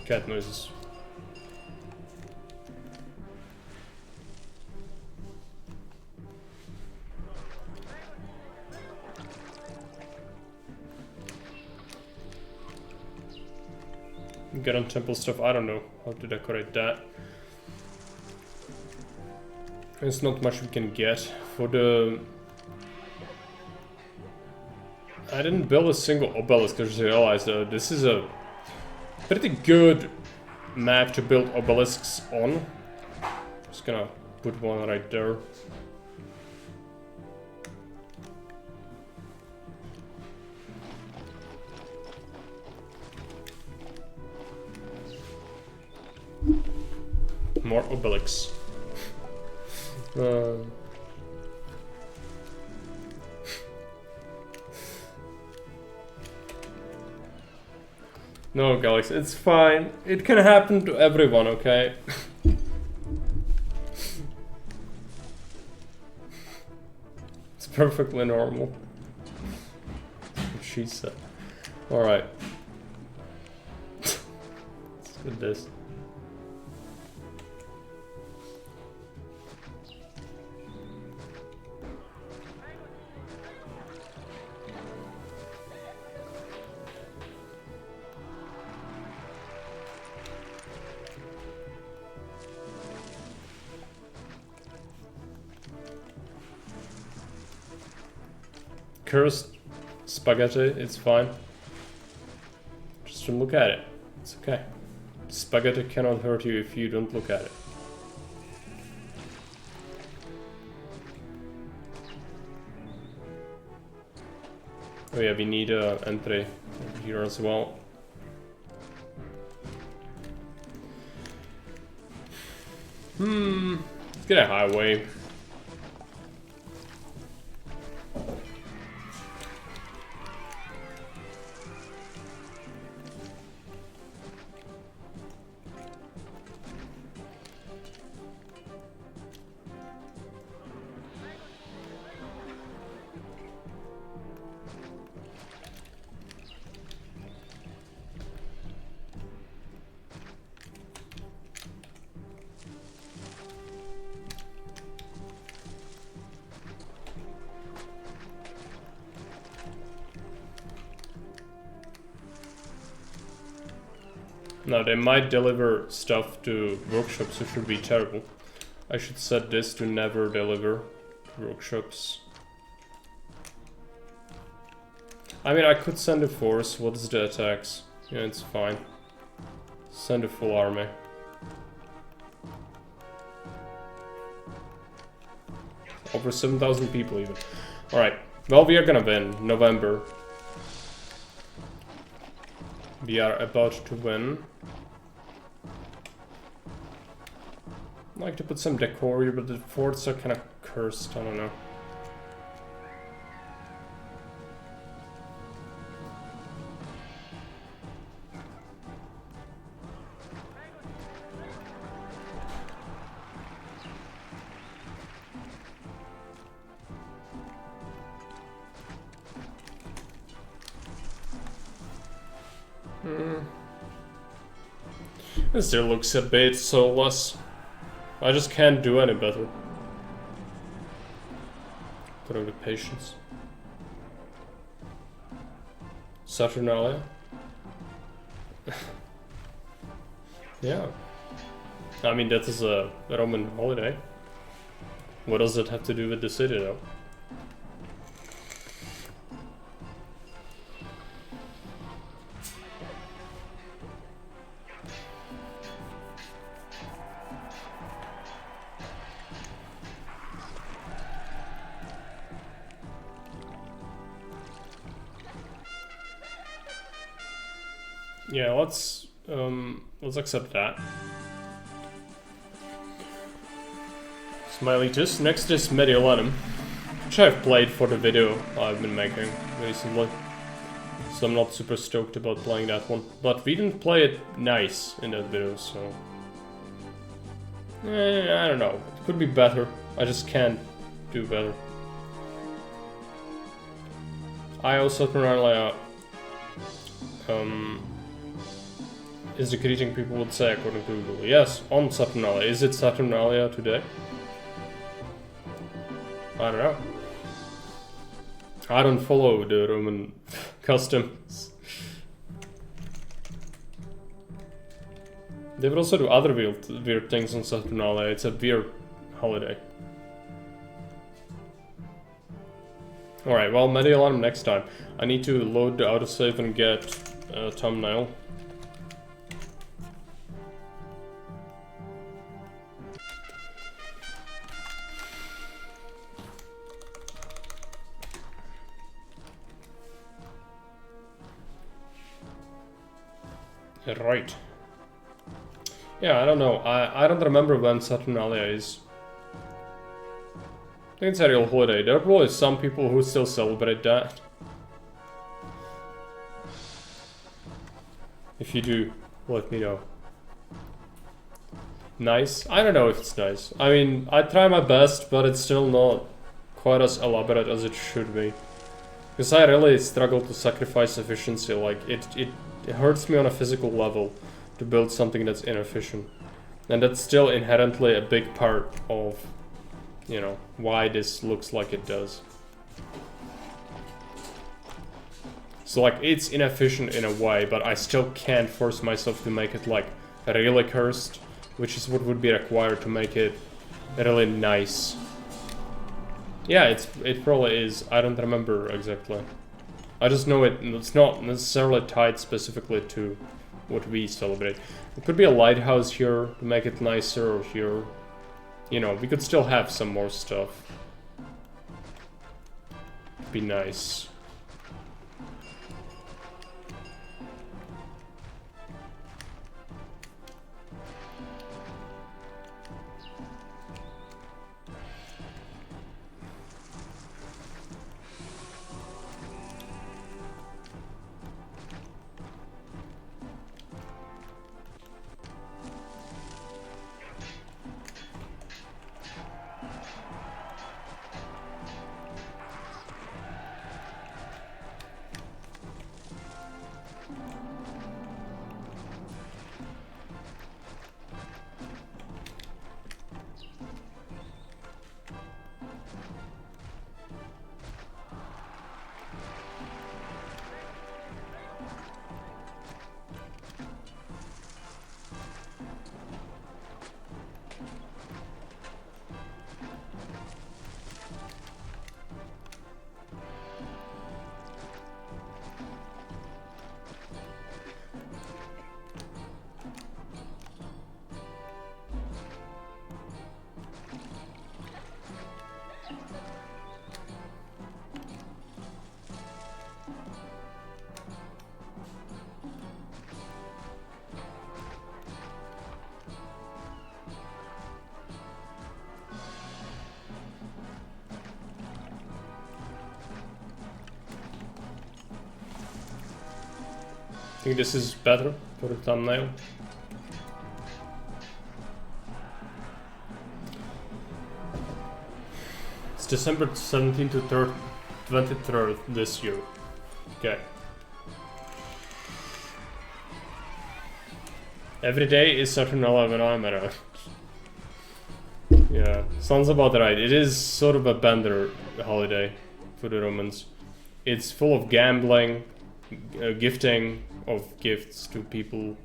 Cat noises. get on temple stuff. I don't know how to decorate that. There's not much we can get for the. I didn't build a single obelisk because I realized this is a pretty good map to build obelisks on. Just gonna put one right there. More obelisks. No, Galaxy, it's fine. It can happen to everyone, okay? It's perfectly normal. That's what she said. Alright. Let's do this. Cursed spaghetti, it's fine. Just don't look at it. It's okay. Spaghetti cannot hurt you if you don't look at it. Oh yeah, we need an entry here as well. Let's get a highway. Now they might deliver stuff to workshops, which would be terrible. I should set this to never deliver to workshops. I mean, I could send a force. What is the attacks? Yeah, it's fine. Send a full army. Over 7,000 people even. Alright, well, we are gonna win. November. We are about to win. I'd like to put some decor here, but the forts are kind of cursed. I don't know. This still looks a bit soulless. I just can't do any better. Put over the patience. Saturnalia. Yeah. I mean, that is a Roman holiday. What does it have to do with the city, though? Yeah, let's accept that. Miletus. Next is Mediolanum, which I've played for the video I've been making recently. So I'm not super stoked about playing that one. But we didn't play it nice in that video, so... I don't know. It could be better. I just can't do better. I also currently is the greeting people would say according to Google. Yes, on Saturnalia. Is it Saturnalia today? I don't know. I don't follow the Roman customs. They would also do other weird things on Saturnalia. It's a weird holiday. Alright, well, Mediolanum next time. I need to load the autosave and get a thumbnail. Right. Yeah, I don't know. I don't remember when Saturnalia is. I think it's a real holiday. There are probably some people who still celebrate that. If you do, let me know. Nice? I don't know if it's nice. I mean, I try my best, but it's still not quite as elaborate as it should be. Because I really struggle to sacrifice efficiency. Like, it hurts me on a physical level to build something that's inefficient. And that's still inherently a big part of, you know, why this looks like it does. So like, it's inefficient in a way, but I still can't force myself to make it like really cursed, which is what would be required to make it really nice. Yeah, it probably is. I don't remember exactly. I just know it's not necessarily tied specifically to what we celebrate. It could be a lighthouse here to make it nicer, or here. You know, we could still have some more stuff. Be nice. I think this is better for the thumbnail. It's December 17th to 23rd this year. Okay. Every day is Saturnalia when I'm around. Yeah, sounds about right. It is sort of a bender holiday for the Romans. It's full of gambling, gifting of gifts to people.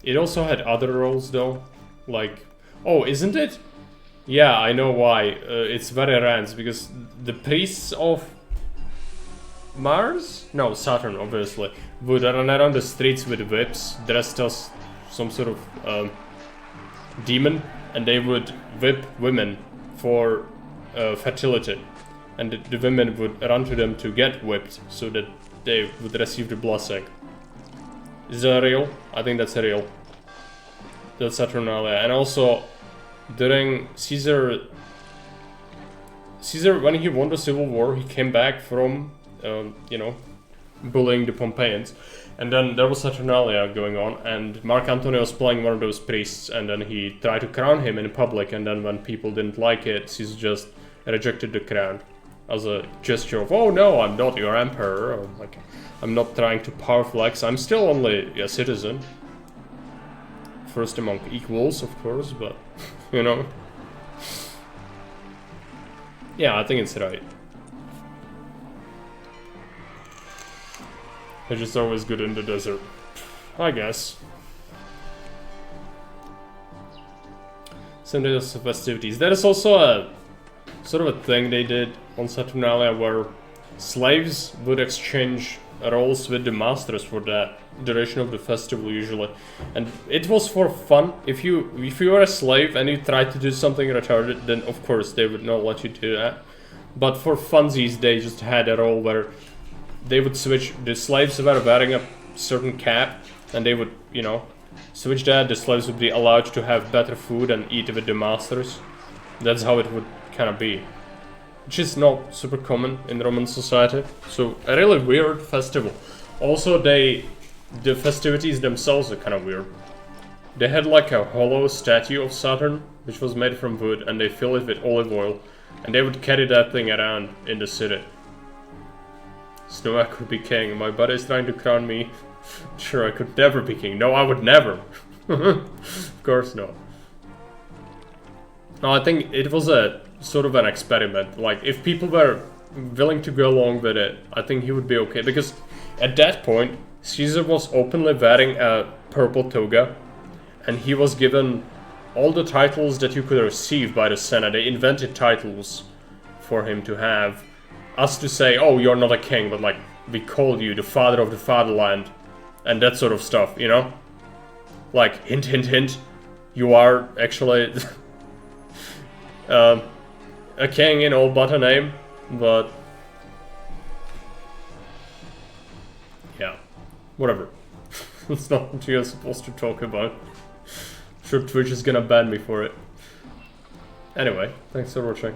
It also had other roles though, like, oh, isn't it? Yeah, I know why. It's very random because the priests of Mars? No, Saturn, obviously, would run around the streets with whips, dressed as some sort of demon, and they would whip women for fertility. And the women would run to them to get whipped, so that they would receive the blessing. Is that real? I think that's real. That's Saturnalia. And also, during Caesar, when he won the Civil War, he came back from, you know, bullying the Pompeians. And then there was Saturnalia going on, and Mark Antony was playing one of those priests, and then he tried to crown him in public, and then when people didn't like it, Caesar just rejected the crown. As a gesture of, oh no, I'm not your emperor, or like, I'm not trying to power flex, I'm still only a citizen. First among equals, of course, but, you know. Yeah, I think it's right. They're just always good in the desert, I guess. some days of festivities. That is also a sort of a thing they did on Saturnalia where slaves would exchange roles with the masters for the duration of the festival usually, and it was for fun. If you were a slave and you tried to do something retarded, then of course they would not let you do that. But for funsies, they just had a role where they would switch. The slaves were wearing a certain cap, and they would, you know, switch that. The slaves would be allowed to have better food and eat with the masters. That's how it would kind of be, which is not super common in Roman society. So a really weird festival. Also, the festivities themselves are kind of weird. They had like a hollow statue of Saturn, which was made from wood, and they fill it with olive oil, and they would carry that thing around in the city. Snow, I could be king. My buddy is trying to crown me. Sure, I could never be king. No, I would never. Of course not. No, I think it was a sort of an experiment. Like, if people were willing to go along with it, I think he would be okay. Because at that point, Caesar was openly wearing a purple toga, and he was given all the titles that you could receive by the Senate. They invented titles for him to have. Us to say, oh, you're not a king, but like, we call you the father of the fatherland, and that sort of stuff, you know? Like, hint, hint, hint, you are actually a king in all but a name, but yeah, whatever. It's not what you're supposed to talk about. Sure, Twitch is gonna ban me for it. Anyway, thanks for watching.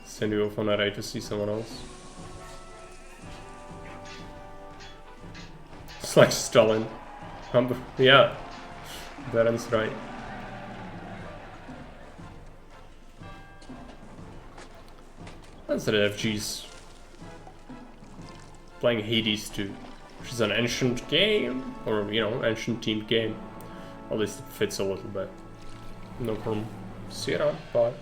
Send you off on a raid to see someone else. It's like Stalin. Yeah, Baron's right. That's the FG's playing Hades 2, which is an ancient game, or you know, ancient themed game. At least it fits a little bit. No problem. See you around. Bye.